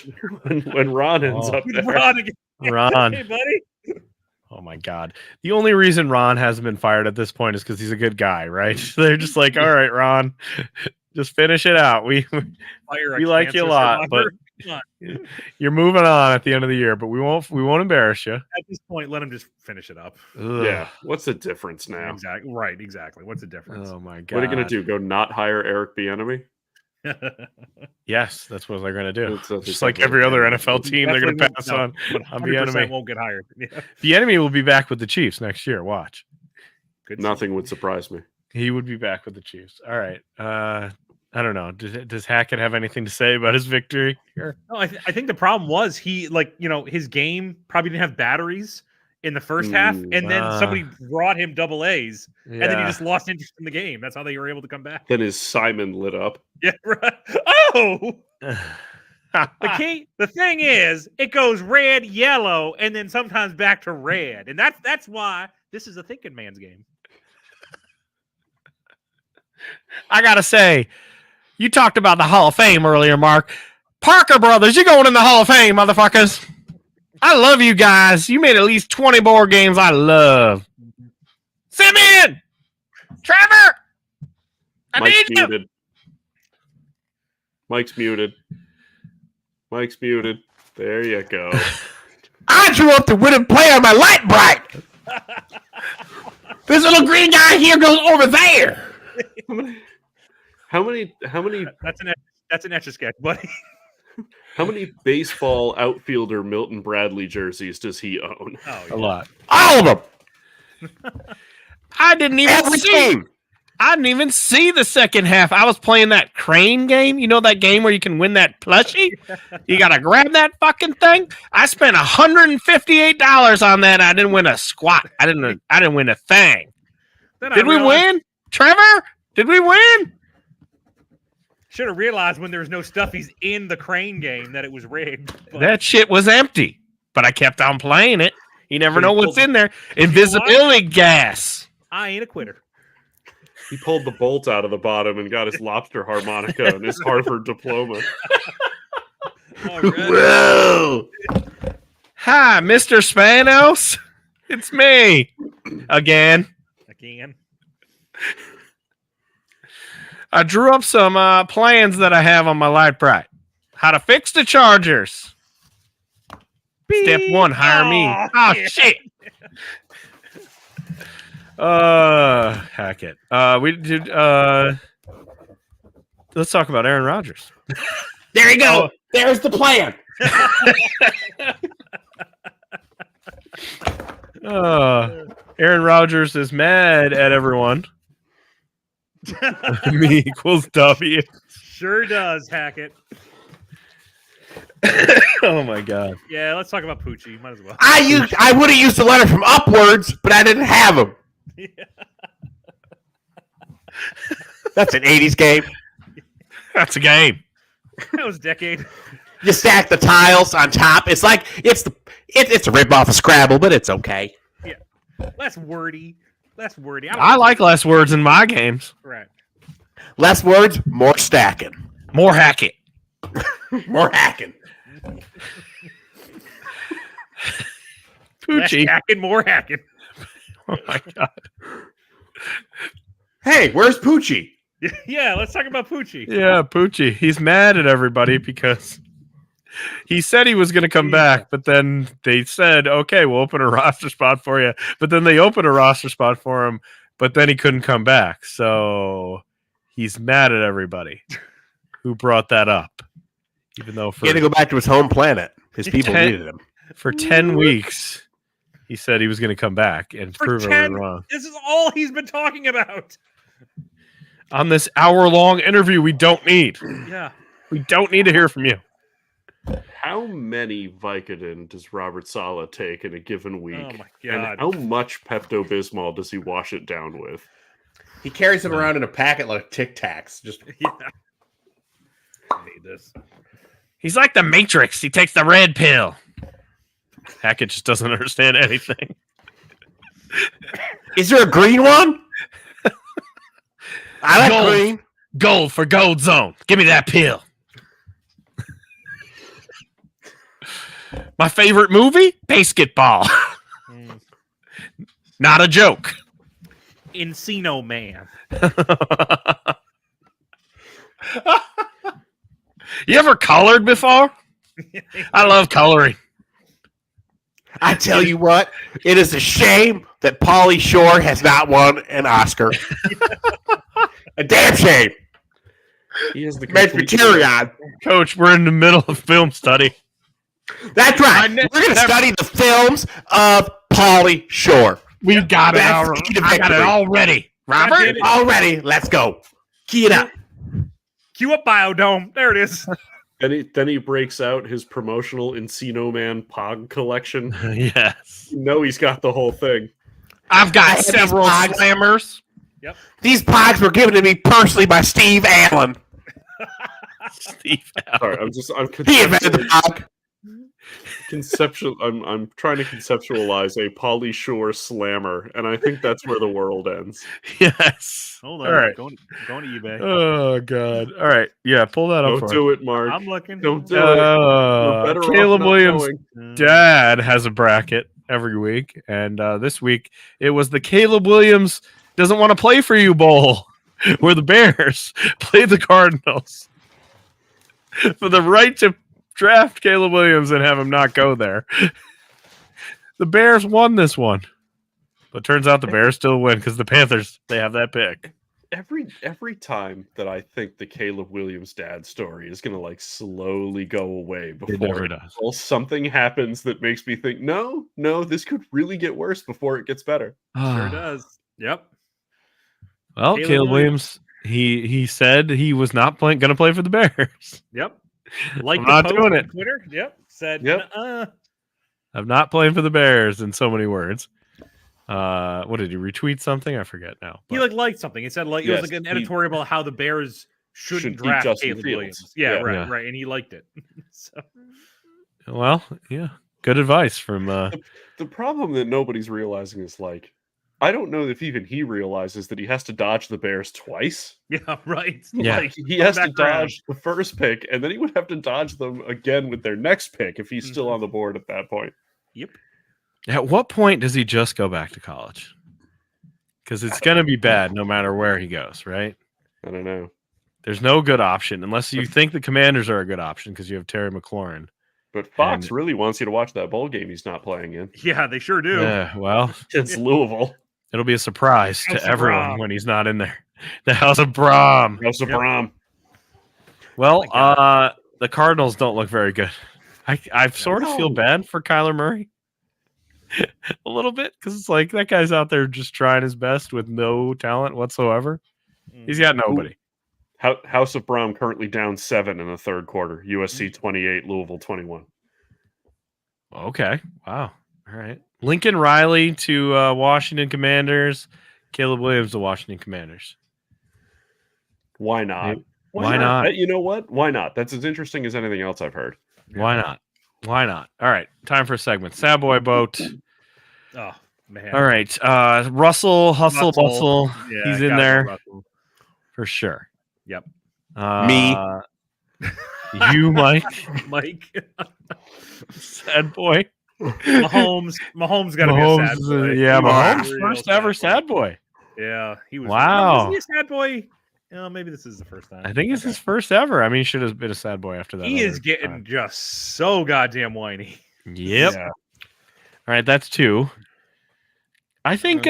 Speaker 2: when Ron ends
Speaker 1: Oh.
Speaker 2: up there.
Speaker 3: Ron again.
Speaker 1: Ron.
Speaker 3: Hey, buddy.
Speaker 1: Oh my God. The only reason Ron hasn't been fired at this point is because he's a good guy, right? They're just like, all right, Ron, just finish it out. We like you a lot, but you're moving on at the end of the year, but we won't embarrass you.
Speaker 3: At this point, let him just finish it up.
Speaker 2: Yeah. What's the difference now?
Speaker 3: Exactly. Right. Exactly. What's the difference?
Speaker 1: Oh my God.
Speaker 2: What are you going to do? Go not hire Eric Bieniemy?
Speaker 1: Yes, that's what they're going to do.
Speaker 2: That's
Speaker 1: Just like every other NFL team, they're going to
Speaker 3: Definitely
Speaker 1: pass on.
Speaker 3: but
Speaker 1: on
Speaker 3: 100%
Speaker 1: Bieniemy.
Speaker 3: won't get hired. Yeah.
Speaker 1: The enemy will be back with the Chiefs next year. Watch.
Speaker 3: Good.
Speaker 2: Nothing would surprise me.
Speaker 1: He would be back with the Chiefs. All right. I don't know. Does Hackett have anything to say about his victory here?
Speaker 3: No, I think the problem was he his game probably didn't have batteries in the first half, and then somebody brought him double A's, and then he just lost interest in the game. That's how they were able to come back.
Speaker 2: Then his Simon lit up.
Speaker 3: Yeah, right. Oh, the thing is, it goes red, yellow, and then sometimes back to red, and that's why this is a thinking man's game.
Speaker 1: I gotta say, you talked about the Hall of Fame earlier, Mark. Parker Brothers, you're going in the Hall of Fame, motherfuckers. I love you guys. You made at least 20 board games I love. Simeon! Trevor! I
Speaker 2: Mike's
Speaker 1: need you!
Speaker 2: muted. Mike's muted. Mike's muted. There you go.
Speaker 4: I drew up the winning play on my light bright. This little green guy here goes over there.
Speaker 2: How many
Speaker 3: That's an Etch-a-Sketch, buddy.
Speaker 2: how many baseball outfielder Milton Bradley jerseys does he own?
Speaker 3: Oh,
Speaker 1: A lot.
Speaker 4: All of them.
Speaker 1: I didn't even
Speaker 4: Every
Speaker 1: see.
Speaker 4: game.
Speaker 1: I didn't even see the second half. I was playing that crane game. You know that game where you can win that plushie? You gotta grab that fucking thing. I spent $158 on that. I didn't win a squat. I didn't win a thing.
Speaker 3: Then
Speaker 1: Did we win? Trevor? Did we win?
Speaker 3: Should have realized when there was no stuffies in the crane game that it was rigged. But
Speaker 1: That shit was empty. But I kept on playing it. You never
Speaker 3: So
Speaker 1: know
Speaker 3: you
Speaker 1: what's
Speaker 3: pulled-
Speaker 1: in there. Invisibility gas.
Speaker 3: I ain't a quitter.
Speaker 2: He pulled the bolt out of the bottom and got his lobster harmonica and his Harvard diploma.
Speaker 3: All right.
Speaker 4: Whoa.
Speaker 1: Hi, Mr. Spanos. It's me. Again. I drew up some plans that I have on my light bright. How to fix the Chargers. Step 1, hire me. Oh, shit. Hackett. We did. Let's talk about Aaron Rodgers.
Speaker 4: There you go. There's the plan.
Speaker 1: Aaron Rodgers is mad at everyone. Me equals W.
Speaker 3: Sure does, Hackett.
Speaker 1: Oh my god.
Speaker 3: Yeah, let's talk about Poochie. Might as well.
Speaker 4: I would have used the letter from Upwards, but I didn't have them. That's an 80s game.
Speaker 1: That's a game.
Speaker 3: That was a decade.
Speaker 4: You stack the tiles on top. It's like it's a rip off of Scrabble, but it's okay.
Speaker 3: Less wordy.
Speaker 1: I like less words in my games.
Speaker 3: Right.
Speaker 4: Less words, more stacking.
Speaker 1: More Hackett.
Speaker 4: More hacking.
Speaker 3: Less
Speaker 1: Poochie.
Speaker 3: hacking, more hacking.
Speaker 1: Oh my god.
Speaker 4: Hey, where's Poochie?
Speaker 3: Yeah, let's talk about Poochie.
Speaker 1: Yeah, Poochie. He's mad at everybody because he said he was going to come back, but then they said, okay, we'll open a roster spot for you. But then they opened a roster spot for him, but then he couldn't come back. So he's mad at everybody who brought that up. Even though
Speaker 4: He had to go back to his home planet. His people needed him.
Speaker 1: for 10 weeks, he said he was going to come back and
Speaker 3: For
Speaker 1: prove
Speaker 3: 10
Speaker 1: everyone wrong.
Speaker 3: This is all he's been talking about.
Speaker 1: On this hour-long interview we don't need.
Speaker 3: Yeah.
Speaker 1: We don't need to hear from you.
Speaker 2: How many Vicodin does Robert Saleh take in a given week?
Speaker 3: Oh my
Speaker 2: And
Speaker 3: god.
Speaker 2: how much Pepto-Bismol does he wash it down with?
Speaker 4: He carries them around in a packet like Tic Tacs. Just
Speaker 3: Yeah. I hate this.
Speaker 1: He's like the Matrix. He takes the red pill. Hackett just doesn't understand anything.
Speaker 4: is there a green one? I like
Speaker 1: Gold.
Speaker 4: green.
Speaker 1: Gold for Gold Zone. Give me that pill. My favorite movie? Basketball.
Speaker 3: Mm.
Speaker 1: Not a joke.
Speaker 3: Encino Man.
Speaker 1: You ever colored before? I love coloring.
Speaker 4: I tell you what, it is a shame that Pauly Shore has not won an Oscar. A damn shame.
Speaker 2: He has the
Speaker 4: Med
Speaker 2: complete-
Speaker 4: Criterion.
Speaker 1: Coach, we're in the middle of film study.
Speaker 4: That's right. We're going to study the films of Pauly Shore.
Speaker 1: We got it
Speaker 4: That's
Speaker 1: all.
Speaker 4: the key to
Speaker 1: I got it
Speaker 4: victory.
Speaker 1: all ready.
Speaker 3: God
Speaker 1: Robert?
Speaker 3: damn it.
Speaker 4: Already, let's go. Key it up.
Speaker 3: Cue up Biodome. There it is.
Speaker 2: Then he breaks out his promotional Encino Man Pog collection.
Speaker 1: Yes.
Speaker 2: You know he's got the whole thing.
Speaker 1: I've
Speaker 4: I
Speaker 1: got
Speaker 4: have these
Speaker 1: several
Speaker 4: pogs.
Speaker 1: slammers.
Speaker 4: These pods were given to me personally by Steve Allen.
Speaker 1: Steve
Speaker 2: Sorry,
Speaker 1: Allen.
Speaker 2: I'm
Speaker 4: He invented the pod.
Speaker 2: I'm trying to conceptualize a Pauly Shore slammer, and I think that's where the world ends.
Speaker 1: Yes.
Speaker 3: Hold on.
Speaker 1: All right.
Speaker 3: Going to eBay.
Speaker 1: Oh, God. All right. Yeah, pull that up
Speaker 2: Don't
Speaker 1: for us.
Speaker 2: do it, Mark.
Speaker 3: I'm looking.
Speaker 2: Don't do it. We're better off
Speaker 1: Caleb
Speaker 2: not
Speaker 1: Williams'
Speaker 2: knowing.
Speaker 1: dad has a bracket every week, and this week it was the Caleb Williams doesn't want to play for you bowl, where the Bears played the Cardinals for the right to draft Caleb Williams and have him not go there. The Bears won this one, but turns out the Bears still win because the Panthers, they have that pick.
Speaker 2: Every time that I think the Caleb Williams dad story is gonna like slowly go away
Speaker 1: It never
Speaker 2: before
Speaker 1: does.
Speaker 2: something happens that makes me think, no, this could really get worse before it gets better.
Speaker 3: Sure does. Yep.
Speaker 1: Well,
Speaker 3: Caleb
Speaker 1: Caleb
Speaker 3: Williams.
Speaker 1: Williams, he said he was not going to play for the Bears.
Speaker 3: Yep. Like
Speaker 1: I'm
Speaker 3: the
Speaker 1: not
Speaker 3: post
Speaker 1: doing
Speaker 3: on
Speaker 1: it.
Speaker 3: Twitter. Yep. Said.
Speaker 2: Yep.
Speaker 1: I'm not playing for the Bears in so many words. What did he retweet something? I forget now.
Speaker 3: He
Speaker 1: but-
Speaker 3: liked something. He said it
Speaker 2: Yes,
Speaker 3: was like an
Speaker 2: he
Speaker 3: editorial about how the Bears shouldn't
Speaker 2: should keep
Speaker 3: draft
Speaker 2: Justin
Speaker 3: Caleb
Speaker 2: Fields.
Speaker 3: Williams. Yeah,
Speaker 2: Yeah.
Speaker 3: right,
Speaker 1: Yeah.
Speaker 3: right, and he liked it. So,
Speaker 1: well, yeah, good advice from.
Speaker 2: The problem that nobody's realizing is like, I don't know if even he realizes that he has to dodge the Bears twice.
Speaker 3: yeah, right.
Speaker 1: Yeah.
Speaker 2: Like he has to
Speaker 3: back around.
Speaker 2: dodge the first pick, and then he would have to dodge them again with their next pick if he's still
Speaker 3: Mhm.
Speaker 2: on the board at that point.
Speaker 3: Yep.
Speaker 1: At what point does he just go back to college? Because it's going to be bad no matter where he goes, right?
Speaker 2: I don't know.
Speaker 1: There's no good option unless you think the Commanders are a good option because you have Terry McLaurin.
Speaker 2: But Fox
Speaker 1: And-
Speaker 2: really wants you to watch that bowl game he's not playing in.
Speaker 3: Yeah, they sure do.
Speaker 1: Yeah, well,
Speaker 2: It's Louisville.
Speaker 1: it'll be a surprise
Speaker 3: House
Speaker 1: to
Speaker 3: of
Speaker 1: everyone
Speaker 3: Brom.
Speaker 1: when he's not in there. The House of Brom.
Speaker 2: House of
Speaker 3: Yep.
Speaker 2: Brom.
Speaker 1: Well,
Speaker 3: my
Speaker 1: the Cardinals don't look very good. I sort of feel
Speaker 2: No.
Speaker 1: bad for Kyler Murray a little bit because it's like that guy's out there just trying his best with no talent whatsoever. He's got nobody.
Speaker 2: House of Brom currently down 7 in the third quarter. USC 28, Louisville 21.
Speaker 1: Okay. Wow. All right. Lincoln Riley to Washington Commanders. Caleb Williams to Washington Commanders.
Speaker 2: Why not?
Speaker 1: Maybe- Why not?
Speaker 2: You know what? Why not? That's as interesting as anything else I've heard.
Speaker 1: Why not? Why not? All right. Time for a segment. Sad Boy Boat.
Speaker 3: Oh man.
Speaker 1: All right. Russell, Hustle,
Speaker 3: Russell.
Speaker 1: Bustle.
Speaker 3: Yeah,
Speaker 1: He's in
Speaker 3: gotta go
Speaker 1: there
Speaker 3: Russell.
Speaker 1: for sure.
Speaker 3: Yep.
Speaker 4: Me.
Speaker 1: You, Mike.
Speaker 3: Mike.
Speaker 1: Sad Boy.
Speaker 3: Mahomes got to be a sad
Speaker 1: Mahomes,
Speaker 3: boy.
Speaker 1: yeah,
Speaker 3: He was
Speaker 1: Mahomes
Speaker 3: a real
Speaker 1: first ever sad boy.
Speaker 3: Yeah, he was.
Speaker 1: Wow.
Speaker 3: Was he a sad boy? Oh, maybe this is the first time.
Speaker 1: I think it's
Speaker 3: Okay.
Speaker 1: his first ever. I mean, he should have been a sad boy after that.
Speaker 3: He is
Speaker 1: other
Speaker 3: getting
Speaker 1: time.
Speaker 3: just so goddamn whiny.
Speaker 1: Yep.
Speaker 2: Yeah.
Speaker 1: All right, that's 2. I think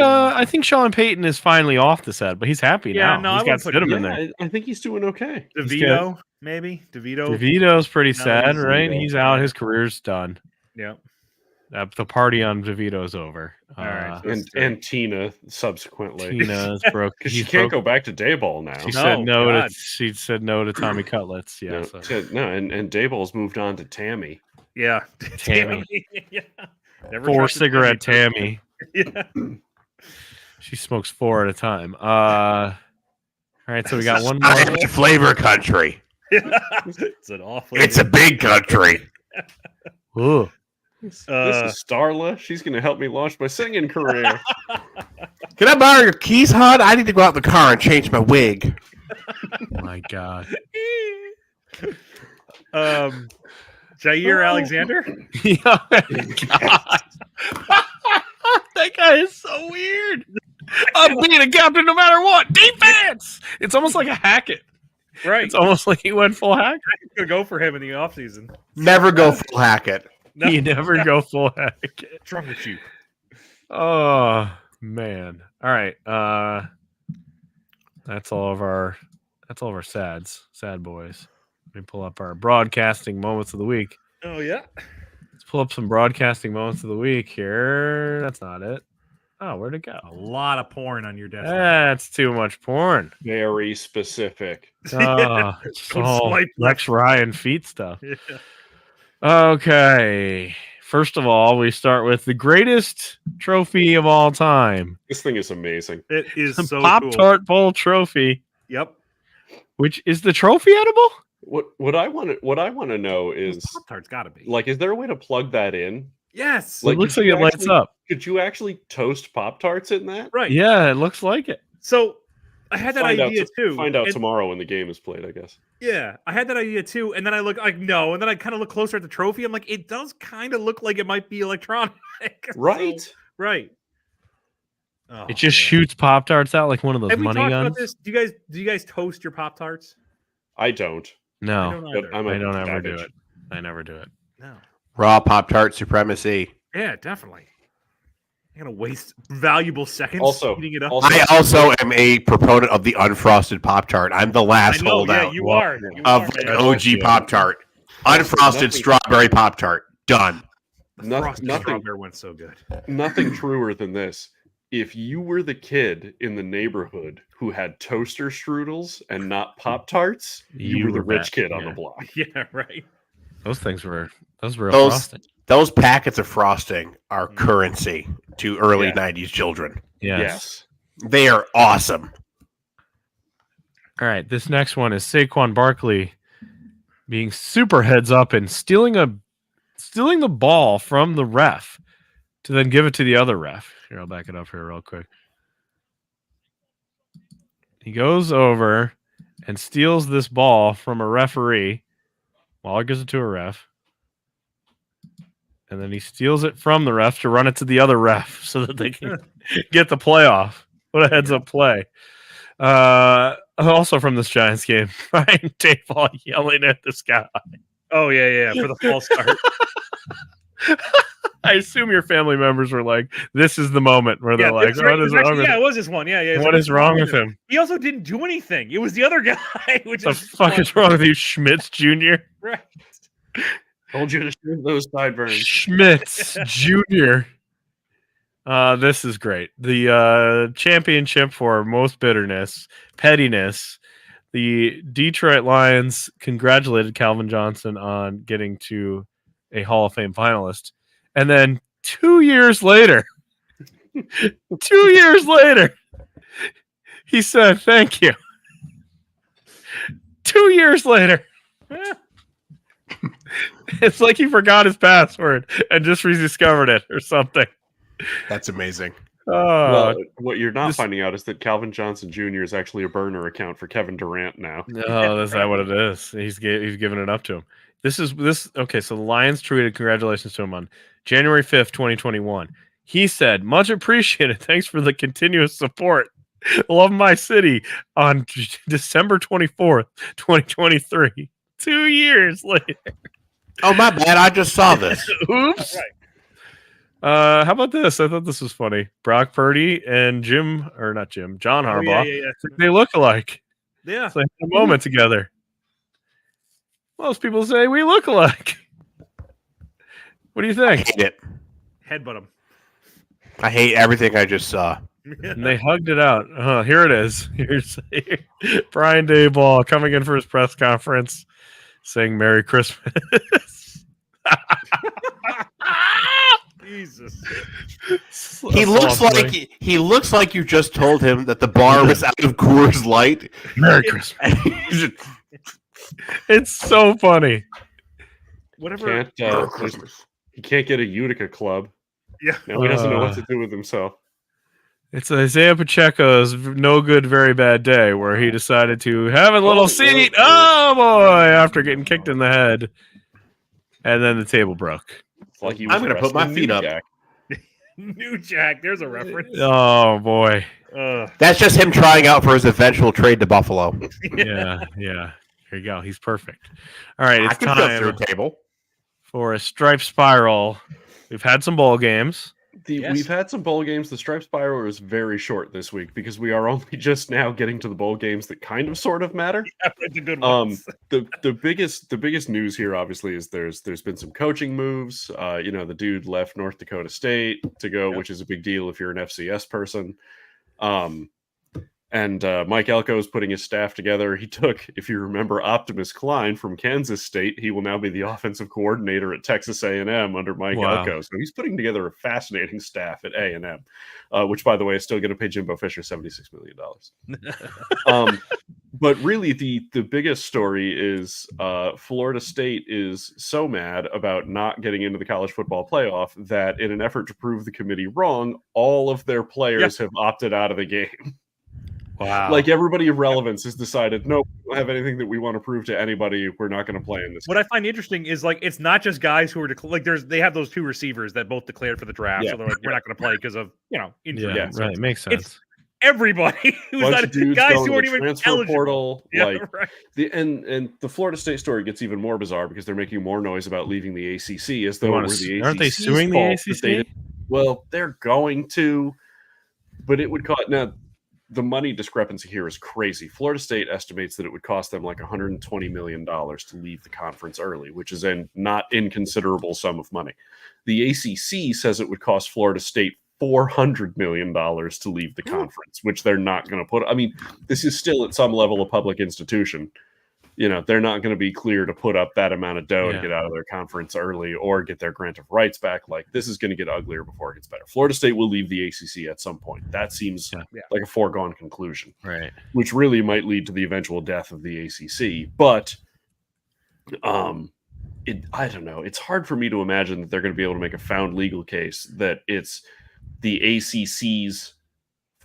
Speaker 1: Sean Payton is finally off the set, but he's happy
Speaker 3: Yeah,
Speaker 1: now.
Speaker 3: no, I
Speaker 1: He's got
Speaker 3: wouldn't put
Speaker 1: Stidham
Speaker 3: him
Speaker 1: in there.
Speaker 2: I think he's doing okay.
Speaker 1: He's
Speaker 3: DeVito, maybe DeVito.
Speaker 1: DeVito's pretty
Speaker 3: No,
Speaker 1: sad,
Speaker 3: he's
Speaker 1: right?
Speaker 2: DeVito.
Speaker 1: He's out. His career's done.
Speaker 3: Yeah.
Speaker 1: The party on DeVito's over.
Speaker 3: All right.
Speaker 2: And Tina subsequently.
Speaker 1: Tina's broke.
Speaker 2: Because she
Speaker 1: he's
Speaker 2: can't
Speaker 1: broke-
Speaker 2: go back to Dayball now.
Speaker 1: She
Speaker 3: No,
Speaker 1: said no to.
Speaker 3: God.
Speaker 1: She said no to Tommy Cutlets. Yeah.
Speaker 2: No,
Speaker 1: so-
Speaker 2: and Dayball's moved on to Tammy.
Speaker 3: Yeah.
Speaker 1: Tammy.
Speaker 3: yeah. Never
Speaker 1: 4
Speaker 3: trusted
Speaker 1: cigarette
Speaker 3: Tammy.
Speaker 1: Tammy.
Speaker 3: Yeah.
Speaker 1: She smokes 4 at a time. All right, so we got one more.
Speaker 4: It's a flavor country.
Speaker 3: It's an awful.
Speaker 4: It's a big country.
Speaker 1: Ooh.
Speaker 2: This is Starla. She's going to help me launch my singing career.
Speaker 4: Can I borrow your keys, hon? I need to go out in the car and change my wig.
Speaker 1: My God.
Speaker 3: Jair Alexander.
Speaker 1: Yeah, God. That guy is so weird. I'm being a captain no matter what. Defense. It's almost like a Hackett.
Speaker 3: Right.
Speaker 1: It's almost like he went full Hackett.
Speaker 3: Gonna go for him in the offseason.
Speaker 4: Never go full Hackett.
Speaker 3: No.
Speaker 1: You never go full Hackett.
Speaker 3: What's wrong with you?
Speaker 1: Oh man. All right. That's all of our sad boys. Let me pull up our broadcasting moments of the week.
Speaker 3: Oh yeah.
Speaker 1: Let's pull up some broadcasting moments of the week here. That's not it. Oh, where'd it go?
Speaker 3: A lot of porn on your desk.
Speaker 1: That's too much porn.
Speaker 2: Very specific.
Speaker 1: Oh, it's all
Speaker 3: swipe
Speaker 1: Rex Ryan feet stuff.
Speaker 3: Yeah.
Speaker 1: Okay. First of all, we start with the greatest trophy of all time.
Speaker 2: This thing is amazing.
Speaker 3: It is
Speaker 1: The
Speaker 3: so
Speaker 1: Pop
Speaker 3: cool.
Speaker 1: Tart Bowl trophy,
Speaker 3: Yep.
Speaker 1: which is the trophy edible?
Speaker 2: What I want to know is
Speaker 3: Pop Tart's got to be.
Speaker 2: like, is there a way to plug that in?
Speaker 3: Yes.
Speaker 2: Like,
Speaker 1: it looks
Speaker 2: could
Speaker 1: like
Speaker 2: you
Speaker 1: it lights
Speaker 2: actually-
Speaker 1: up.
Speaker 2: Could you actually toast Pop Tarts in that?
Speaker 3: Right.
Speaker 1: Yeah, it looks like it.
Speaker 3: So I had that idea too.
Speaker 2: Find out
Speaker 3: And-
Speaker 2: tomorrow when the game is played, I guess.
Speaker 3: Yeah, I had that idea too, and then I look like no, and then I kind of look closer at the trophy. I'm like, it does kind of look like it might be electronic, So-
Speaker 2: Right?
Speaker 3: right. Oh,
Speaker 1: It just
Speaker 3: man.
Speaker 1: shoots Pop Tarts out like one of those
Speaker 3: Have we
Speaker 1: money
Speaker 3: talked
Speaker 1: guns.
Speaker 3: about this? Do you guys toast your Pop Tarts?
Speaker 2: I don't.
Speaker 1: No,
Speaker 3: I don't
Speaker 2: But
Speaker 3: either.
Speaker 2: I'm
Speaker 1: I
Speaker 2: a
Speaker 1: don't ever do
Speaker 2: savage.
Speaker 1: it. I never do it.
Speaker 3: No.
Speaker 4: Raw Pop-Tart supremacy.
Speaker 3: Yeah, definitely. I'm gonna waste valuable seconds
Speaker 2: Also-
Speaker 3: eating it up.
Speaker 2: also-
Speaker 4: I also am a proponent of the unfrosted Pop-Tart. I'm the last
Speaker 3: I know,
Speaker 4: holdout
Speaker 3: yeah, you are. You
Speaker 4: of
Speaker 3: are,
Speaker 4: like
Speaker 3: man.
Speaker 4: OG Pop-Tart. Unfrosted
Speaker 2: Nothing-
Speaker 4: strawberry Pop-Tart. Done.
Speaker 3: Frosted
Speaker 2: Nothing,
Speaker 3: strawberry went so good.
Speaker 2: nothing truer than this. If you were the kid in the neighborhood who had toaster strudels and not Pop Tarts, you were the
Speaker 1: were
Speaker 2: rich
Speaker 1: that,
Speaker 2: kid on
Speaker 1: yeah.
Speaker 2: the block.
Speaker 3: Yeah, right.
Speaker 1: Those were
Speaker 4: Those-
Speaker 1: frosting.
Speaker 4: Those packets of frosting are
Speaker 3: Mm.
Speaker 4: currency to early
Speaker 2: Yeah.
Speaker 4: 90s children.
Speaker 1: Yes.
Speaker 4: They are awesome.
Speaker 1: All right. This next one is Saquon Barkley being super heads up and stealing the ball from the ref to then give it to the other ref. Here, I'll back it up here real quick. He goes over and steals this ball from a referee. Waller gives it to a ref. And then he steals it from the ref to run it to the other ref so that they can get the playoff. What a heads up play. Also from this Giants game, Ryan Dayball yelling at this guy.
Speaker 3: Oh yeah, for the false start.
Speaker 1: I assume your family members were like, this is the moment where they're like,
Speaker 3: that's right.
Speaker 1: what is
Speaker 3: It was
Speaker 1: wrong with
Speaker 3: actually-
Speaker 1: him?
Speaker 3: it was this one. Yeah.
Speaker 1: What is wrong with him?
Speaker 3: He also didn't do anything. It was the other guy. Which
Speaker 1: The
Speaker 3: is
Speaker 1: fuck is wrong with you, Schmitz Jr.?
Speaker 3: Right.
Speaker 2: Told you to shoot those sideburns.
Speaker 1: Schmitz Jr. This is great. The championship for most bitterness, pettiness. The Detroit Lions congratulated Calvin Johnson on getting to a Hall of Fame finalist. And then 2 years later, he said, thank you. 2 years later. It's like he forgot his password and just rediscovered it or something.
Speaker 4: That's amazing.
Speaker 2: Well, what you're not
Speaker 1: this-
Speaker 2: finding out is that Calvin Johnson Jr. is actually a burner account for Kevin Durant now.
Speaker 1: No, that's not what it is. He's giving it up to him. Okay, so the Lions tweeted congratulations to him on January 5th, 2021. He said, much appreciated. Thanks for the continuous support. Love my city on December 24th, 2023. 2 years later.
Speaker 4: Oh, my bad. I just saw this.
Speaker 1: Oops.
Speaker 3: Right.
Speaker 1: How about this? I thought this was funny. Brock Purdy and John Harbaugh.
Speaker 3: Yeah.
Speaker 1: They look alike.
Speaker 3: Yeah.
Speaker 1: It's like a moment together. Most people say we look alike. What do you
Speaker 4: I
Speaker 1: think?
Speaker 4: hate it.
Speaker 3: Headbutt him.
Speaker 4: I hate everything I just saw.
Speaker 1: And they hugged it out. Here it is. Here's Brian Daboll coming in for his press conference saying Merry Christmas.
Speaker 3: Jesus.
Speaker 4: He looks like you just told him that the bar was out of Coors Light.
Speaker 1: Merry Christmas. It's so funny.
Speaker 3: Whatever.
Speaker 2: He can't get a Utica club.
Speaker 3: Yeah.
Speaker 2: Now he doesn't know what to do with himself.
Speaker 1: It's Isaiah Pacheco's no good, very bad day where he decided to have a little seat. Oh boy! After getting kicked in the head, and then the table broke.
Speaker 2: It's like he
Speaker 4: I'm
Speaker 2: was
Speaker 4: gonna put my
Speaker 2: arresting
Speaker 4: feet
Speaker 2: New
Speaker 4: up.
Speaker 2: Jack.
Speaker 3: New Jack. There's a reference.
Speaker 1: Oh boy!
Speaker 4: That's just him trying out for his eventual trade to Buffalo.
Speaker 1: Yeah. Here you go. He's perfect. All right, it's
Speaker 4: I can go through
Speaker 1: time
Speaker 4: a table.
Speaker 1: for a Stripe Spiral. We've had some bowl games.
Speaker 3: Yes.
Speaker 2: We've had some bowl games. The Stripe Spiral is very short this week because we are only just now getting to the bowl games that kind of sort of matter.
Speaker 3: Yeah, the good ones.
Speaker 2: The biggest news here obviously is there's been some coaching moves. The dude left North Dakota State to go, which is a big deal if you're an FCS person. And Mike Elko is putting his staff together. He took, if you remember, Optimus Klein from Kansas State. He will now be the offensive coordinator at Texas A&M under Mike Elko. So he's putting together a fascinating staff at A&M, which, by the way, is still going to pay Jimbo Fisher $76 million. But really, the biggest story is Florida State is so mad about not getting into the college football playoff that in an effort to prove the committee wrong, all of their players have opted out of the game.
Speaker 1: Wow!
Speaker 2: Like everybody of relevance has decided, no, we don't have anything that we want to prove to anybody. We're not going to play in this.
Speaker 3: What I find interesting is like it's not just guys who are they have those two receivers that both declared for the draft, so they're like we're not going to play because of injury.
Speaker 1: Yeah, right. Makes sense.
Speaker 3: It's everybody who's
Speaker 2: Bunch
Speaker 3: not
Speaker 2: of dudes
Speaker 3: guys
Speaker 2: going
Speaker 3: who
Speaker 2: to
Speaker 3: aren't
Speaker 2: the
Speaker 3: even
Speaker 2: transfer
Speaker 3: eligible.
Speaker 2: portal.
Speaker 3: Yeah,
Speaker 2: Like
Speaker 3: right.
Speaker 2: and the Florida State story gets even more bizarre because they're making more noise about leaving the ACC as though it were the ACC.
Speaker 1: Aren't they suing the ACC?
Speaker 2: Well, they're going to, but it would cost now. The money discrepancy here is crazy. Florida State estimates that it would cost them like $120 million to leave the conference early, which is a not inconsiderable sum of money. The ACC says it would cost Florida State $400 million to leave the conference, which they're not going to put. I mean, this is still at some level a public institution. They're not going to be clear to put up that amount of dough to get out of their conference early or get their grant of rights back. Like, this is going to get uglier before it gets better. Florida State will leave the ACC at some point. That seems like a foregone conclusion,
Speaker 1: Right.
Speaker 2: which really might lead to the eventual death of the ACC. But I don't know. It's hard for me to imagine that they're going to be able to make a found legal case that it's the ACC's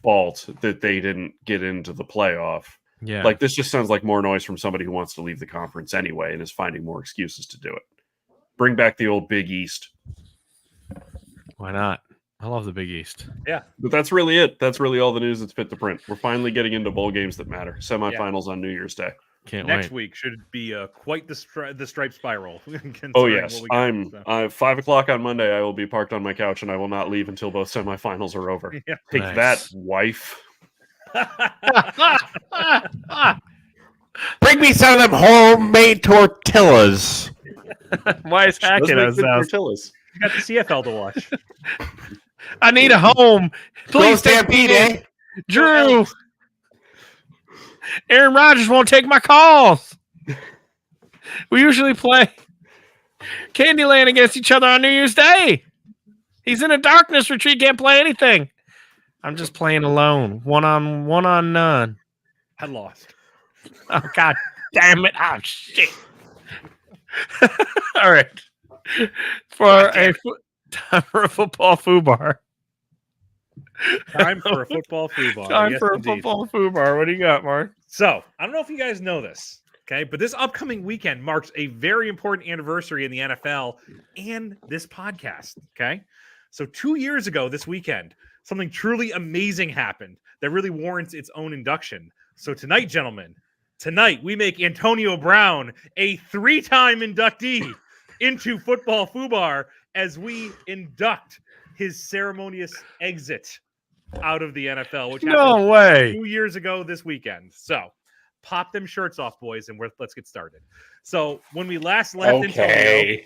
Speaker 2: fault that they didn't get into the playoff.
Speaker 1: Yeah.
Speaker 2: Like, this just sounds like more noise from somebody who wants to leave the conference anyway and is finding more excuses to do it. Bring back the old Big East.
Speaker 1: Why not? I love the Big East.
Speaker 3: Yeah.
Speaker 2: But that's really it. That's really all the news that's fit to print. We're finally getting into bowl games that matter. Semifinals on New Year's Day.
Speaker 1: Can't
Speaker 3: Next
Speaker 1: wait.
Speaker 3: week should be quite the stripe spiral.
Speaker 2: Oh, yes.
Speaker 3: What we got,
Speaker 2: I'm 5 o'clock on Monday. I will be parked on my couch and I will not leave until both semifinals are over.
Speaker 3: Yeah.
Speaker 2: Take
Speaker 1: Nice.
Speaker 2: that, wife.
Speaker 4: Bring me some of them homemade tortillas.
Speaker 1: Why is
Speaker 2: Those
Speaker 1: hacking
Speaker 2: make
Speaker 1: us
Speaker 2: good
Speaker 1: out?
Speaker 2: tortillas.
Speaker 3: You got the CFL to watch.
Speaker 1: I need a home.
Speaker 4: Go
Speaker 1: Please take
Speaker 4: Stampede,
Speaker 1: me.
Speaker 4: eh?
Speaker 1: Drew. Aaron Rodgers won't take my calls. We usually play Candyland against each other on New Year's Day. He's in a darkness retreat, can't play anything. I'm just playing alone, one on none.
Speaker 3: I lost.
Speaker 1: Oh God damn it! Oh shit! All right, time for a football foobar.
Speaker 3: Time for a football football.
Speaker 1: Time
Speaker 3: Yes,
Speaker 1: for a
Speaker 3: indeed.
Speaker 1: football foobar. What do you got, Mark?
Speaker 3: So, I don't know if you guys know this, okay, but this upcoming weekend marks a very important anniversary in the NFL and this podcast, okay? So, 2 years ago this weekend, something truly amazing happened that really warrants its own induction. So, tonight, gentlemen, we make Antonio Brown a 3-time inductee into Football Fubar as we induct his ceremonious exit out of the NFL, which happened
Speaker 1: No way.
Speaker 3: 2 years ago this weekend. So pop them shirts off, boys, and let's get started. So when we last left Antonio,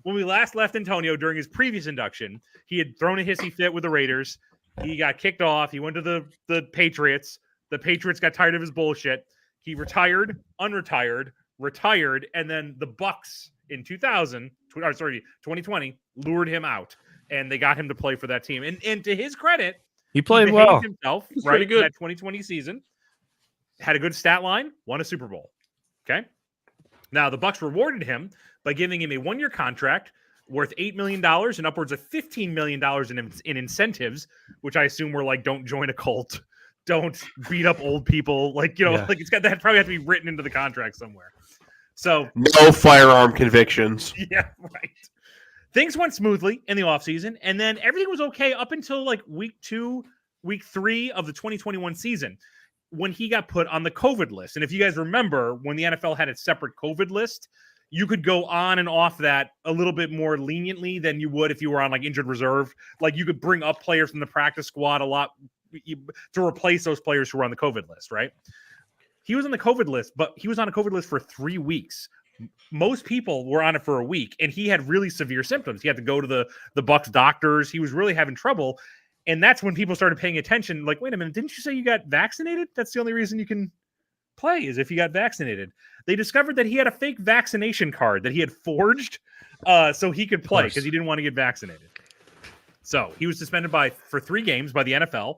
Speaker 3: when we last left Antonio during his previous induction, he had thrown a hissy fit with the Raiders. He got kicked off. He went to the Patriots. The Patriots got tired of his bullshit. He retired, unretired, retired, and then the Bucks in 2020 lured him out, and they got him to play for that team. And to his credit,
Speaker 1: He played
Speaker 3: he
Speaker 1: well.
Speaker 3: behaved himself
Speaker 2: He's
Speaker 3: right
Speaker 2: pretty
Speaker 3: in
Speaker 2: good.
Speaker 3: that 2020 season. Had a good stat line, won a Super Bowl. Okay. Now the Bucs rewarded him by giving him a 1-year contract worth $8 million and upwards of $15 million in incentives, which I assume were like, don't join a cult, don't beat up old people. Like,
Speaker 1: Yeah.
Speaker 3: like it's got that probably have to be written into the contract somewhere. So
Speaker 4: No firearm convictions.
Speaker 3: yeah, right. Things went smoothly in the offseason, and then everything was okay up until like week 3 of the 2021 season when he got put on the COVID list. And if you guys remember, when the NFL had its separate COVID list, you could go on and off that a little bit more leniently than you would if you were on like injured reserve. Like you could bring up players from the practice squad a lot to replace those players who were on the COVID list, right? He was on the COVID list, but he was on a COVID list for 3 weeks. Most people were on it for a week, and he had really severe symptoms. He had to go to the Bucs doctors. He was really having trouble. And that's when people started paying attention. Like, wait a minute, didn't you say you got vaccinated? That's the only reason you can play is if you got vaccinated. They discovered that he had a fake vaccination card that he had forged so he could play because he didn't want to get vaccinated. So he was suspended for 3 games by the NFL.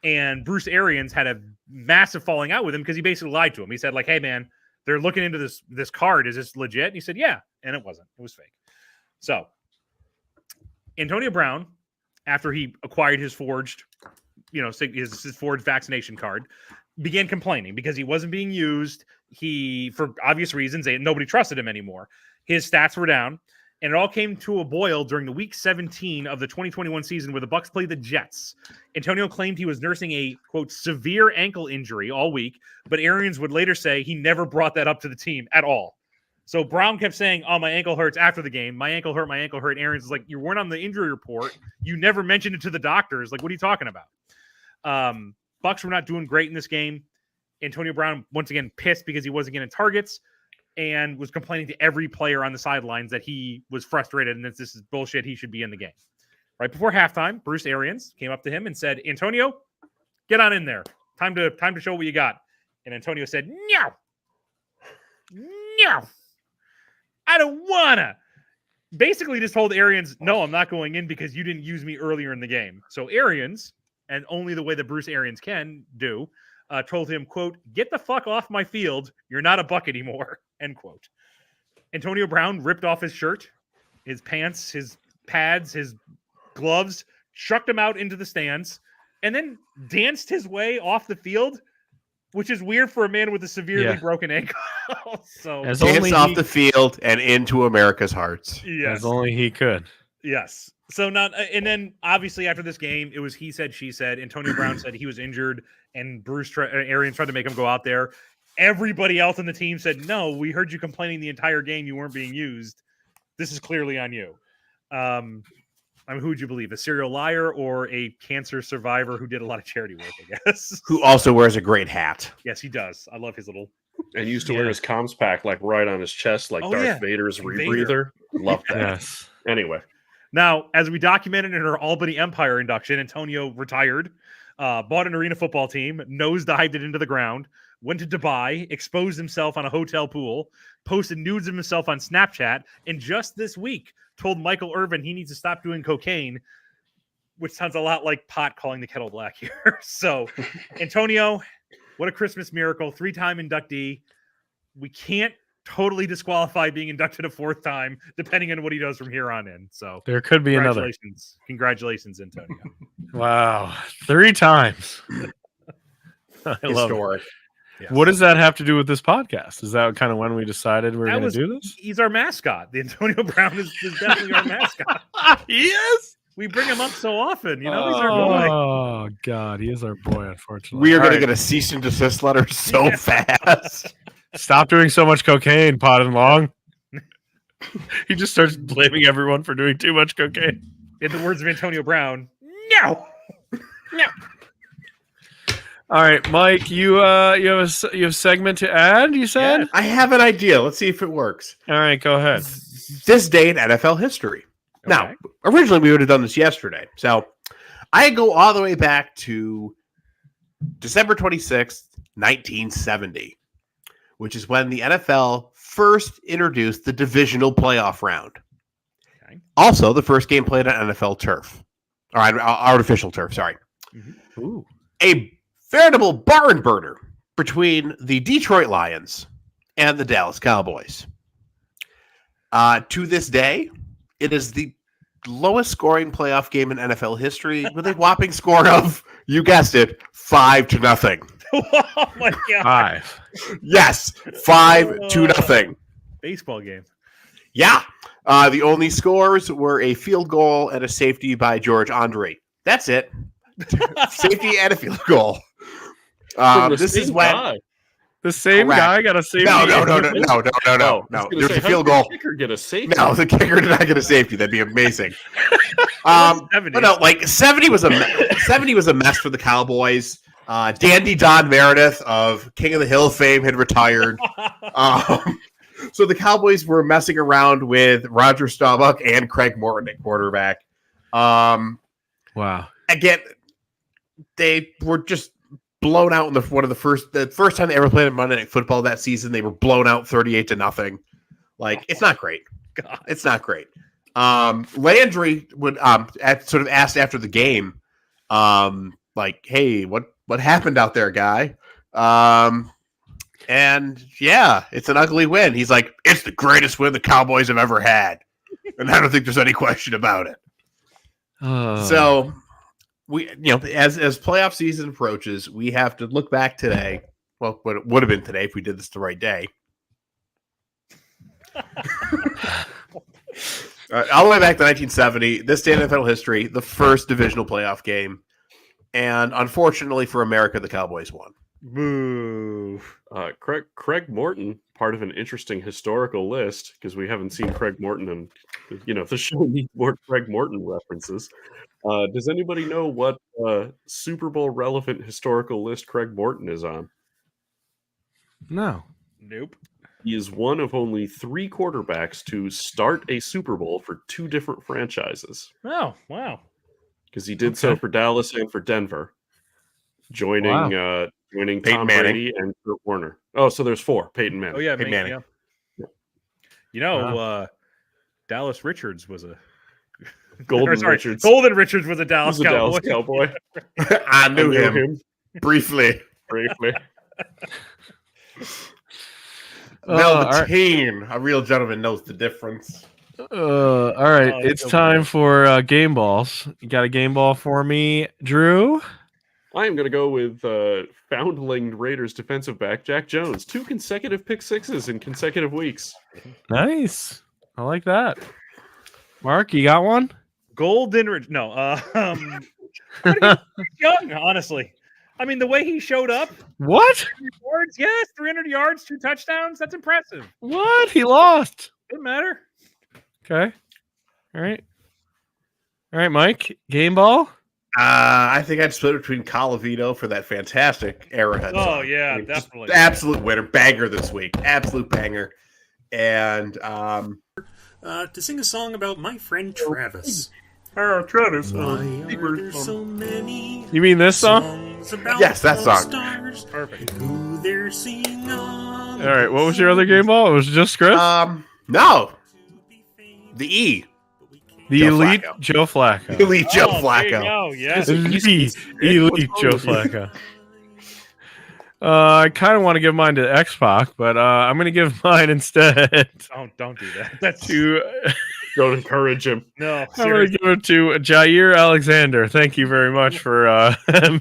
Speaker 3: And Bruce Arians had a massive falling out with him because he basically lied to him. He said, like, hey, man, they're looking into this card. Is this legit? And he said, yeah. And it wasn't. It was fake. So Antonio Brown, after he acquired his forged, his forged vaccination card, began complaining because he wasn't being used. For obvious reasons, nobody trusted him anymore. His stats were down, and it all came to a boil during the week 17 of the 2021 season where the Bucs played the Jets. Antonio claimed he was nursing a, quote, severe ankle injury all week, but Arians would later say he never brought that up to the team at all. So Brown kept saying, oh, my ankle hurts after the game. My ankle hurt. Arians is like, you weren't on the injury report. You never mentioned it to the doctors. Like, what are you talking about? Bucs were not doing great in this game. Antonio Brown, once again, pissed because he wasn't getting targets and was complaining to every player on the sidelines that he was frustrated and that this is bullshit. He should be in the game. Right before halftime, Bruce Arians came up to him and said, Antonio, get on in there. Time to show what you got. And Antonio said, no, I don't wanna. Basically just told Arians, no, I'm not going in because you didn't use me earlier in the game. So Arians, and only the way that Bruce Arians can do, told him, quote, get the fuck off my field. You're not a Buck anymore, end quote. Antonio Brown ripped off his shirt, his pants, his pads, his gloves, chucked him out into the stands, and then danced his way off the field, which is weird for a man with a severely broken ankle. So
Speaker 4: Dance off the field and into America's hearts.
Speaker 3: yes.
Speaker 1: As only he could.
Speaker 3: Yes. So not, and then obviously after this game, it was he said, she said. Antonio Brown said he was injured, and Arians tried to make him go out there. Everybody else on the team said, no, we heard you complaining the entire game you weren't being used. This is clearly on you. Who would you believe? A serial liar or a cancer survivor who did a lot of charity work, I guess?
Speaker 4: Who also wears a great hat.
Speaker 3: Yes, he does. I love his little...
Speaker 2: And used to wear his comms pack like right on his chest, like Darth Vader's rebreather. Love that.
Speaker 1: Yes.
Speaker 2: Anyway.
Speaker 3: Now, as we documented in our Albany Empire induction, Antonio retired, bought an arena football team, nosedived it into the ground, went to Dubai, exposed himself on a hotel pool, posted nudes of himself on Snapchat, and just this week told Michael Irvin he needs to stop doing cocaine, which sounds a lot like pot calling the kettle black here. So, Antonio, what a Christmas miracle. 3-time inductee. We can't totally disqualify being inducted a 4th time, depending on what he does from here on in. So
Speaker 1: There could be another.
Speaker 3: Congratulations, Antonio.
Speaker 1: Wow. 3 times. I love it.
Speaker 4: Historic.
Speaker 3: Yes.
Speaker 1: What does that have to do with this podcast? Is that kind of when we decided we were going to do this?
Speaker 3: He's our mascot. The Antonio Brown is definitely our mascot.
Speaker 1: He is?
Speaker 3: We bring him up so often. He's our boy.
Speaker 1: Oh, God. He is our boy, unfortunately.
Speaker 4: We are going to
Speaker 1: All
Speaker 4: get a cease and desist letter so fast.
Speaker 1: right. Stop doing so much cocaine, Pot and Long. He just starts blaming everyone for doing too much cocaine.
Speaker 3: In the words of Antonio Brown, no.
Speaker 1: All right, Mike, you have a segment to add, you said?
Speaker 3: Yeah.
Speaker 4: I have an idea. Let's see if it works.
Speaker 1: All right, go ahead.
Speaker 4: This day in NFL history. Now,
Speaker 3: Okay.
Speaker 4: originally we would have done this yesterday. So I go all the way back to December 26th, 1970, which is when the NFL first introduced the divisional playoff round. Also, the first game played on NFL turf, or artificial turf. Sorry,
Speaker 1: Ooh.
Speaker 4: a veritable barn burner between the Detroit Lions and the Dallas Cowboys. To this day, it is the lowest scoring playoff game in NFL history with a whopping score of, you guessed it, 5-0.
Speaker 3: Oh my god!
Speaker 1: 5.
Speaker 4: Yes, 5-0.
Speaker 3: Baseball game.
Speaker 4: Yeah. The only scores were a field goal and a safety by George Andre. That's it. Safety and a field goal.
Speaker 2: From the
Speaker 4: This is
Speaker 2: same
Speaker 4: when
Speaker 2: guy.
Speaker 1: The same
Speaker 4: Correct.
Speaker 1: guy got a safety.
Speaker 4: no.
Speaker 2: I was
Speaker 4: There's
Speaker 2: gonna say,
Speaker 4: a
Speaker 2: how
Speaker 4: field
Speaker 2: did the
Speaker 4: goal.
Speaker 2: kicker get a safety?
Speaker 4: No, the kicker did not get a safety. That'd be amazing. But
Speaker 3: 70s.
Speaker 4: no, like 70 was a mess for the Cowboys. Dandy Don Meredith of King of the Hill fame had retired. So the Cowboys were messing around with Roger Staubach and Craig Morton at quarterback.
Speaker 1: Wow.
Speaker 4: Again, they were just blown out in the first time they ever played in Monday Night Football that season. They were blown out 38-0. Like, it's not great.
Speaker 3: God.
Speaker 4: It's not great. Landry would sort of asked after the game, like, "Hey, what happened out there, guy?" And yeah, it's an ugly win. He's like, "It's the greatest win the Cowboys have ever had," and I don't think there's any question about it. So we, as playoff season approaches, we have to look back today. Well, what it would have been today if we did this the right day. All the way back to 1970, this day in NFL history, the first divisional playoff game, and unfortunately for America, the Cowboys won.
Speaker 3: Boo.
Speaker 2: Craig Morton, part of an interesting historical list, because we haven't seen Craig Morton, and the show needs more Craig Morton references. Does anybody know what Super Bowl relevant historical list Craig Morton is on?
Speaker 1: No.
Speaker 3: Nope.
Speaker 2: He is one of only 3 quarterbacks to start a Super Bowl for 2 different franchises,
Speaker 3: Oh, wow.
Speaker 2: because he did so
Speaker 1: Okay.
Speaker 2: for Dallas and for Denver, joining
Speaker 4: Peyton
Speaker 2: Tom
Speaker 4: Manning.
Speaker 2: Brady and Kurt Warner. Oh, so there's 4. Peyton Manning.
Speaker 3: Oh, yeah.
Speaker 4: Peyton Manning.
Speaker 3: Yeah. Dallas Richards was a
Speaker 2: Golden
Speaker 3: sorry,
Speaker 2: Richards.
Speaker 3: Golden Richards was a Dallas
Speaker 2: He's a
Speaker 3: Cowboy.
Speaker 2: Dallas Cowboy.
Speaker 4: I knew him briefly.
Speaker 2: briefly.
Speaker 4: Velveteen, a real gentleman knows the difference.
Speaker 1: All right.
Speaker 3: Oh,
Speaker 1: It's
Speaker 3: so
Speaker 1: time for game balls. You got a game ball for me, Drew?
Speaker 2: I am going to go with Foundling Raiders defensive back Jack Jones. 2 consecutive pick sixes in consecutive weeks.
Speaker 1: Nice. I like that. Mark, you got one?
Speaker 3: Golden Ridge. No. Young, honestly. I mean, the way he showed up,
Speaker 1: What?
Speaker 3: yards, yes, 300 yards, 2 touchdowns. That's impressive.
Speaker 1: What? He lost.
Speaker 3: Doesn't matter.
Speaker 1: Okay. All right. All right, Mike. Game ball?
Speaker 4: I think I'd split between Colavito for that fantastic Arrowhead.
Speaker 3: Oh,
Speaker 4: song.
Speaker 3: yeah,
Speaker 4: I mean, just
Speaker 3: definitely.
Speaker 4: absolute winner, banger this week, absolute banger, and
Speaker 5: To sing a song about my friend Travis.
Speaker 4: Travis.
Speaker 5: Why are there so many
Speaker 1: You mean this song?
Speaker 5: songs about
Speaker 4: Yes, that
Speaker 5: all
Speaker 4: song.
Speaker 5: stars
Speaker 3: Perfect.
Speaker 5: and who they're singing on?
Speaker 1: All right. What was your other game ball? It was just Chris?
Speaker 4: No, the E,
Speaker 1: the
Speaker 4: Joe
Speaker 1: elite
Speaker 4: Flacco.
Speaker 1: Joe Flacco.
Speaker 4: elite Joe
Speaker 3: Oh, there you
Speaker 4: Flacco.
Speaker 3: go, yes.
Speaker 1: The elite Joe Flacco. I kind of want to give mine to X-Pac, but I'm going to give mine instead
Speaker 3: Don't do that. That's
Speaker 1: to
Speaker 2: Don't encourage him.
Speaker 3: no.
Speaker 1: I'm going
Speaker 3: Seriously.
Speaker 1: to give it to Jair Alexander. Thank you very much for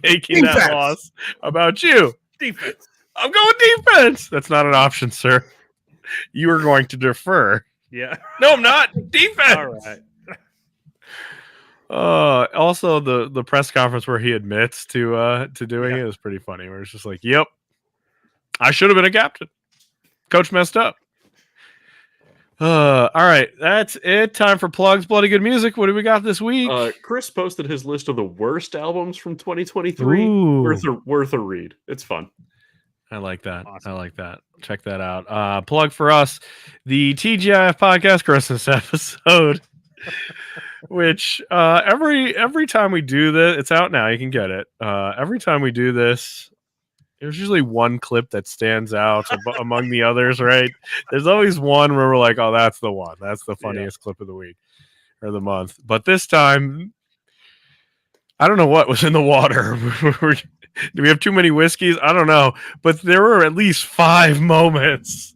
Speaker 1: making that
Speaker 4: Defense.
Speaker 1: loss about you.
Speaker 3: Defense.
Speaker 1: I'm going defense. That's not an option, sir. You are going to defer.
Speaker 3: Yeah.
Speaker 1: No, I'm not. Defense.
Speaker 3: All right.
Speaker 1: Also, the press conference where he admits to doing it is pretty funny. Where it's just like, "Yep, I should have been a captain. Coach messed up." All right, that's it. Time for plugs. Bloody good music. What do we got this week?
Speaker 2: Chris posted his list of the worst albums from 2023.
Speaker 1: Ooh.
Speaker 2: Worth a read. It's fun.
Speaker 1: I like that.
Speaker 3: Awesome.
Speaker 1: I like that. Check that out. Plug for us, the TGIF podcast Christmas episode, which every time we do this, it's out now. You can get it. Every time we do this, there's usually one clip that stands out among the others, right? There's always one where we're like, oh, that's the one. That's the funniest clip of the week. or the month. But this time, I don't know what was in the water. Do we have too many whiskeys? I don't know. But there were at least 5 moments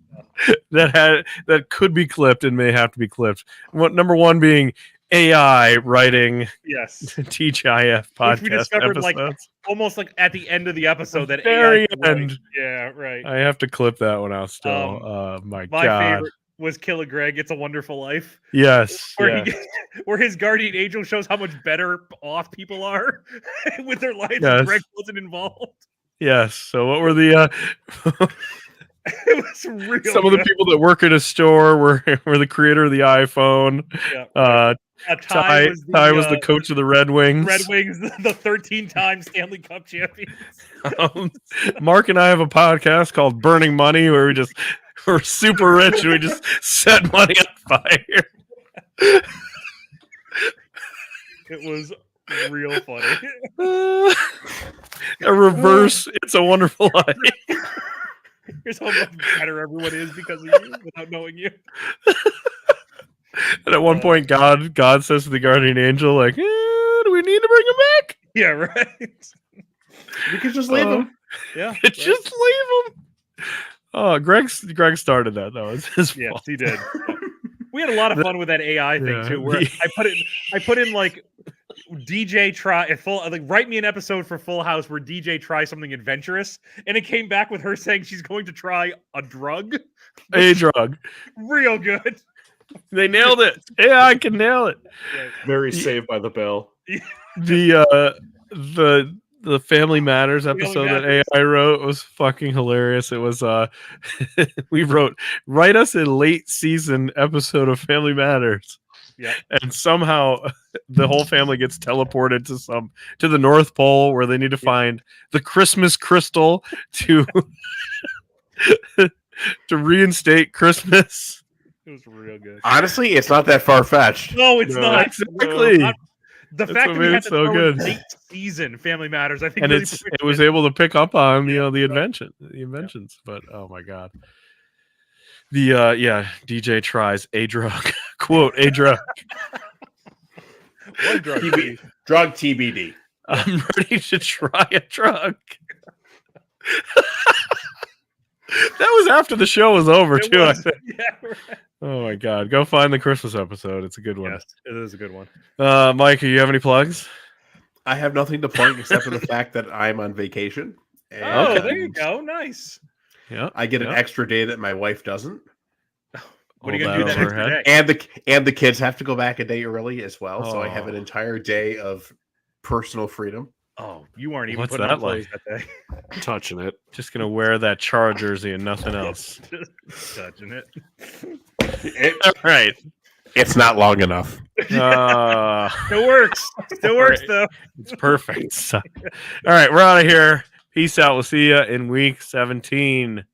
Speaker 1: that could be clipped and may have to be clipped. Number one being AI writing
Speaker 3: Yes.
Speaker 1: TGIF podcast
Speaker 3: Which we discovered
Speaker 1: episodes.
Speaker 3: almost like at the end of the episode that
Speaker 1: Very
Speaker 3: AI could write.
Speaker 1: end.
Speaker 3: Yeah, right.
Speaker 1: I have to clip that one out still.
Speaker 3: My
Speaker 1: God.
Speaker 3: favorite was Killer Greg, It's a Wonderful Life.
Speaker 1: Yes.
Speaker 3: Where,
Speaker 1: Yeah.
Speaker 3: where his guardian angel shows how much better off people are with their lives
Speaker 1: Yes.
Speaker 3: and Greg wasn't involved.
Speaker 1: Yes. So what were the
Speaker 3: It was real
Speaker 1: some of the
Speaker 3: good.
Speaker 1: people that work at a store were the creator of the iPhone.
Speaker 3: Yeah.
Speaker 1: Ty was the coach of the Red Wings.
Speaker 3: Red Wings, the 13-time Stanley Cup champion.
Speaker 1: Mark and I have a podcast called Burning Money where we're super rich and we just set money on fire.
Speaker 3: It was real funny.
Speaker 1: A reverse It's a Wonderful Life.
Speaker 3: Here's how much better everyone is because of you without knowing you.
Speaker 1: And at one point God says to the guardian angel, like, do we need to bring him back?
Speaker 3: Yeah, right.
Speaker 4: You could just leave him.
Speaker 3: Yeah.
Speaker 1: Just leave him. Oh, Greg started that though. It's his
Speaker 3: Yes,
Speaker 1: fault.
Speaker 3: he did. We had a lot of fun with that AI thing
Speaker 1: Yeah.
Speaker 3: too. Where I put in like DJ write me an episode for Full House where DJ tries something adventurous, and it came back with her saying she's going to try a drug.
Speaker 1: A drug.
Speaker 3: Real good.
Speaker 1: They nailed it. AI can nail it.
Speaker 2: Very Saved by the Bell.
Speaker 1: The Family Matters episode that
Speaker 3: Matters.
Speaker 1: AI wrote was fucking hilarious. It was we wrote, write us a late season episode of Family Matters.
Speaker 3: Yeah.
Speaker 1: And somehow the whole family gets teleported to the North Pole where they need to find the Christmas crystal to to reinstate Christmas.
Speaker 3: It was real good.
Speaker 4: Honestly, it's not that far fetched.
Speaker 3: No, it's
Speaker 1: No,
Speaker 3: not.
Speaker 1: exactly.
Speaker 3: No, the
Speaker 1: That's
Speaker 3: fact
Speaker 1: what
Speaker 3: that we
Speaker 1: made
Speaker 3: had
Speaker 1: it
Speaker 3: to
Speaker 1: so
Speaker 3: throw in
Speaker 1: good.
Speaker 3: late season Family Matters, I think,
Speaker 1: And
Speaker 3: really
Speaker 1: it was able to pick up on the inventions. But oh my god. DJ tries a drug. Quote, a drug.
Speaker 3: one drug.
Speaker 4: Drug TBD.
Speaker 1: I'm ready to try a drug. That was after the show was over,
Speaker 3: It
Speaker 1: too. I
Speaker 3: was.
Speaker 1: think.
Speaker 3: Yeah, right.
Speaker 1: Oh my god. Go find the Christmas episode. It's a good one.
Speaker 3: Yes, it is a good one.
Speaker 1: Mike, do you have any plugs?
Speaker 4: I have nothing to plug except for the fact that I'm on vacation.
Speaker 3: Oh,
Speaker 4: and
Speaker 3: there you go. Nice.
Speaker 1: Yeah.
Speaker 4: I get an
Speaker 1: Yeah.
Speaker 4: extra day that my wife doesn't,
Speaker 3: What are you
Speaker 1: Hold
Speaker 3: gonna do
Speaker 1: that
Speaker 3: that
Speaker 1: over
Speaker 3: extra
Speaker 1: her
Speaker 3: day?
Speaker 4: and the kids have to go back a day early as well. So I have an
Speaker 1: Oh.
Speaker 4: entire day of personal freedom.
Speaker 3: Oh, you aren't even
Speaker 1: What's
Speaker 3: putting
Speaker 1: that
Speaker 3: on clothes
Speaker 1: like?
Speaker 3: that day.
Speaker 2: Touching it.
Speaker 1: Just gonna wear that Char jersey and nothing else.
Speaker 3: Just touching it.
Speaker 1: All right.
Speaker 4: It's not long enough.
Speaker 3: Still works. Still works though.
Speaker 1: It's perfect. So- all right, we're out of here. Peace out. We'll see you in week 17.